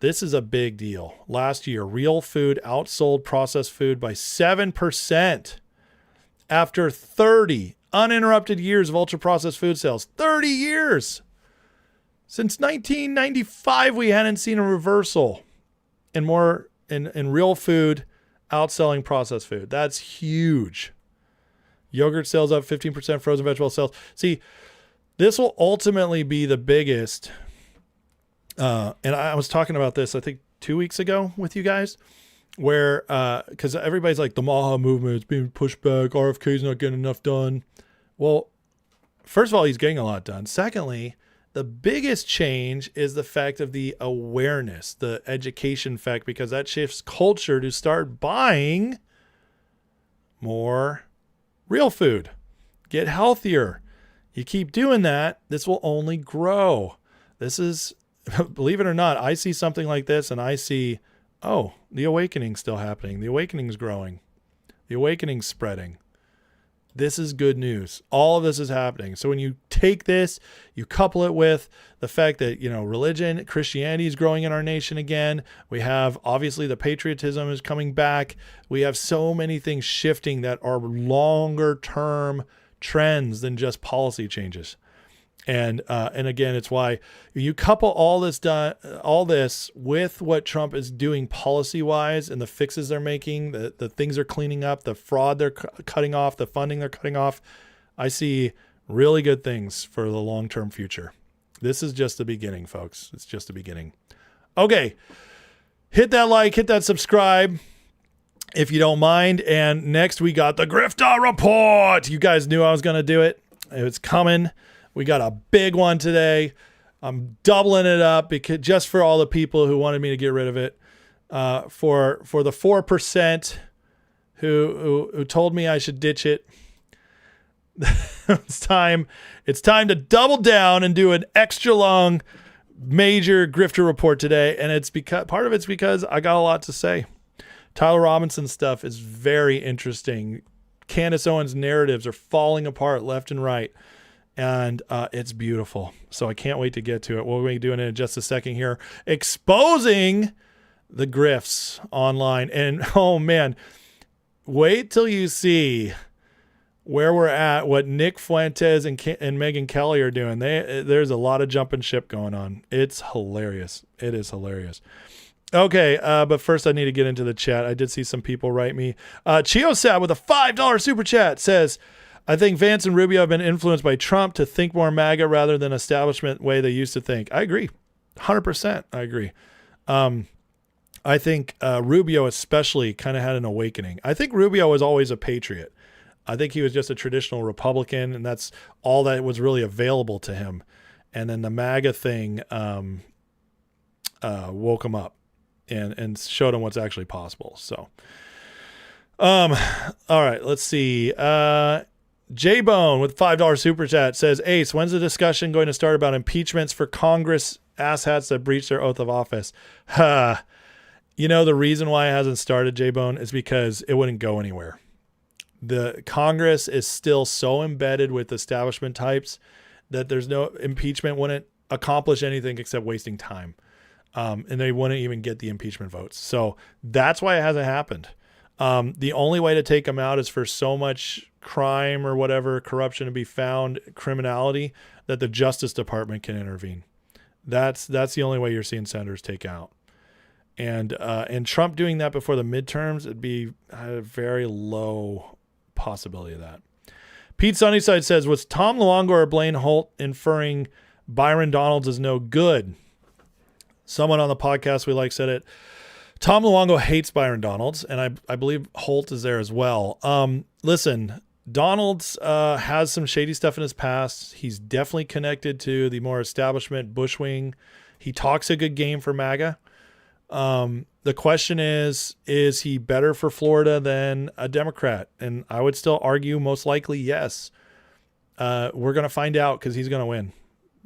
B: This is a big deal. Last year, real food outsold processed food by 7% after 30 uninterrupted years of ultra-processed food sales. 30 years! Since 1995, we hadn't seen a reversal in real food outselling processed food. That's huge. Yogurt sales up 15%, frozen vegetable sales. See, this will ultimately be the biggest. And I was talking about this, I think 2 weeks ago with you guys, where, because everybody's like, the Maha movement is being pushed back. RFK's not getting enough done. Well, first of all, he's getting a lot done. Secondly, the biggest change is the fact of the awareness, the education fact, because that shifts culture to start buying more real food, get healthier. You keep doing that, this will only grow. This is, believe it or not, I see something like this and I see, oh, the awakening's still happening. The awakening's growing. The awakening's spreading. This is good news. All of this is happening. So when you take this, you couple it with the fact that, religion, Christianity is growing in our nation again. We have, obviously, the patriotism is coming back. We have so many things shifting that are longer term trends than just policy changes. And again, it's why you couple all this with what Trump is doing policy-wise and the fixes they're making, the things they're cleaning up, the fraud they're cutting off, the funding they're cutting off. I see really good things for the long-term future. This is just the beginning, folks. It's just the beginning. Okay, hit that like, hit that subscribe if you don't mind. And next we got the Grifter Report. You guys knew I was going to do it. It's coming. We got a big one today. I'm doubling it up because just for all the people who wanted me to get rid of it, for the 4% who told me I should ditch it. It's time to double down and do an extra long major grifter report today, and it's because part of it's because I got a lot to say. Tyler Robinson's stuff is very interesting. Candace Owens' narratives are falling apart left and right. And it's beautiful. So I can't wait to get to it. We'll be doing it in just a second here. Exposing the grifts online. And, oh, man, wait till you see where we're at, what Nick Fuentes and Megyn Kelly are doing. There's a lot of jumping ship going on. It's hilarious. It is hilarious. Okay, but first I need to get into the chat. I did see some people write me. Chiosat with a $5 super chat says, I think Vance and Rubio have been influenced by Trump to think more MAGA rather than establishment way they used to think. I agree. 100%. I agree. I think Rubio especially kind of had an awakening. I think Rubio was always a patriot. I think he was just a traditional Republican, and that's all that was really available to him. And then the MAGA thing woke him up and showed him what's actually possible. So, all right, let's see. J-Bone with $5 super chat says, Ace, when's the discussion going to start about impeachments for Congress asshats that breach their oath of office? The reason why it hasn't started, J-Bone, is because it wouldn't go anywhere. The Congress is still so embedded with establishment types that there's no impeachment wouldn't accomplish anything except wasting time. And they wouldn't even get the impeachment votes. So that's why it hasn't happened. The only way to take them out is for so much crime or whatever, corruption to be found, criminality, that the Justice Department can intervene. That's the only way you're seeing senators take out. And Trump doing that before the midterms, it'd be a very low possibility of that. Pete Sunnyside says, was Tom Luongo or Blaine Holt inferring Byron Donalds is no good? Someone on the podcast we like said it Tom Luongo hates Byron Donalds, and I believe Holt is there as well. Listen, Donalds has some shady stuff in his past. He's definitely connected to the more establishment Bush wing. He talks a good game for MAGA. The question is he better for Florida than a Democrat? And I would still argue most likely yes. We're going to find out because he's going to win.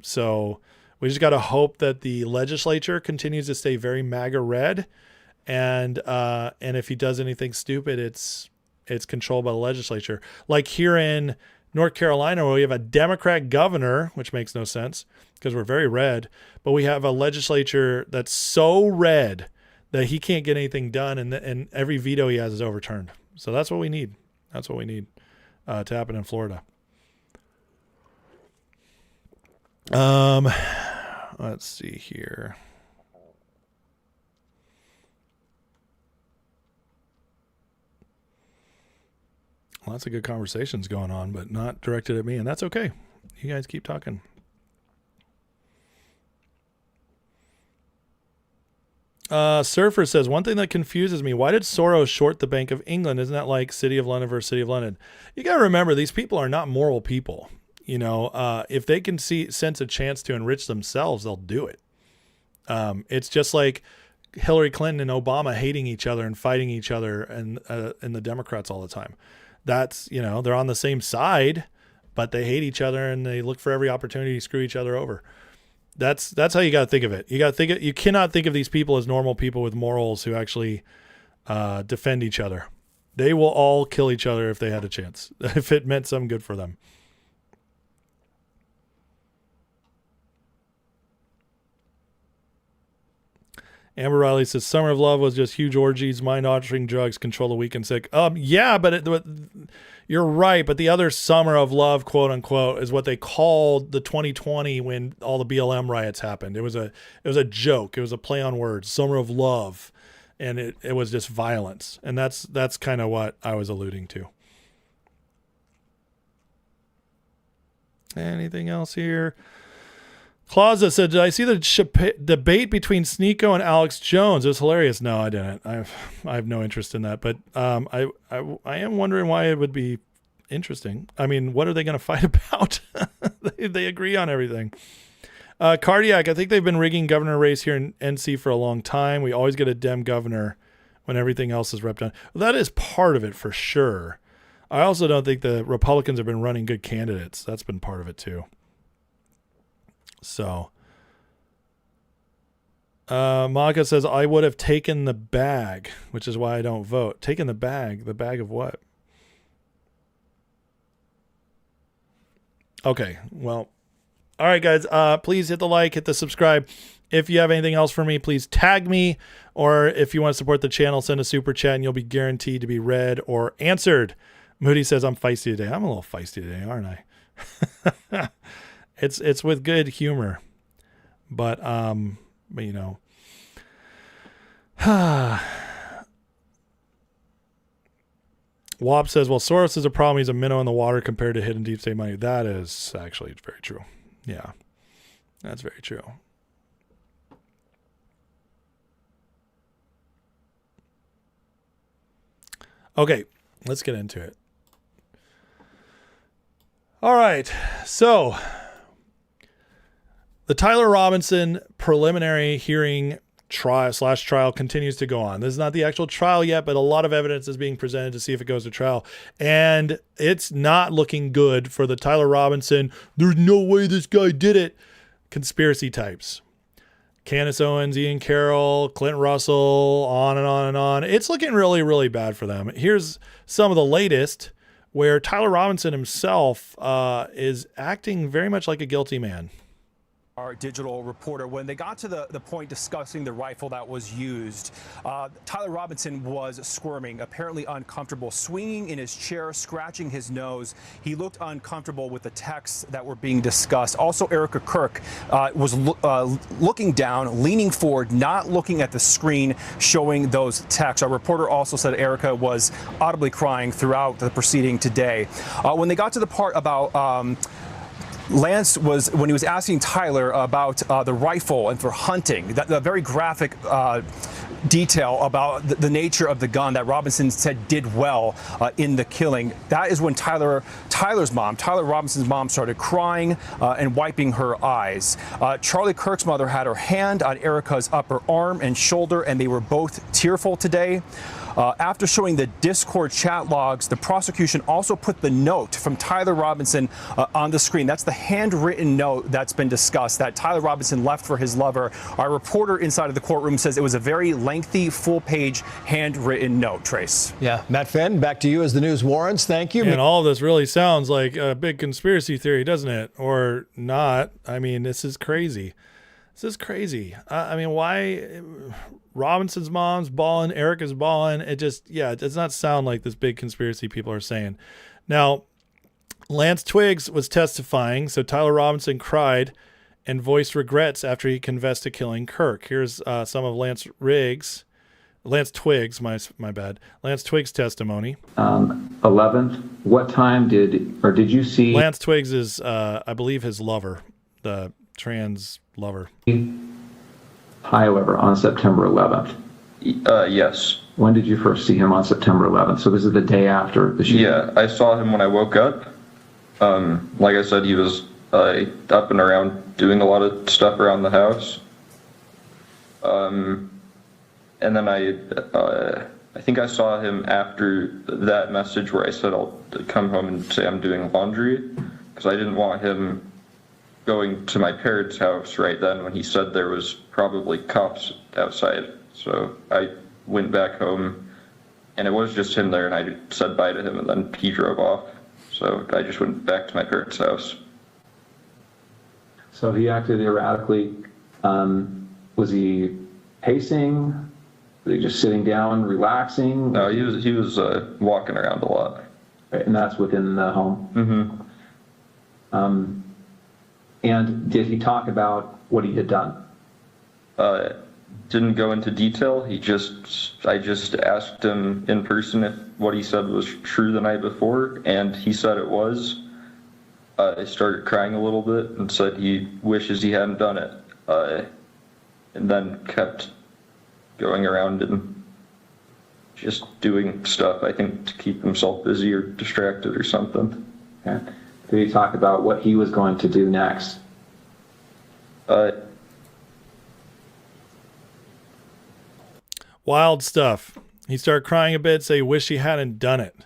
B: So we just got to hope that the legislature continues to stay very MAGA red. And if he does anything stupid, it's controlled by the legislature. Like here in North Carolina, where we have a Democrat governor, which makes no sense because we're very red, but we have a legislature that's so red that he can't get anything done, and every veto he has is overturned. So that's what we need. That's what we need to happen in Florida. Let's see here. Lots of good conversations going on, but not directed at me, and that's okay. You guys keep talking. Surfer says, one thing that confuses me, why did Soros short the Bank of England? Isn't that like City of London versus City of London? You got to remember, these people are not moral people. You know, if they can sense a chance to enrich themselves, they'll do it. It's just like Hillary Clinton and Obama hating each other and fighting each other and the Democrats all the time. That's, you know, they're on the same side, but they hate each other and they look for every opportunity to screw each other over. That's how you got to think of it. You cannot think of these people as normal people with morals who actually defend each other. They will all kill each other if they had a chance, if it meant some good for them. Amber Riley says, Summer of Love was just huge orgies, mind-altering drugs, control the weak and sick. Yeah, but you're right. But the other Summer of Love, quote unquote, is what they called the 2020 when all the BLM riots happened. It was a joke. It was a play on words, Summer of Love. And it was just violence. And that's kind of what I was alluding to. Anything else here? Clausa said, did I see the debate between Sneeko and Alex Jones? It was hilarious. No, I didn't. I have no interest in that. But I am wondering why it would be interesting. I mean, what are they going to fight about? they agree on everything. Cardiac, I think they've been rigging governor race here in NC for a long time. We always get a Dem governor when everything else is repped on. Well, that is part of it for sure. I also don't think the Republicans have been running good candidates. That's been part of it too. So, Maka says, I would have taken the bag, which is why I don't vote. Taken the bag of what? Okay, well, all right, guys, please hit the like, hit the subscribe. If you have anything else for me, please tag me, or if you want to support the channel, send a super chat and you'll be guaranteed to be read or answered. Moody says, I'm feisty today. I'm a little feisty today, aren't I? It's with good humor, but you know, Wop says, well, Soros is a problem. He's a minnow in the water compared to hidden deep state money. That is actually very true. Yeah, that's very true. Okay, let's get into it. All right, so the Tyler Robinson preliminary hearing trial continues to go on. This is not the actual trial yet, but a lot of evidence is being presented to see if it goes to trial. And it's not looking good for the Tyler Robinson, there's no way this guy did it, conspiracy types. Candace Owens, Ian Carroll, Clint Russell, on and on and on. It's looking really, really bad for them. Here's some of the latest where Tyler Robinson himself is acting very much like a guilty man.
A: Our digital reporter, when they got to the point discussing the rifle that was used, Tyler Robinson was squirming, apparently uncomfortable, swinging in his chair, scratching his nose. He looked uncomfortable with the texts that were being discussed. Also, Erica Kirk was looking down, leaning forward, not looking at the screen showing those texts. Our reporter also said Erica was audibly crying throughout the proceeding today. When they got to the part about Lance when he was asking Tyler about the rifle and for hunting, that very graphic detail about the nature of the gun that Robinson said did well in the killing. That is when Tyler Robinson's mom, started crying and wiping her eyes. Charlie Kirk's mother had her hand on Erica's upper arm and shoulder, and they were both tearful today. After showing the Discord chat logs, the prosecution also put the note from Tyler Robinson on the screen. That's the handwritten note that's been discussed that Tyler Robinson left for his lover. Our reporter inside of the courtroom says it was a very lengthy, full-page handwritten note, Trace.
E: Yeah, Matt Fenn, back to you as the news warrants. Thank you.
B: And all this really sounds like a big conspiracy theory, doesn't it? Or not. I mean, this is crazy. This is crazy. I mean, why... Robinson's mom's balling, Erica's balling. It does not sound like this big conspiracy people are saying. Now, Lance Twiggs was testifying, so Tyler Robinson cried and voiced regrets after he confessed to killing Kirk. Here's some of Lance Twiggs' testimony.
G: 11th, what time did you see?
B: Lance Twiggs is, I believe, his lover, the trans lover.
G: However, on September 11th.
I: Yes.
G: When did you first see him on September 11th? So this is the day after the shooting?
I: Yeah, I saw him when I woke up. Like I said, he was up and around doing a lot of stuff around the house. And then I think I saw him after that message where I said I'll come home and say I'm doing laundry, because I didn't want him going to my parents' house right then when he said there was probably cops outside. So I went back home, and it was just him there, and I said bye to him, and then he drove off. So I just went back to my parents' house.
G: So he acted erratically. Was he pacing? Was he just sitting down, relaxing?
I: No, he was walking around a lot.
G: Right, and that's within the home?
I: Mm-hmm.
G: And did he talk about what he had done?
I: Didn't go into detail. I just asked him in person if what he said was true the night before, and he said it was. I started crying a little bit and said he wishes he hadn't done it, and then kept going around and just doing stuff, I think, to keep himself busy or distracted or something.
G: Okay. Did he talk about what he was going to do next?
B: Wild stuff. He started crying a bit, say he wished he hadn't done it.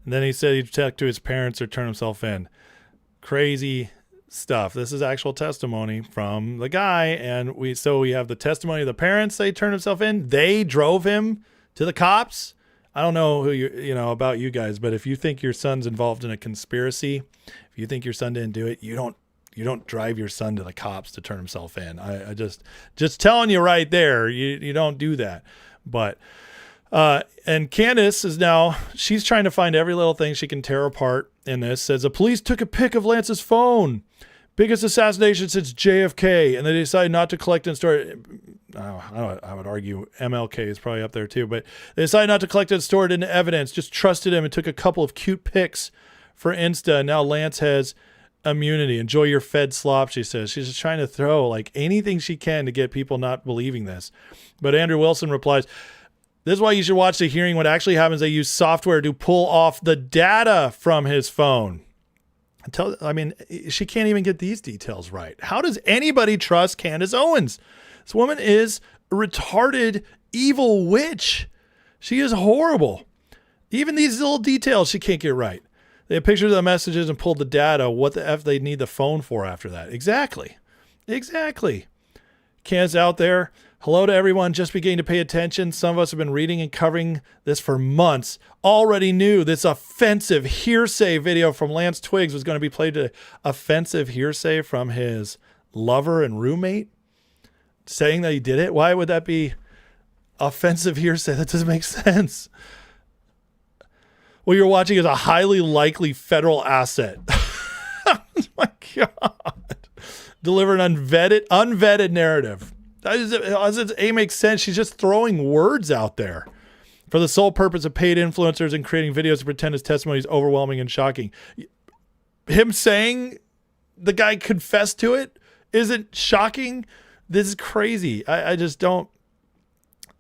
B: And then he said he'd talk to his parents or turn himself in. Crazy stuff. This is actual testimony from the guy, and we have the testimony of the parents. They turned himself in. They drove him to the cops. I don't know who about you guys, but if you think your son's involved in a conspiracy, if you think your son didn't do it, you don't drive your son to the cops to turn himself in. I just telling you right there, you don't do that. But and Candace is now, she's trying to find every little thing she can tear apart in this. Says the police took a pic of Lance's phone. Biggest assassination since JFK, and they decided not to collect and store it. I would argue MLK is probably up there too, but they decided not to collect and store it into evidence, just trusted him and took a couple of cute pics for Insta. And now Lance has immunity. Enjoy your Fed slop, she says. She's just trying to throw like anything she can to get people not believing this. But Andrew Wilson replies, this is why you should watch the hearing. What actually happens, they use software to pull off the data from his phone. She can't even get these details right. How does anybody trust Candace Owens? This woman is a retarded, evil witch. She is horrible. Even these little details she can't get right. They have pictures of the messages and pulled the data. What the F they need the phone for after that? Exactly. Candace out there. Hello to everyone just beginning to pay attention. Some of us have been reading and covering this for months. Already knew this offensive hearsay video from Lance Twiggs was going to be played to offensive hearsay from his lover and roommate saying that he did it. Why would that be offensive hearsay? That doesn't make sense. What you're watching is a highly likely federal asset. Oh my God. Deliver an unvetted narrative. It makes sense. She's just throwing words out there for the sole purpose of paid influencers and creating videos to pretend his testimony is overwhelming and shocking. Him saying the guy confessed to it isn't shocking. This is crazy. I just don't.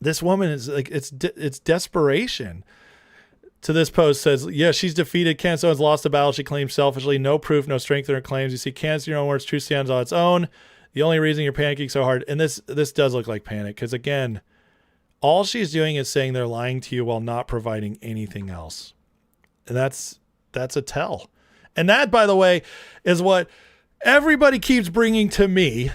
B: This woman is like, it's desperation. To this post says, yeah, she's defeated. Candace Owens lost the battle. She claims selfishly. No proof, no strength in her claims. You see, Candace, your own words, truth stands on its own. The only reason you're panicking so hard, and this does look like panic, because again, all she's doing is saying they're lying to you while not providing anything else. And that's a tell. And that, by the way, is what everybody keeps bringing to me,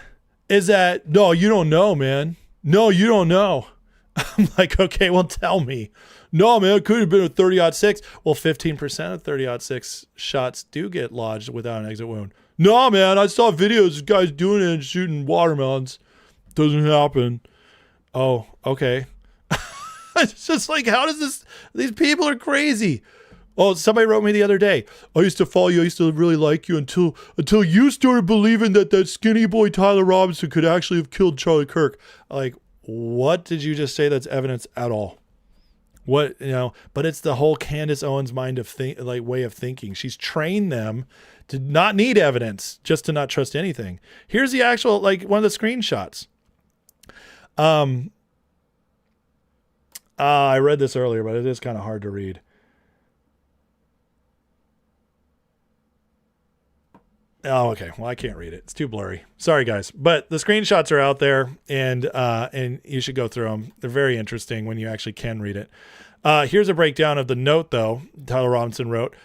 B: is that, no, you don't know, man. No, you don't know. I'm like, okay, well, tell me. No, man, it could have been a 30-06. Well, 15% of 30-06 shots do get lodged without an exit wound. No, man, I saw videos of guys doing it and shooting watermelons. Doesn't happen. Oh, okay. It's just like, how does this? These people are crazy. Oh, somebody wrote me the other day. I used to follow you. I used to really like you until you started believing that skinny boy Tyler Robinson could actually have killed Charlie Kirk. Like, what did you just say that's evidence at all? What, but it's the whole Candace Owens way of thinking. She's trained them to not need evidence, just to not trust anything. Here's the actual, one of the screenshots. I read this earlier, but it is kind of hard to read. Oh, okay. Well, I can't read it. It's too blurry. Sorry, guys. But the screenshots are out there, and you should go through them. They're very interesting when you actually can read it. Here's a breakdown of the note, though, Tyler Robinson wrote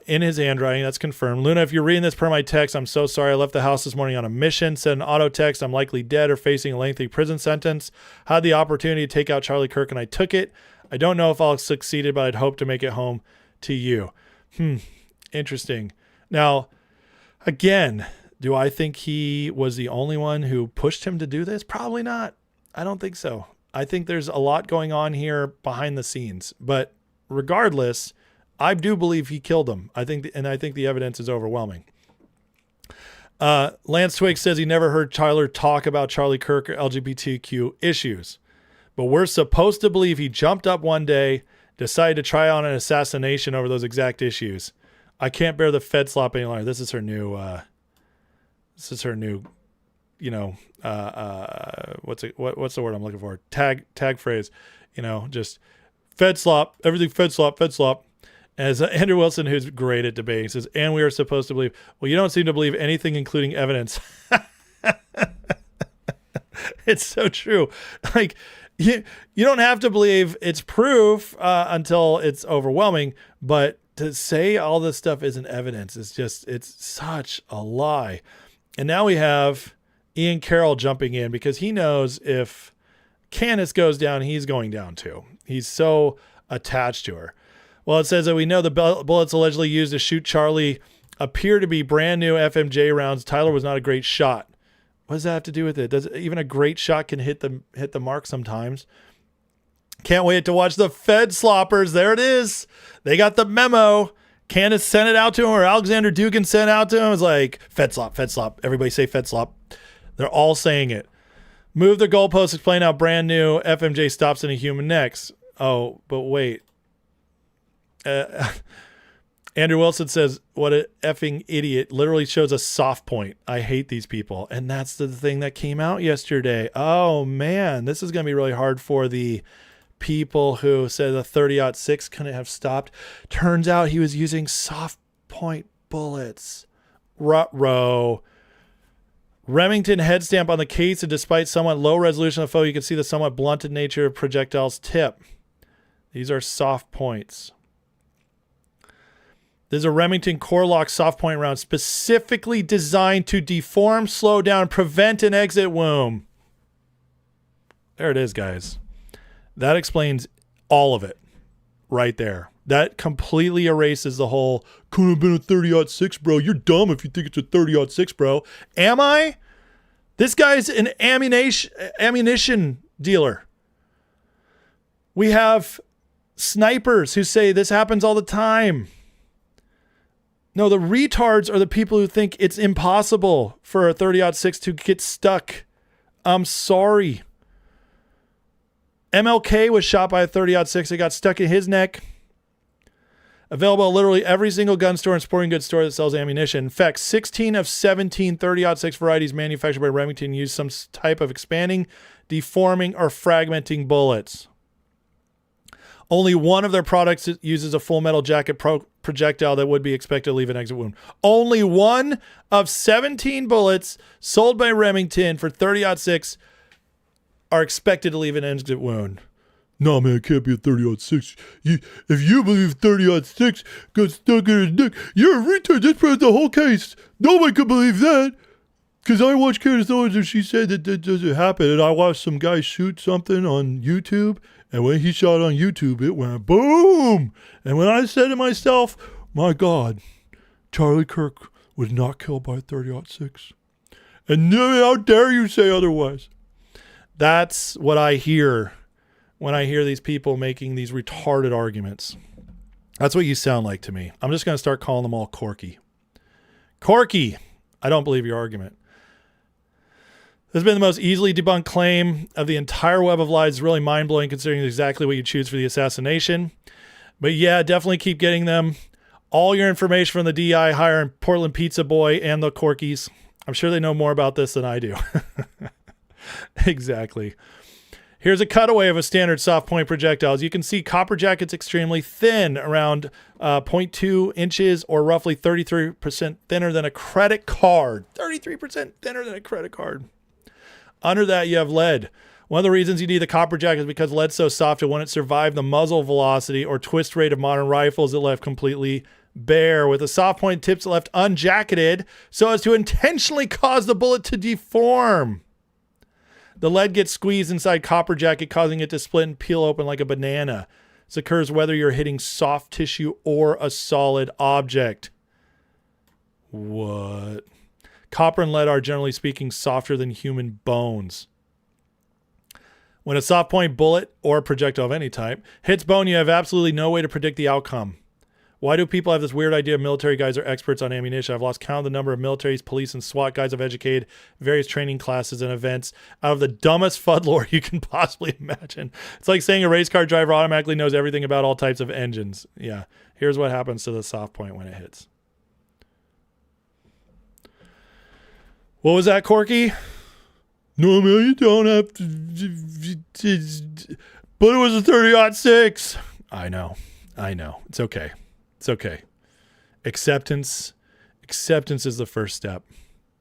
B: in his handwriting. That's confirmed. Luna, if you're reading this per my text, I'm so sorry. I left the house this morning on a mission. Sent an auto text. I'm likely dead or facing a lengthy prison sentence. Had the opportunity to take out Charlie Kirk, and I took it. I don't know if I'll succeed, but I'd hope to make it home to you. Interesting. Now, again, do I think he was the only one who pushed him to do this? Probably not. I don't think so. I think there's a lot going on here behind the scenes. But regardless, I do believe he killed him. I think the evidence is overwhelming. Lance Twigg says he never heard Tyler talk about Charlie Kirk or LGBTQ issues. But we're supposed to believe he jumped up one day, decided to try on an assassination over those exact issues. I can't bear the Fed slop any longer. This is her new, what's the word I'm looking for? Tag phrase, just Fed slop, everything Fed slop. As Andrew Wilson, who's great at debating, says, and we are supposed to believe, well, you don't seem to believe anything, including evidence. It's so true. Like, you don't have to believe it's proof until it's overwhelming, but to say all this stuff isn't evidence is just, it's such a lie. And now we have Ian Carroll jumping in because he knows if Candace goes down, he's going down too. He's so attached to her. Well, it says that we know the bullets allegedly used to shoot Charlie appear to be brand new FMJ rounds. Tyler was not a great shot. What does that have to do with it? Does even a great shot can hit the mark sometimes? Can't wait to watch the Fed sloppers. There it is. They got the memo. Candace sent it out to him, or Alexander Dugan sent it out to him. It's like, Fed slop, Fed slop. Everybody say Fed slop. They're all saying it. Move the goalposts, explain how brand new FMJ stops in a human next. Oh, but wait. Andrew Wilson says, what a effing idiot. Literally shows a soft point. I hate these people. And that's the thing that came out yesterday. Oh, man. This is going to be really hard for the people who said the 30-06 couldn't have stopped. Turns out he was using soft point bullets. Ruh-roh. Remington head stamp on the case, and despite somewhat low resolution of the photo, you can see the somewhat blunted nature of projectile's tip. These are soft points. There's a Remington core lock soft point round specifically designed to deform, slow down, prevent an exit wound. There it is, guys. That explains all of it right there. That completely erases the whole, could have been a 30-06, bro. You're dumb if you think it's a 30-06, bro. Am I? This guy's an ammunition dealer. We have snipers who say this happens all the time. No, the retards are the people who think it's impossible for a 30-06 to get stuck. I'm sorry. MLK was shot by a 30-06. It got stuck in his neck. Available at literally every single gun store and sporting goods store that sells ammunition. In fact, 16 of 17 30-06 varieties manufactured by Remington use some type of expanding, deforming, or fragmenting bullets. Only one of their products uses a full metal jacket projectile that would be expected to leave an exit wound. Only one of 17 bullets sold by Remington for 30-06 are expected to leave an exit wound. No, man, it can't be a 30-06. If you believe 30-06 got stuck in his neck, you're a retard. That's probably the whole case. Nobody could believe that. Because I watched Candace Owens and she said that doesn't happen. And I watched some guy shoot something on YouTube. And when he shot on YouTube, it went boom. And when I said to myself, my God, Charlie Kirk was not killed by 30-06. And how dare you say otherwise? That's what I hear when I hear these people making these retarded arguments. That's what you sound like to me. I'm just going to start calling them all Corky. Corky, I don't believe your argument. This has been the most easily debunked claim of the entire web of lies. It's really mind-blowing considering exactly what you choose for the assassination. But yeah, definitely keep getting them. All your information from the DI hire Portland Pizza Boy and the Corkies. I'm sure they know more about this than I do. Exactly. Here's a cutaway of a standard soft point projectile. As you can see, copper jacket's extremely thin, around 0.2 inches or roughly 33% thinner than a credit card. 33% thinner than a credit card. Under that, you have lead. One of the reasons you need the copper jacket is because lead's so soft it wouldn't survive the muzzle velocity or twist rate of modern rifles that left completely bare, with the soft point tips left unjacketed so as to intentionally cause the bullet to deform. The lead gets squeezed inside copper jacket, causing it to split and peel open like a banana. This occurs whether you're hitting soft tissue or a solid object. What? Copper and lead are, generally speaking, softer than human bones. When a soft point bullet or projectile of any type hits bone, you have absolutely no way to predict the outcome. Why do people have this weird idea military guys are experts on ammunition? I've lost count of the number of militaries, police, and SWAT guys I've educated, various training classes and events, out of the dumbest fudlore you can possibly imagine. It's like saying a race car driver automatically knows everything about all types of engines. Yeah, here's what happens to the soft point when it hits. What was that, Corky? No, man, you don't have to. But it was a 30-06. I know. It's okay. It's okay. Acceptance is the first step.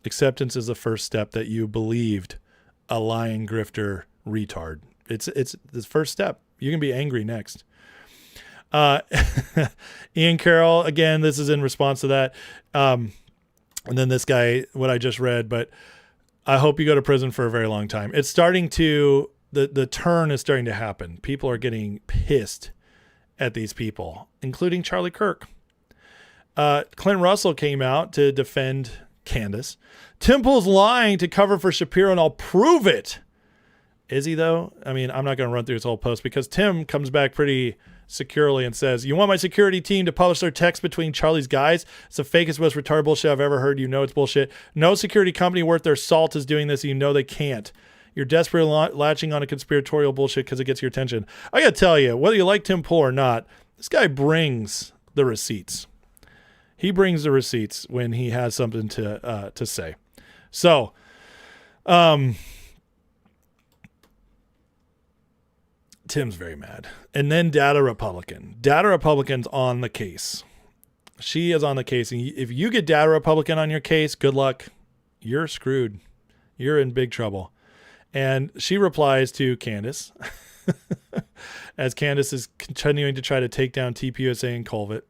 B: Acceptance is the first step that you believed a lying grifter retard. It's the first step. You can be angry next. Ian Carroll, again, this is in response to that. And then this guy, what I just read, but I hope you go to prison for a very long time. It's starting to, the turn is starting to happen. People are getting pissed at these people, including Charlie Kirk. Clint Russell came out to defend Candace. Tim Pool's lying to cover for Shapiro, and I'll prove it. Is he, though? I mean, I'm not going to run through his whole post because Tim comes back pretty securely and says, you want my security team to publish their text between Charlie's guys? It's the fakest, most retarded bullshit I've ever heard. You know it's bullshit. No security company worth their salt is doing this, and you know they can't. You're desperately latching on a conspiratorial bullshit because it gets your attention. I got to tell you, whether you like Tim Pool or not, this guy brings the receipts. He brings the receipts when he has something to say. So, Tim's very mad. And then Data Republican. Data Republican's on the case. She is on the case. And if you get Data Republican on your case, good luck. You're screwed. You're in big trouble. And she replies to Candace as Candace is continuing to try to take down TPUSA and Colvett.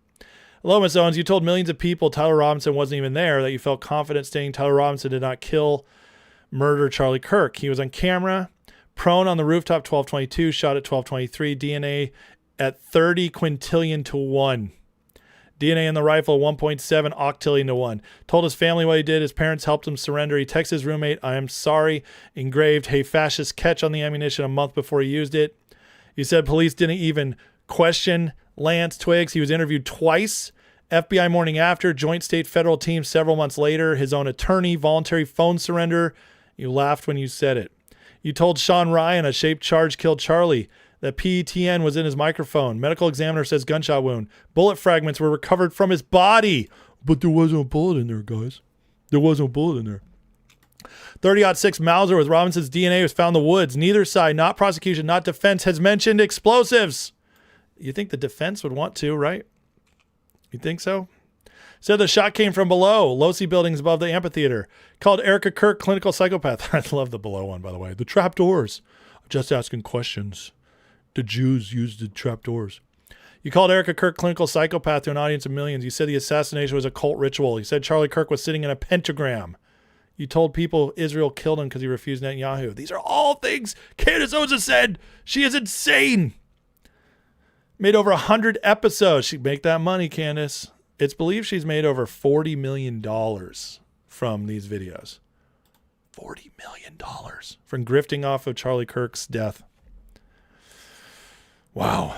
B: Hello, Ms. Owens. You told millions of people Tyler Robinson wasn't even there, that you felt confident stating Tyler Robinson did not murder Charlie Kirk. He was on camera, prone on the rooftop, 1222, shot at 1223, DNA at 30 quintillion to 1. DNA in the rifle, 1.7 octillion to 1. Told his family what he did. His parents helped him surrender. He texted his roommate, I am sorry, engraved, hey, fascist, catch on the ammunition a month before he used it. He said police didn't even question Lance Twiggs. He was interviewed twice. FBI morning after, joint state federal team several months later, his own attorney, voluntary phone surrender. You laughed when you said it. You told Sean Ryan a shaped charge killed Charlie. that PETN was in his microphone. Medical examiner says gunshot wound. Bullet fragments were recovered from his body. But there wasn't a bullet in there, guys. There wasn't a bullet in there. 30-06 Mauser with Robinson's DNA was found in the woods. Neither side, not prosecution, not defense, has mentioned explosives. You think the defense would want to, right? You think so? Said the shot came from below. Losi buildings above the amphitheater. Called Erica Kirk clinical psychopath. I love the below one, by the way. The trapdoors. Just asking questions. The Jews used the trapdoors. You called Erica Kirk clinical psychopath to an audience of millions. You said the assassination was a cult ritual. You said Charlie Kirk was sitting in a pentagram. You told people Israel killed him because he refused Netanyahu. These are all things Candace Owens has said. She is insane. Made over 100 episodes. She'd make that money, Candace. It's believed she's made over $40 million from these videos. $40 million from grifting off of Charlie Kirk's death. Wow.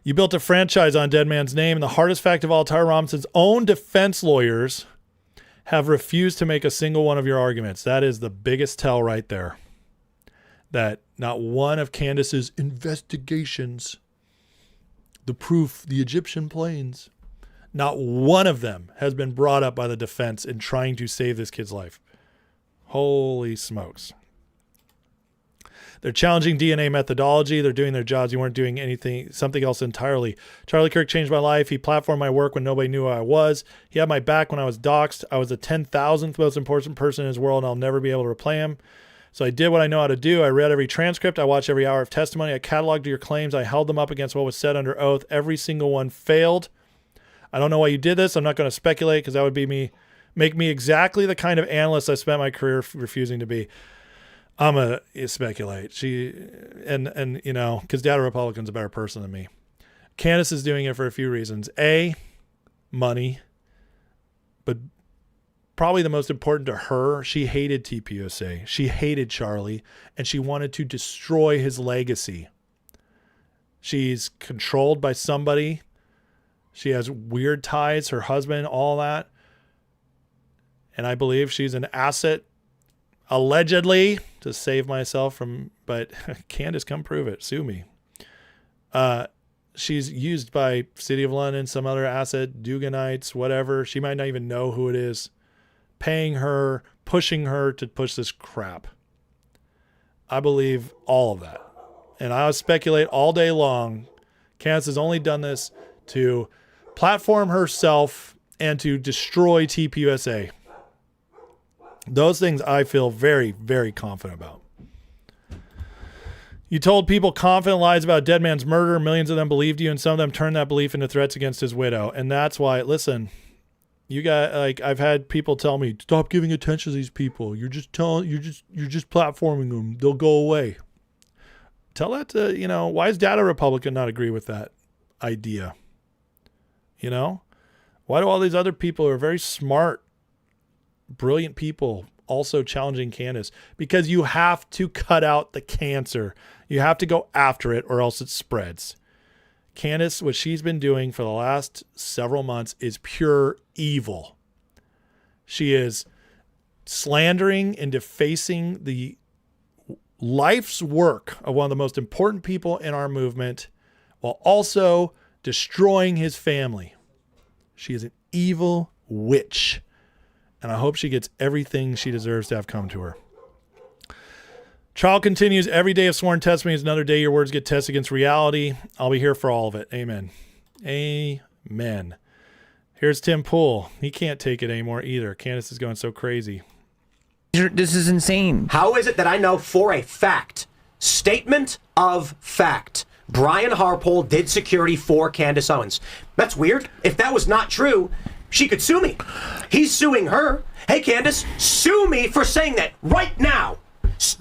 B: You built a franchise on Dead Man's name, and the hardest fact of all, Tyler Robinson's own defense lawyers have refused to make a single one of your arguments. That is the biggest tell right there. That not one of Candace's investigations, the proof, the Egyptian planes, not one of them has been brought up by the defense in trying to save this kid's life. Holy smokes. They're challenging DNA methodology. They're doing their jobs. You weren't doing anything, something else entirely. Charlie Kirk changed my life. He platformed my work when nobody knew who I was. He had my back when I was doxxed. I was the 10,000th most important person in his world, and I'll never be able to replay him. So I did what I know how to do. I read every transcript. I watched every hour of testimony. I cataloged your claims. I held them up against what was said under oath. Every single one failed. I don't know why you did this. I'm not going to speculate because that would be make me exactly the kind of analyst I spent my career refusing to be. I'm going to speculate. And you know, because Data Republican's a better person than me. Candace is doing it for a few reasons. A, money. But probably the most important to her, she hated TPUSA. She hated Charlie, and she wanted to destroy his legacy. She's controlled by somebody. She has weird ties, her husband, all that. And I believe she's an asset, allegedly, to save myself from, but Candace, come prove it. Sue me. She's used by City of London, some other asset, Duganites, whatever. She might not even know who it is. Paying her, pushing her to push this crap. I believe all of that. And I'll speculate all day long. Candace has only done this to platform herself and to destroy TPUSA. Those things I feel very, very confident about. You told people confident lies about Dead Man's murder. Millions of them believed you, and some of them turned that belief into threats against his widow. And that's why, listen, you got, like, I've had people tell me, stop giving attention to these people. You're just platforming them. They'll go away. Tell that to, you know, why does Data Republican not agree with that idea? You know, why do all these other people who are very smart, brilliant people also challenging Candace? Because you have to cut out the cancer. You have to go after it or else it spreads. Candace, what she's been doing for the last several months is pure evil. She is slandering and defacing the life's work of one of the most important people in our movement while also destroying his family. She is an evil witch. And I hope she gets everything she deserves to have come to her. Trial continues. Every day of sworn testimony is another day your words get tested against reality. I'll be here for all of it. Amen. Amen. Here's Tim Pool. He can't take it anymore either. Candace is going so crazy.
H: This is insane. How is it that I know for a fact, statement of fact, Brian Harpole did security for Candace Owens? That's weird. If that was not true, she could sue me. He's suing her. Hey, Candace, sue me for saying that right now.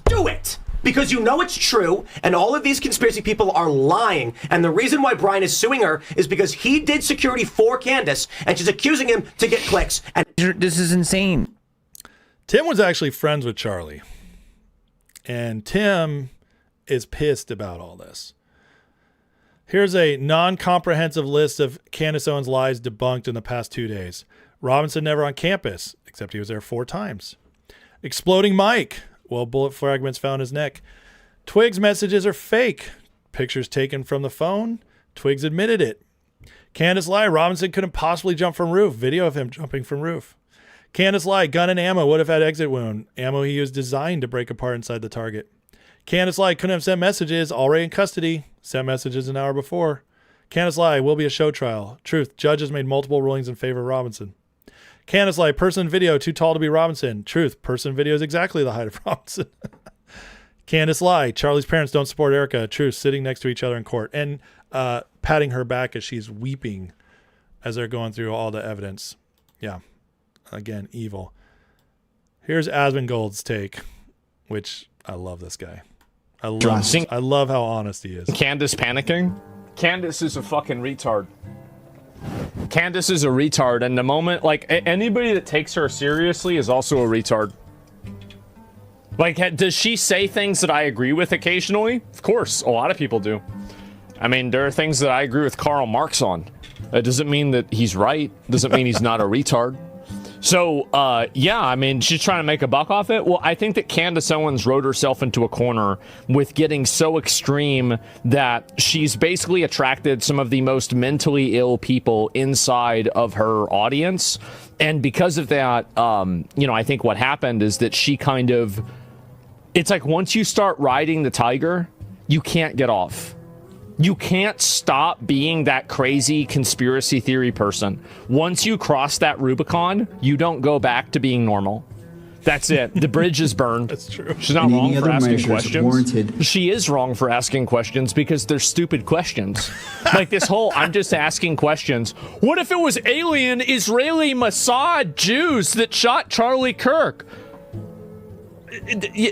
H: Do it. Because you know it's true, and all of these conspiracy people are lying. And the reason why Brian is suing her is because he did security for Candace, and she's accusing him to get clicks. And this is insane.
B: Tim was actually friends with Charlie. And Tim is pissed about all this. Here's a non-comprehensive list of Candace Owens' lies debunked in the past 2 days. Robinson never on campus, except he was there 4 times. Exploding Mike. Well, bullet fragments found his neck. Twig's messages are fake. Pictures taken from the phone. Twig's admitted it. Candace lie, Robinson couldn't possibly jump from roof. Video of him jumping from roof. Candace lie, gun and ammo would have had exit wound. Ammo he used designed to break apart inside the target. Candace lie, couldn't have sent messages, already in custody. Sent messages an hour before. Candace lie, will be a show trial. Truth, judges made multiple rulings in favor of Robinson. Candace lie, person video too tall to be Robinson. Truth, person video is exactly the height of Robinson. Candace lie, Charlie's parents don't support Erica. Truth, sitting next to each other in court. And patting her back as she's weeping as they're going through all the evidence. Yeah. Again, evil. Here's Asmongold's take, which I love this guy. I love how honest he is.
C: Candace panicking? Candace is a fucking retard. Candace is a retard, and the moment, like, anybody that takes her seriously is also a retard. Like, does she say things that I agree with occasionally? Of course, a lot of people do. I mean, there are things that I agree with Karl Marx on. It doesn't mean that he's right. Doesn't mean he's not a retard. So, yeah, I mean, she's trying to make a buck off it. Well, I think that Candace Owens wrote herself into a corner with getting so extreme that she's basically attracted some of the most mentally ill people inside of her audience. And because of that, you know, I think what happened is that she kind of... It's like once you start riding the tiger, you can't get off. You can't stop being that crazy conspiracy theory person. Once you cross that Rubicon, you don't go back to being normal. That's it. The bridge is burned.
B: That's true.
C: She's not wrong for asking questions. She is wrong for asking questions because they're stupid questions. Like this whole, I'm just asking questions. What if it was alien Israeli Mossad Jews that shot Charlie Kirk?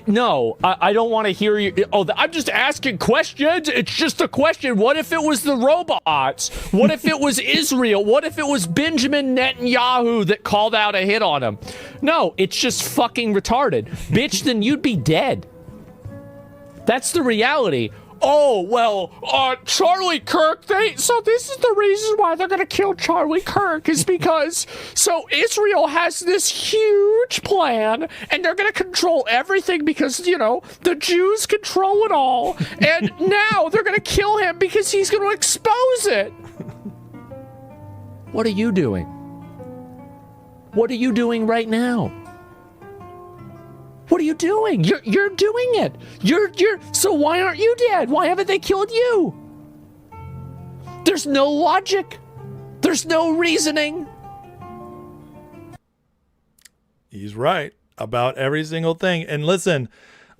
C: No, I don't want to hear you. Oh, I'm just asking questions. It's just a question. What if it was the robots? What if it was Israel? What if it was Benjamin Netanyahu that called out a hit on him? No, it's just fucking retarded. Bitch, then you'd be dead. That's the reality. Oh, well, Charlie Kirk, so this is the reason why they're going to kill Charlie Kirk is because, so Israel has this huge plan and they're going to control everything because, you know, the Jews control it all. And now they're going to kill him because he's going to expose it. What are you doing? What are you doing right now? What are you doing? You're doing it. So why aren't you dead? Why haven't they killed you? There's no logic. There's no reasoning.
B: He's right about every single thing. And listen,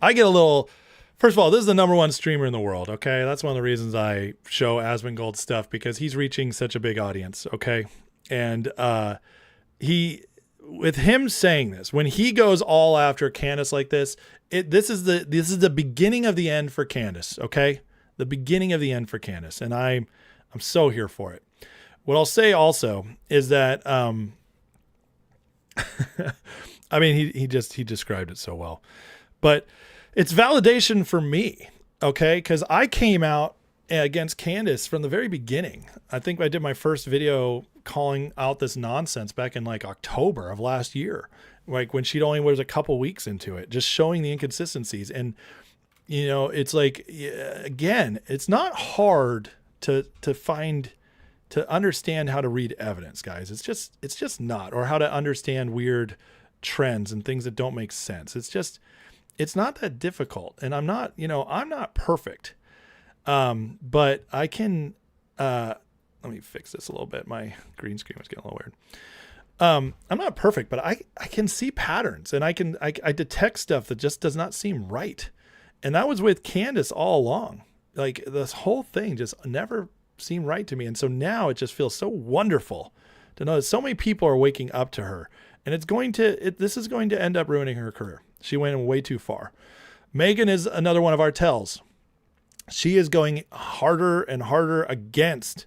B: I get a little... First of all, this is the #1 streamer in the world, okay? That's one of the reasons I show Asmongold stuff, because he's reaching such a big audience, okay? And with him saying this, when he goes all after Candace like this, this is the beginning of the end for Candace, okay? The beginning of the end for Candace, and I'm so here for it. What I'll say also is that I mean he described it so well. But it's validation for me, okay? Cuz I came out against Candace from the very beginning. I think I did my first video calling out this nonsense back in like October of last year, like when she only was a couple weeks into it, just showing the inconsistencies. And, you know, it's like, again, it's not hard to understand how to read evidence, guys. It's just not, or how to understand weird trends and things that don't make sense. It's not that difficult. And I'm not perfect. But I can, let me fix this a little bit. My green screen was getting a little weird. I'm not perfect, but I can see patterns, and I detect stuff that just does not seem right. And that was with Candace all along. Like, this whole thing just never seemed right to me. And so now it just feels so wonderful to know that so many people are waking up to her, and this is going to end up ruining her career. She went way too far. Megan is another one of our tells. She is going harder and harder against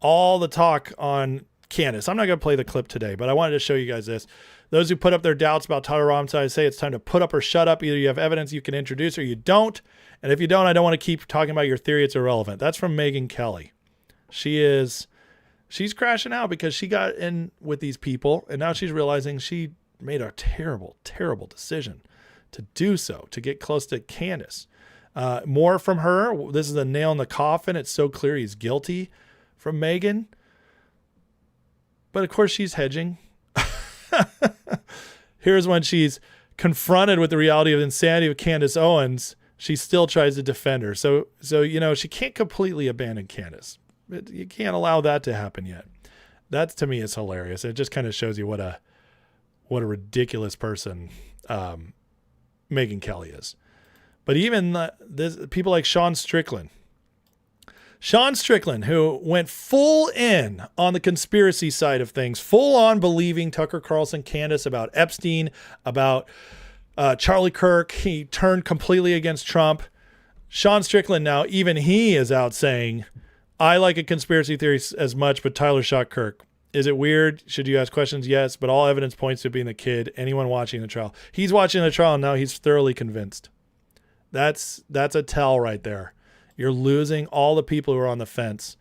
B: all the talk on Candace. I'm not going to play the clip today, but I wanted to show you guys this. Those who put up their doubts about Tyler Robinson, I say it's time to put up or shut up. Either you have evidence you can introduce or you don't. And if you don't, I don't want to keep talking about your theory. It's irrelevant. That's from Megyn Kelly. She's crashing out because she got in with these people, and now she's realizing she made a terrible, terrible decision to do so, to get close to Candace. More from her. This is a nail in the coffin. It's so clear he's guilty from Meghan. But of course she's hedging. Here's when she's confronted with the reality of the insanity of Candace Owens. She still tries to defend her. So she can't completely abandon Candace. You can't allow that to happen yet. That to me is hilarious. It just kind of shows you what a ridiculous person Megyn Kelly is. But even people like Sean Strickland, who went full in on the conspiracy side of things, full on believing Tucker Carlson, Candace, about Epstein, about Charlie Kirk. He turned completely against Trump. Sean Strickland now, even he is out saying, I like a conspiracy theory as much, but Tyler shot Kirk. Is it weird? Should you ask questions? Yes, but all evidence points to being the kid. Anyone watching the trial. He's watching the trial and now he's thoroughly convinced. That's a tell right there. You're losing all the people who are on the fence.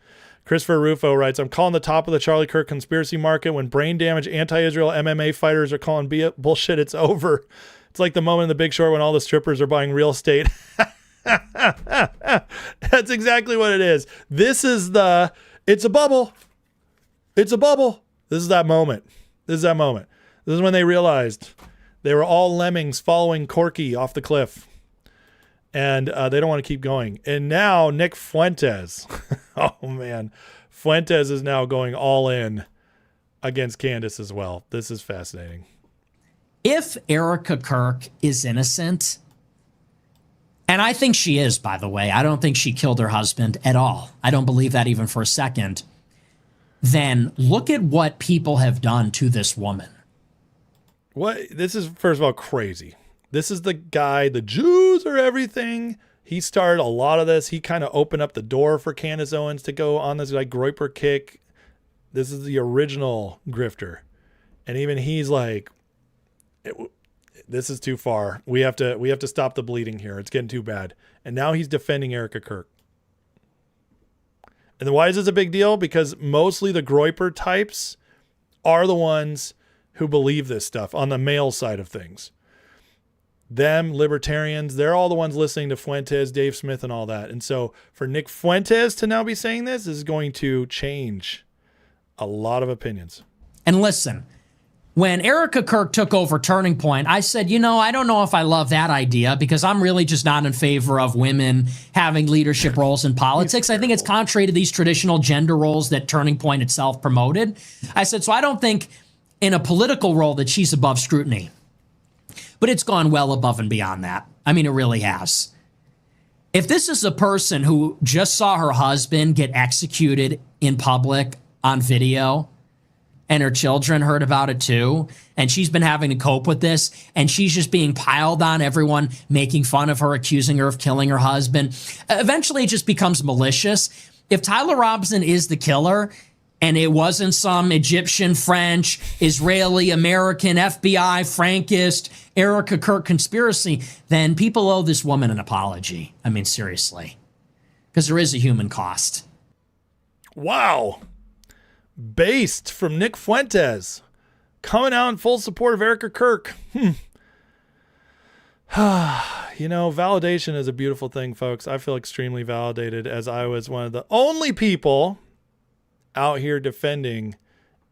B: Christopher Rufo writes, I'm calling the top of the Charlie Kirk conspiracy market. When brain damage anti-Israel MMA fighters are calling bullshit, it's over. It's like the moment in The Big Short when all the strippers are buying real estate. That's exactly what it is. It's a bubble. It's a bubble. This is that moment. This is when they realized they were all lemmings following Corky off the cliff. And they don't want to keep going. And now Nick Fuentes. Oh, man. Fuentes is now going all in against Candace as well. This is fascinating.
F: If Erica Kirk is innocent, and I think she is, by the way, I don't think she killed her husband at all. I don't believe that even for a second. Then look at what people have done to this woman.
B: This is, first of all, crazy. This is the guy, the Jews are everything. He started a lot of this. He kind of opened up the door for Candace Owens to go on this like Groyper kick. This is the original grifter. And even he's like, this is too far. We have to stop the bleeding here. It's getting too bad. And now he's defending Erica Kirk. And then why is this a big deal? Because mostly the Groyper types are the ones who believe this stuff on the male side of things. Them, libertarians, they're all the ones listening to Fuentes, Dave Smith, and all that. And so for Nick Fuentes to now be saying this is going to change a lot of opinions.
F: And listen, when Erica Kirk took over Turning Point, I said, I don't know if I love that idea because I'm really just not in favor of women having leadership roles in politics. I think it's contrary to these traditional gender roles that Turning Point itself promoted. I said, so I don't think in a political role that she's above scrutiny. But it's gone well above and beyond that. I mean, it really has. If this is a person who just saw her husband get executed in public on video, and her children heard about it too, and she's been having to cope with this, and she's just being piled on, everyone making fun of her, accusing her of killing her husband, eventually it just becomes malicious. If Tyler Robinson is the killer, and it wasn't some Egyptian, French, Israeli, American, FBI, Frankist, Erica Kirk conspiracy, then people owe this woman an apology. I mean, seriously. Because there is a human cost.
B: Wow. Based from Nick Fuentes. Coming out in full support of Erica Kirk. Validation is a beautiful thing, folks. I feel extremely validated as I was one of the only people out here defending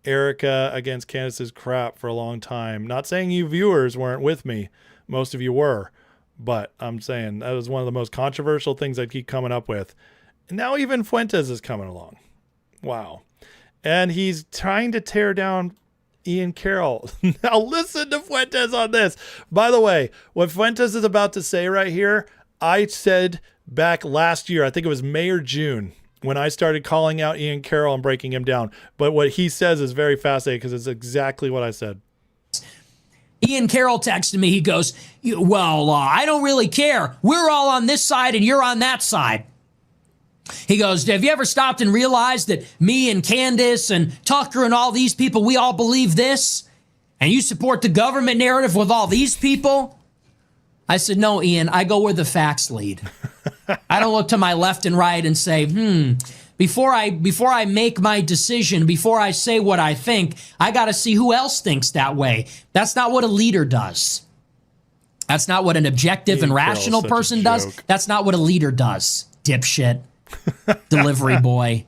B: Erica against Candace's crap for a long time. Not saying you viewers weren't with me. Most of you were. But I'm saying that was one of the most controversial things I keep coming up with. And now even Fuentes is coming along. Wow. And he's trying to tear down Ian Carroll. Now listen to Fuentes on this. By the way, what Fuentes is about to say right here, I said back last year, I think it was May or June, when I started calling out Ian Carroll and breaking him down. But what he says is very fascinating because it's exactly what I said.
F: Ian Carroll texted me. He goes, I don't really care. We're all on this side and you're on that side. He goes, have you ever stopped and realized that me and Candace and Tucker and all these people, we all believe this? And you support the government narrative with all these people? I said, no, Ian, I go where the facts lead. I don't look to my left and right and say, before I make my decision, before I say what I think, I got to see who else thinks that way. That's not what a leader does. That's not what an objective and rational person does. That's not what a leader does, dipshit. Delivery boy.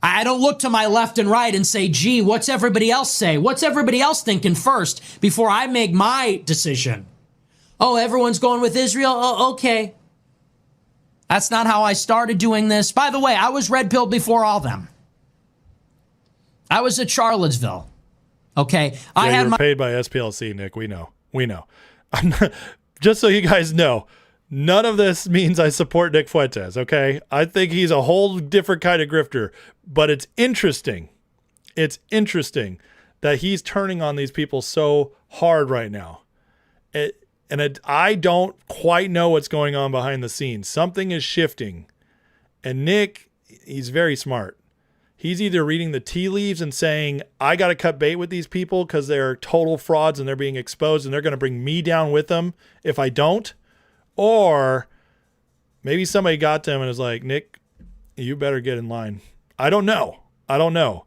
F: I don't look to my left and right and say, gee, what's everybody else say? What's everybody else thinking first before I make my decision? Oh, everyone's going with Israel? Oh, okay. That's not how I started doing this. By the way, I was red-pilled before all them. I was at Charlottesville. Okay?
B: Yeah,
F: I had
B: you were paid by SPLC, Nick. We know. I'm not, just so you guys know, none of this means I support Nick Fuentes, okay? I think he's a whole different kind of grifter, but it's interesting. It's interesting that he's turning on these people so hard right now. I don't quite know what's going on behind the scenes. Something is shifting. And Nick, he's very smart. He's either reading the tea leaves and saying, I got to cut bait with these people because they're total frauds and they're being exposed and they're going to bring me down with them if I don't. Or maybe somebody got to him and was like, Nick, you better get in line. I don't know.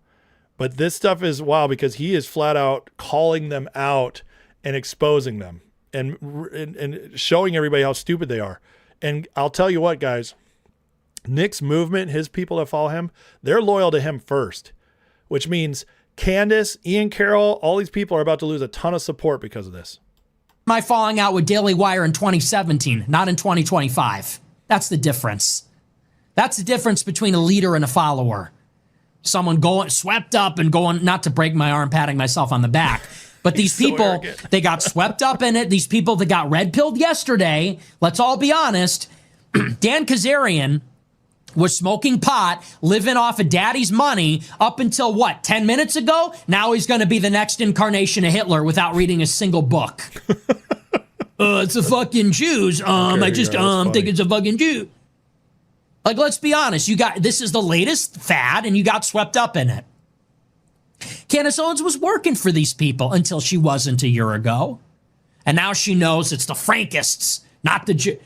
B: But this stuff is wild because he is flat out calling them out and exposing them and showing everybody how stupid they are. And I'll tell you what, guys, Nick's movement, his people that follow him, they're loyal to him first, which means Candace, Ian Carroll, all these people are about to lose a ton of support because of this.
F: My falling out with Daily Wire in 2017, not in 2025. That's the difference. That's the difference between a leader and a follower. Someone going swept up and going, not to break my arm, patting myself on the back, but these people, they got swept up in it. These people that got red-pilled yesterday, let's all be honest, Dan Kazarian was smoking pot, living off of daddy's money up until what, 10 minutes ago? Now he's going to be the next incarnation of Hitler without reading a single book. It's the fucking Jews. I just think it's a fucking Jew. Like, let's be honest. This is the latest fad and you got swept up in it. Candace Owens was working for these people until she wasn't a year ago. And now she knows it's the Frankists, not the Jews.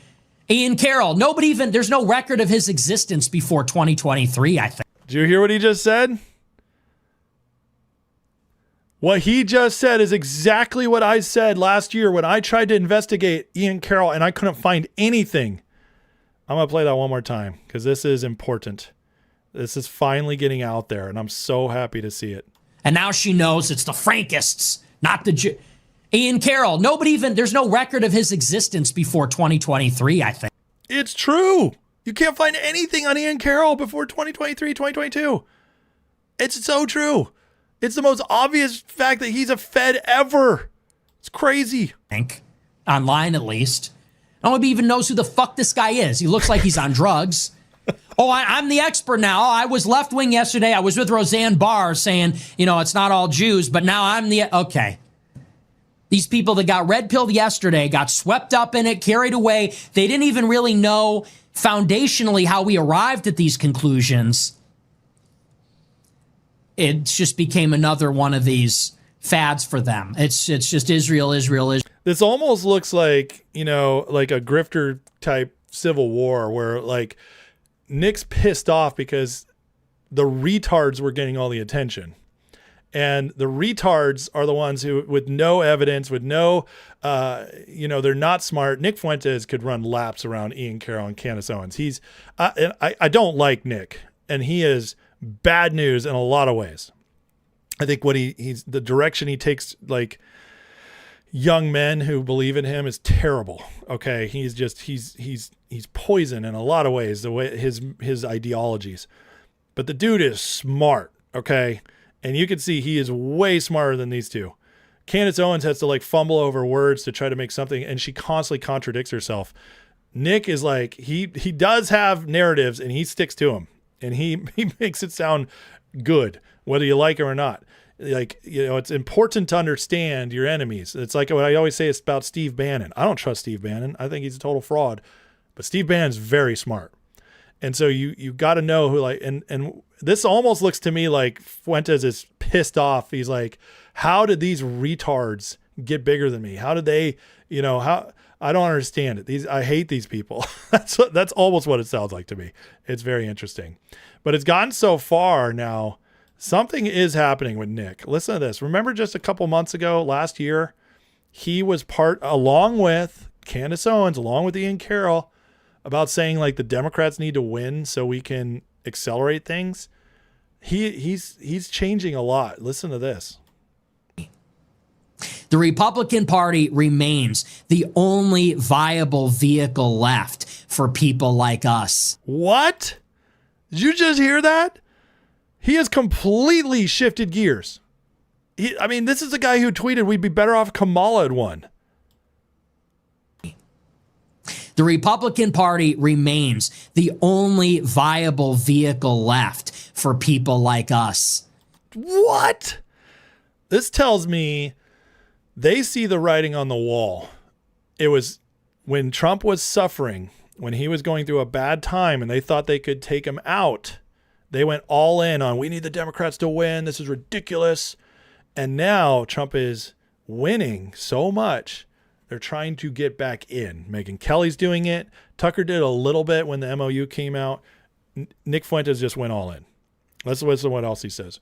F: Ian Carroll, there's no record of his existence before 2023, I think.
B: Did you hear what he just said? What he just said is exactly what I said last year when I tried to investigate Ian Carroll and I couldn't find anything. I'm going to play that one more time because this is important. This is finally getting out there and I'm so happy to see it.
F: And now she knows it's the Frankists, not the Jews. Ian Carroll, there's no record of his existence before 2023, I think.
B: It's true. You can't find anything on Ian Carroll before 2023, 2022. It's so true. It's the most obvious fact that he's a Fed ever. It's crazy.
F: Online, at least. Nobody even knows who the fuck this guy is. He looks like he's on drugs. Oh, I'm the expert now. I was left-wing yesterday. I was with Roseanne Barr saying, it's not all Jews, but now I'm okay. These people that got red-pilled yesterday got swept up in it, carried away. They didn't even really know foundationally how we arrived at these conclusions. It just became another one of these fads for them. It's just Israel.
B: This almost looks like, like a grifter type civil war where like Nick's pissed off because the retards were getting all the attention. And the retards are the ones who, with no evidence, with no, they're not smart. Nick Fuentes could run laps around Ian Carroll and Candace Owens. I don't like Nick, and he is bad news in a lot of ways. I think what he's the direction he takes, like young men who believe in him, is terrible. Okay, he's poison in a lot of ways. The way his ideologies, but the dude is smart. Okay. And you can see he is way smarter than these two. Candace Owens has to fumble over words to try to make something, and she constantly contradicts herself. Nick is he does have narratives, and he sticks to them, and he makes it sound good, whether you like it or not. It's important to understand your enemies. It's like what I always say about Steve Bannon. I don't trust Steve Bannon. I think he's a total fraud, but Steve Bannon's very smart. And so you got to know who and this almost looks to me like Fuentes is pissed off. He's like, how did these retards get bigger than me? How did they, how I don't understand it. I hate these people. That's almost what it sounds like to me. It's very interesting, but it's gotten so far now. Something is happening with Nick. Listen to this. Remember just a couple months ago, last year, he was part, along with Candace Owens, along with Ian Carroll, about saying like the Democrats need to win so we can accelerate things. He's changing a lot. Listen to this.
F: The Republican Party remains the only viable vehicle left for people like us.
B: What? Did you just hear that? He has completely shifted gears. I mean, this is the guy who tweeted we'd be better off if Kamala had won.
F: The Republican Party remains the only viable vehicle left for people like us.
B: What? This tells me they see the writing on the wall. It was when Trump was suffering, when he was going through a bad time and they thought they could take him out. They went all in on, we need the Democrats to win. This is ridiculous. And now Trump is winning so much. They're trying to get back in. Megyn Kelly's doing it. Tucker did a little bit when the MOU came out. Nick Fuentes just went all in. Let's listen to what else he says.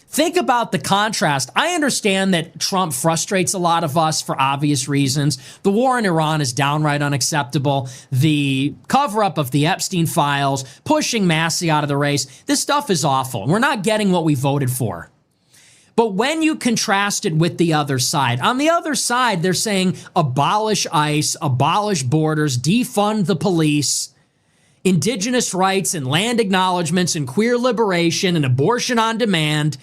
F: Think about the contrast. I understand that Trump frustrates a lot of us for obvious reasons. The war in Iran is downright unacceptable. The cover-up of the Epstein files, pushing Massey out of the race, this stuff is awful. We're not getting what we voted for. But when you contrast it with the other side, on the other side, they're saying abolish ICE, abolish borders, defund the police, indigenous rights and land acknowledgements and queer liberation and abortion on demand.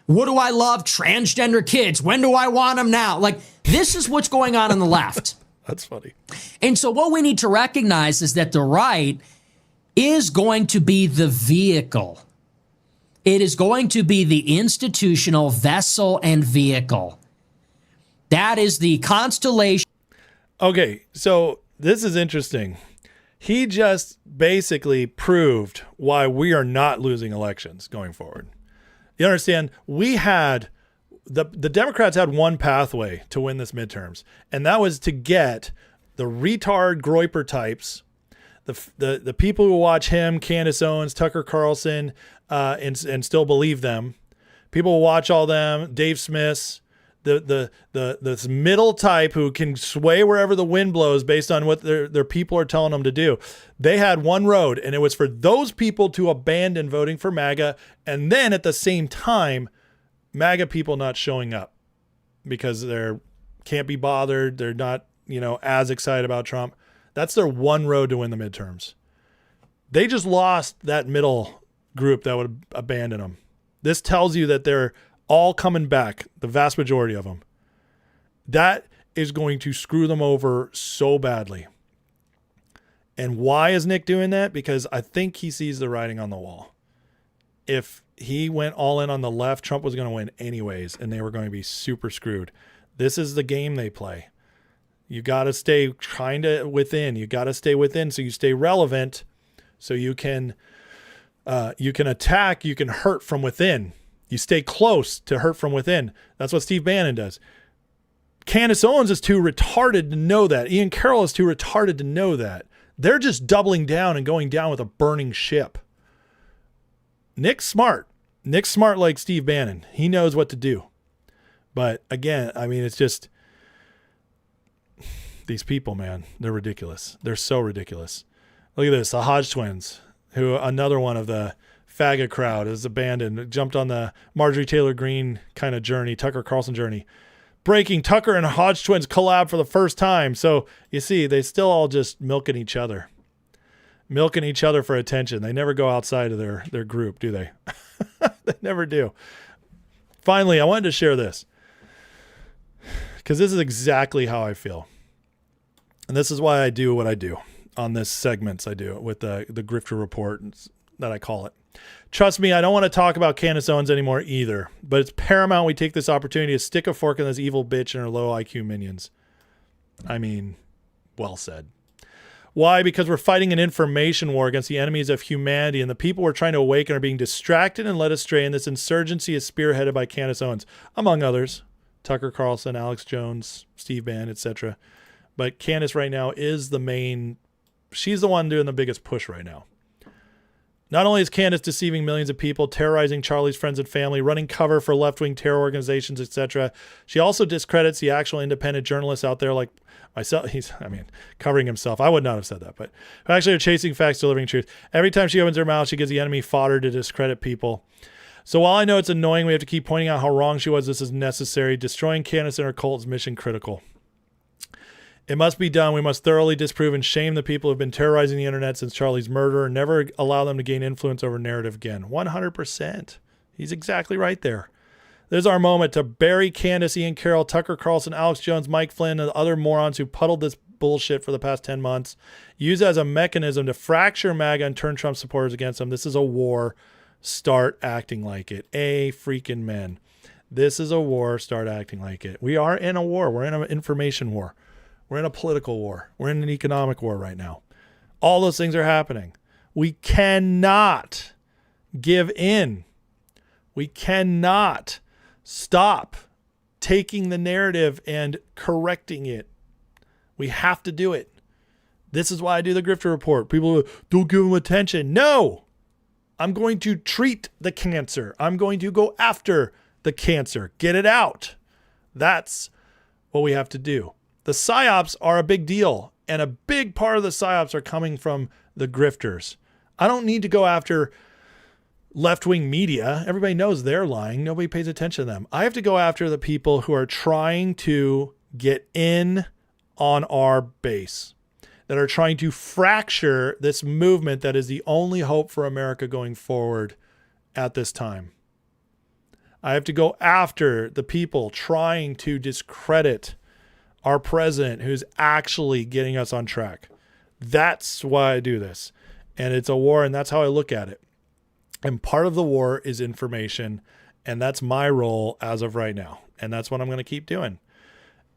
F: What do I love? Transgender kids. When do I want them now? Like, this is what's going on the left.
B: That's funny.
F: And so what we need to recognize is that the right is going to be the vehicle. It is going to be the institutional vessel and vehicle. That is the constellation.
B: Okay, so this is interesting. He just basically proved why we are not losing elections going forward. You understand? We had the Democrats had one pathway to win this midterms, and that was to get the retard Groyper types, the people who watch him, Candace Owens, Tucker Carlson, and still believe them. People who watch all them, Dave Smiths, the middle type who can sway wherever the wind blows based on what their people are telling them to do. They had one road, and it was for those people to abandon voting for MAGA, and then at the same time, MAGA people not showing up because they're can't be bothered. They're not, as excited about Trump. That's their one road to win the midterms. They just lost that middle group that would abandon them. This tells you that they're all coming back, the vast majority of them. That is going to screw them over so badly. And why is Nick doing that? Because I think he sees the writing on the wall. If he went all in on the left, Trump was going to win anyways, and they were going to be super screwed. This is the game they play. You got to stay kind of within. You got to stay within so you stay relevant, so you can attack, you can hurt from within. You stay close to hurt from within. That's what Steve Bannon does. Candace Owens is too retarded to know that. Ian Carroll is too retarded to know that. They're just doubling down and going down with a burning ship. Nick's smart. Nick's smart like Steve Bannon. He knows what to do. But again, I mean, it's just these people, man, they're ridiculous. They're so ridiculous. Look at this. The Hodge twins, who another one of the faggot crowd is abandoned, jumped on the Marjorie Taylor Greene kind of journey, Tucker Carlson journey. Breaking, Tucker and Hodge twins collab for the first time. So you see, they still all just milking each other for attention. They never go outside of their group, do they? They never do. Finally, I wanted to share this because this is exactly how I feel. And this is why I do what I do on this segments I do with the grifter report that I call it. Trust me, I don't want to talk about Candace Owens anymore either, but it's paramount we take this opportunity to stick a fork in this evil bitch and her low IQ minions. I mean, well said. Why? Because we're fighting an information war against the enemies of humanity, and the people we're trying to awaken are being distracted and led astray, and this insurgency is spearheaded by Candace Owens, among others. Tucker Carlson, Alex Jones, Steve Bannon, etc. But Candace right now is the main, she's the one doing the biggest push right now. Not only is Candace deceiving millions of people, terrorizing Charlie's friends and family, running cover for left-wing terror organizations, etc., she also discredits the actual independent journalists out there like myself. Covering himself. I would not have said that, but who actually are chasing facts, delivering truth. Every time she opens her mouth, she gives the enemy fodder to discredit people. So while I know it's annoying, we have to keep pointing out how wrong she was. This is necessary. Destroying Candace and her cult is mission critical. It must be done. We must thoroughly disprove and shame the people who have been terrorizing the internet since Charlie's murder and never allow them to gain influence over narrative again. 100%. He's exactly right there. There's our moment to bury Candace, Ian Carroll, Tucker Carlson, Alex Jones, Mike Flynn, and the other morons who puddled this bullshit for the past 10 months. Use it as a mechanism to fracture MAGA and turn Trump supporters against them. This is a war. Start acting like it. Freaking men. This is a war. Start acting like it. We are in a war. We're in an information war. We're in a political war. We're in an economic war right now. All those things are happening. We cannot give in. We cannot stop taking the narrative and correcting it. We have to do it. This is why I do the Grifter Report. People don't give them attention. No! I'm going to treat the cancer. I'm going to go after the cancer. Get it out. That's what we have to do. The PSYOPs are a big deal, and a big part of the PSYOPs are coming from the grifters. I don't need to go after left-wing media. Everybody knows they're lying. Nobody pays attention to them. I have to go after the people who are trying to get in on our base, that are trying to fracture this movement that is the only hope for America going forward at this time. I have to go after the people trying to discredit our president who's actually getting us on track. That's why I do this. And it's a war, and that's how I look at it. And part of the war is information, and that's my role as of right now. And that's what I'm going to keep doing.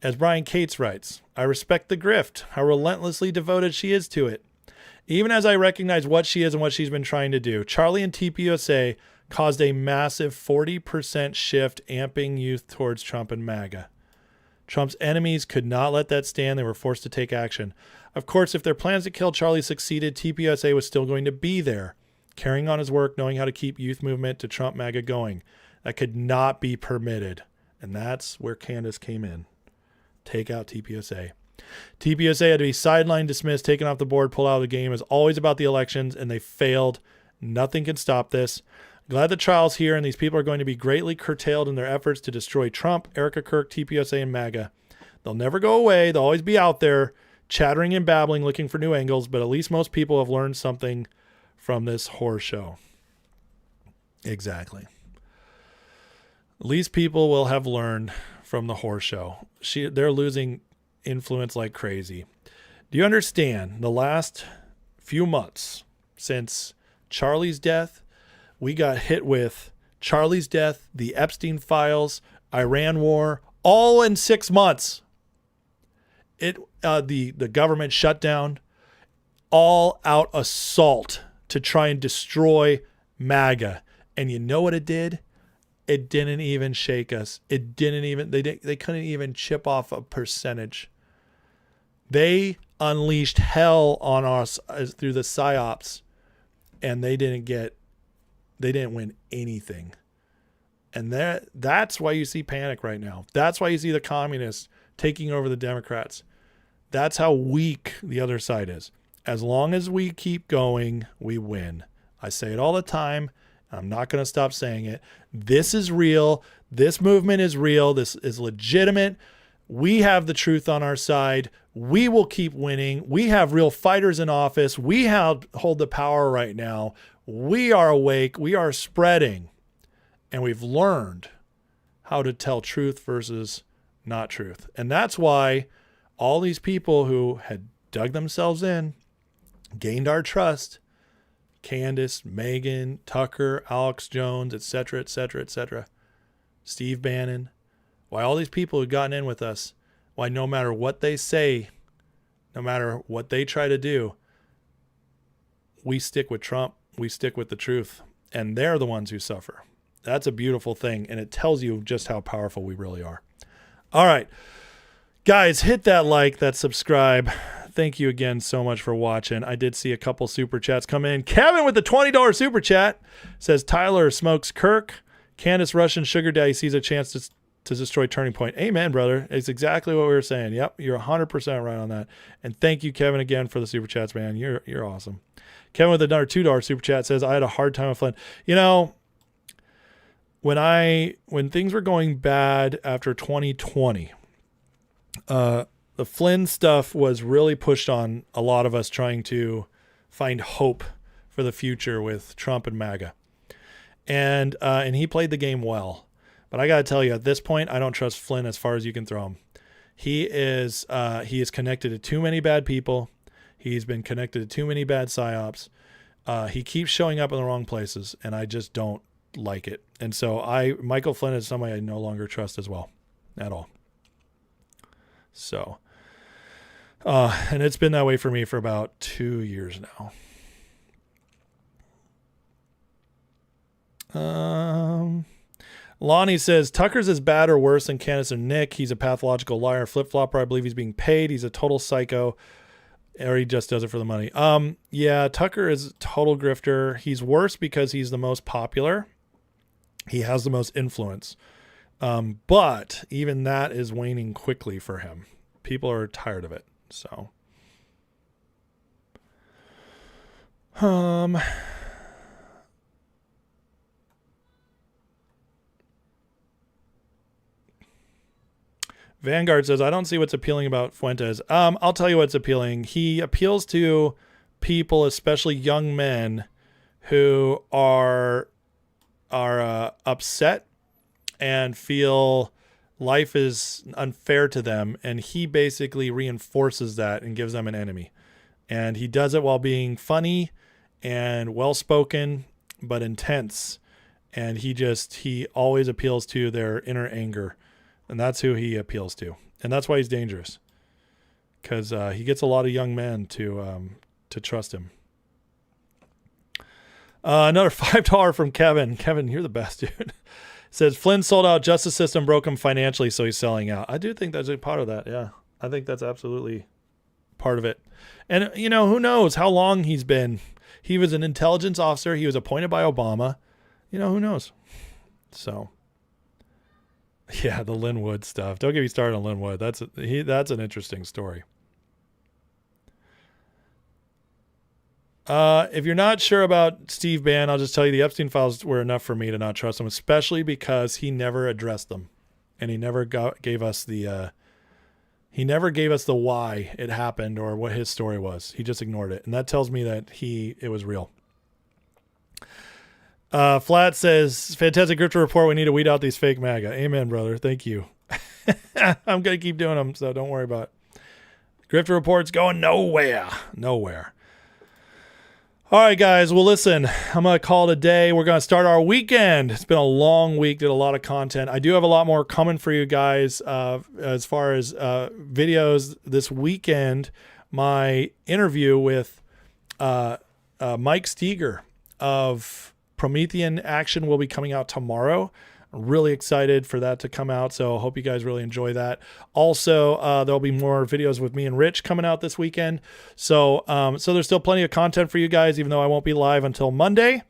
B: As Brian Cates writes, I respect the grift, how relentlessly devoted she is to it. Even as I recognize what she is and what she's been trying to do, Charlie and TPUSA caused a massive 40% shift amping youth towards Trump and MAGA. Trump's enemies could not let that stand. They were forced to take action. Of course, if their plans to kill Charlie succeeded, TPUSA was still going to be there, carrying on his work, knowing how to keep youth movement to Trump MAGA going. That could not be permitted. And that's where Candace came in. Take out TPUSA. TPUSA had to be sidelined, dismissed, taken off the board, pulled out of the game. It was always about the elections, and they failed. Nothing can stop this. Glad the trial's here, and these people are going to be greatly curtailed in their efforts to destroy Trump, Erica Kirk, TPUSA, and MAGA. They'll never go away. They'll always be out there, chattering and babbling, looking for new angles, but at least most people have learned something from this horror show. Exactly. At least people will have learned from the horror show. They're losing influence like crazy. Do you understand the last few months since Charlie's death? We got hit with Charlie's death, the Epstein files, Iran war, all in 6 months. The government shutdown, all out assault to try and destroy MAGA. And you know what it did? It didn't even shake us. It didn't even, they couldn't even chip off a percentage. They unleashed hell on us through the PSYOPs, and they didn't win anything. And that's why you see panic right now. That's why you see the communists taking over the Democrats. That's how weak the other side is. As long as we keep going, we win. I say it all the time. I'm not going to stop saying it. This is real. This movement is real. This is legitimate. We have the truth on our side. We will keep winning. We have real fighters in office. We hold the power right now. We are awake. We are spreading. And we've learned how to tell truth versus not truth. And that's why all these people who had dug themselves in, gained our trust, Candace, Megan, Tucker, Alex Jones, etc., etc., etc., Steve Bannon, why all these people who've gotten in with us, why no matter what they say, no matter what they try to do, we stick with Trump, we stick with the truth, and they're the ones who suffer. That's a beautiful thing, and it tells you just how powerful we really are. All right, guys, hit that like, that subscribe. thank you again so much for watching. I did see a couple super chats come in. Kevin with the $20 super chat says Tyler smokes Kirk. Candace Russian sugar daddy sees a chance to destroy Turning Point. Amen, brother. It's exactly what we were saying. Yep, you're 100% right on that. And thank you, Kevin, again for the super chats, man. You're awesome. Kevin with another $2 super chat says I had a hard time with Flynn. You know, when things were going bad after 2020, the Flynn stuff was really pushed on a lot of us trying to find hope for the future with Trump and MAGA. And he played the game well. But I got to tell you, at this point, I don't trust Flynn as far as you can throw him. He is connected to too many bad people. He's been connected to too many bad psyops. He keeps showing up in the wrong places, and I just don't like it. And so Michael Flynn is somebody I no longer trust as well, at all. So, and it's been that way for me for about 2 years now. Lonnie says Tucker's as bad or worse than Candace and Nick. He's a pathological liar, flip-flopper. I believe he's being paid. He's a total psycho, or he just does it for the money. Yeah, Tucker is a total grifter. He's worse because he's the most popular. He has the most influence. But even that is waning quickly for him. People are tired of it. So, Vanguard says, I don't see what's appealing about Fuentes. I'll tell you what's appealing. He appeals to people, especially young men, who are upset and feel life is unfair to them. And he basically reinforces that and gives them an enemy. And he does it while being funny and well-spoken, but intense. And he always appeals to their inner anger. And that's who he appeals to. And that's why he's dangerous. Because he gets a lot of young men to trust him. Another $5 from Kevin. Kevin, you're the best, dude. Says, Flynn sold out. Justice system broke him financially, so he's selling out. I do think that's a part of that, yeah. I think that's absolutely part of it. And, you know, who knows how long he's been. He was an intelligence officer. He was appointed by Obama. You know, who knows? So... yeah, the Linwood stuff. Don't get me started on Linwood. That's an interesting story. If you're not sure about Steve Bannon, I'll just tell you the Epstein files were enough for me to not trust him, especially because he never addressed them, and he never gave us the why it happened or what his story was. He just ignored it, and that tells me that it was real. Flat says, fantastic grifter report. We need to weed out these fake MAGA. Amen, brother. Thank you. I'm going to keep doing them, so don't worry about it. Grifter report's going nowhere. Nowhere. All right, guys. Well, listen, I'm going to call it a day. We're going to start our weekend. It's been a long week. Did a lot of content. I do have a lot more coming for you guys as far as videos this weekend. My interview with Mike Steger of Promethean Action will be coming out tomorrow. I'm really excited for that to come out, so I hope you guys really enjoy that. Also, there'll be more videos with me and Rich coming out this weekend. So there's still plenty of content for you guys, even though I won't be live until Monday.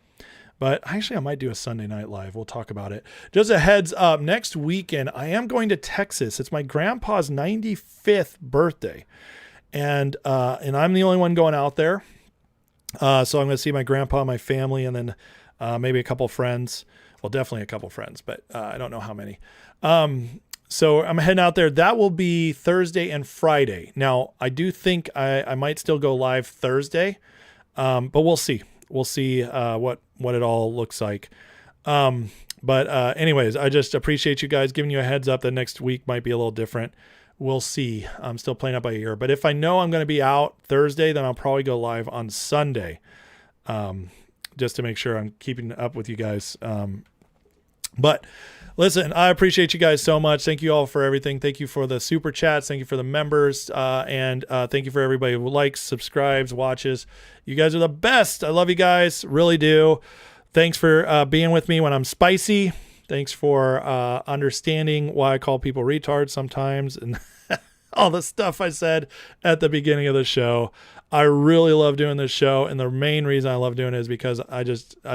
B: But actually, I might do a Sunday night live. We'll talk about it. Just a heads up, next weekend, I am going to Texas. It's my grandpa's 95th birthday. And I'm the only one going out there. So I'm going to see my grandpa, my family, and then maybe a couple friends. Well, definitely a couple friends, but I don't know how many. So I'm heading out there. That will be Thursday and Friday. Now, I do think I might still go live Thursday, but we'll see. We'll see what it all looks like. But anyways, I just appreciate you guys giving you a heads up that next week might be a little different. We'll see. I'm still playing up by ear. But if I know I'm going to be out Thursday, then I'll probably go live on Sunday. Just to make sure I'm keeping up with you guys. But listen, I appreciate you guys so much. Thank you all for everything. Thank you for the super chats. Thank you for the members. And thank you for everybody who likes, subscribes, watches. You guys are the best. I love you guys. Really do. Thanks for being with me when I'm spicy. Thanks for understanding why I call people retards sometimes. And all the stuff I said at the beginning of the show. I really love doing this show, and the main reason I love doing it is because I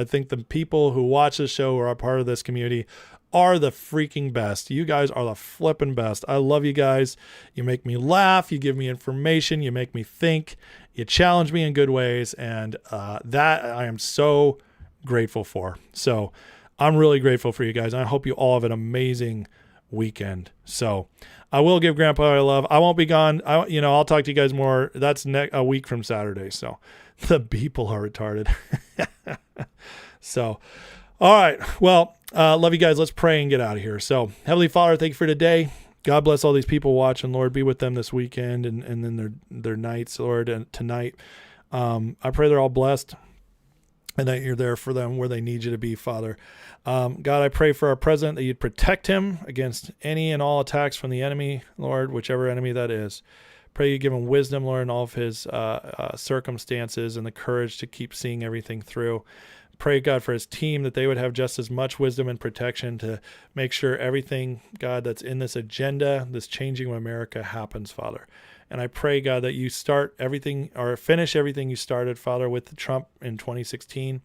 B: think the people who watch this show, who are a part of this community, are the freaking best. You guys are the flipping best. I love you guys. You make me laugh. You give me information. You make me think. You challenge me in good ways, and that I am so grateful for. So I'm really grateful for you guys. I hope you all have an amazing weekend. So I will give Grandpa a love. I won't be gone. I'll talk to you guys more. That's a week from Saturday. So the people are retarded. So, all right. Well, love you guys. Let's pray and get out of here. So Heavenly Father, thank you for today. God bless all these people watching. Lord, be with them this weekend and then their nights, Lord, and tonight. I pray they're all blessed and that you're there for them where they need you to be, Father. God, I pray for our president that you'd protect him against any and all attacks from the enemy, Lord, whichever enemy that is. Pray you give him wisdom, Lord, in all of his circumstances and the courage to keep seeing everything through. Pray, God, for his team, that they would have just as much wisdom and protection to make sure everything, God, that's in this agenda, this changing of America happens, Father. And I pray, God, that you start everything or finish everything you started, Father, with Trump in 2016,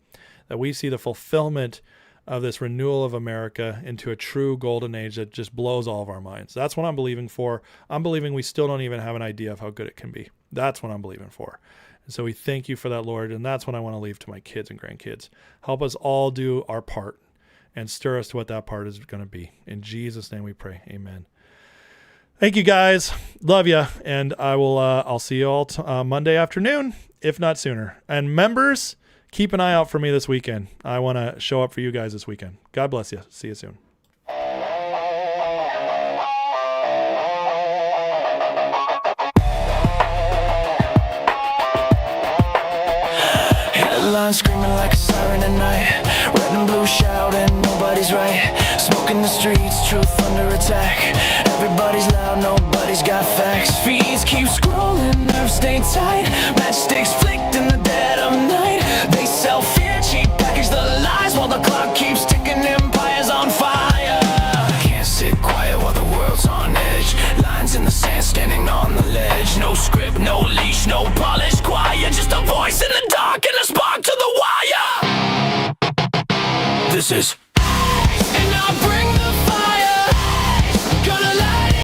B: that we see the fulfillment of this renewal of America into a true golden age that just blows all of our minds. That's what I'm believing for. I'm believing we still don't even have an idea of how good it can be. That's what I'm believing for. And so we thank you for that, Lord, and that's what I want to leave to my kids and grandkids. Help us all do our part and stir us to what that part is going to be. In Jesus' name we pray. Amen. Thank you, guys. Love you, and I'll see you all Monday afternoon, if not sooner. And members, keep an eye out for me this weekend. I want to show up for you guys this weekend. God bless you. See you soon.
D: Headlines screaming like a siren at night. Red and blue shouting, nobody's right. Smoke in the streets, truth under attack. Everybody's loud, nobody's got facts. Feeds keep scrolling, nerves stay tight. Matchsticks flicked in the dead of night. They sell fear, cheap package the lies, while the clock keeps ticking, empires on fire. Can't sit quiet while the world's on edge. Lines in the sand, standing on the ledge. No script, no leash, no polish, quiet. Just a voice in the dark and a spark to the wire. This is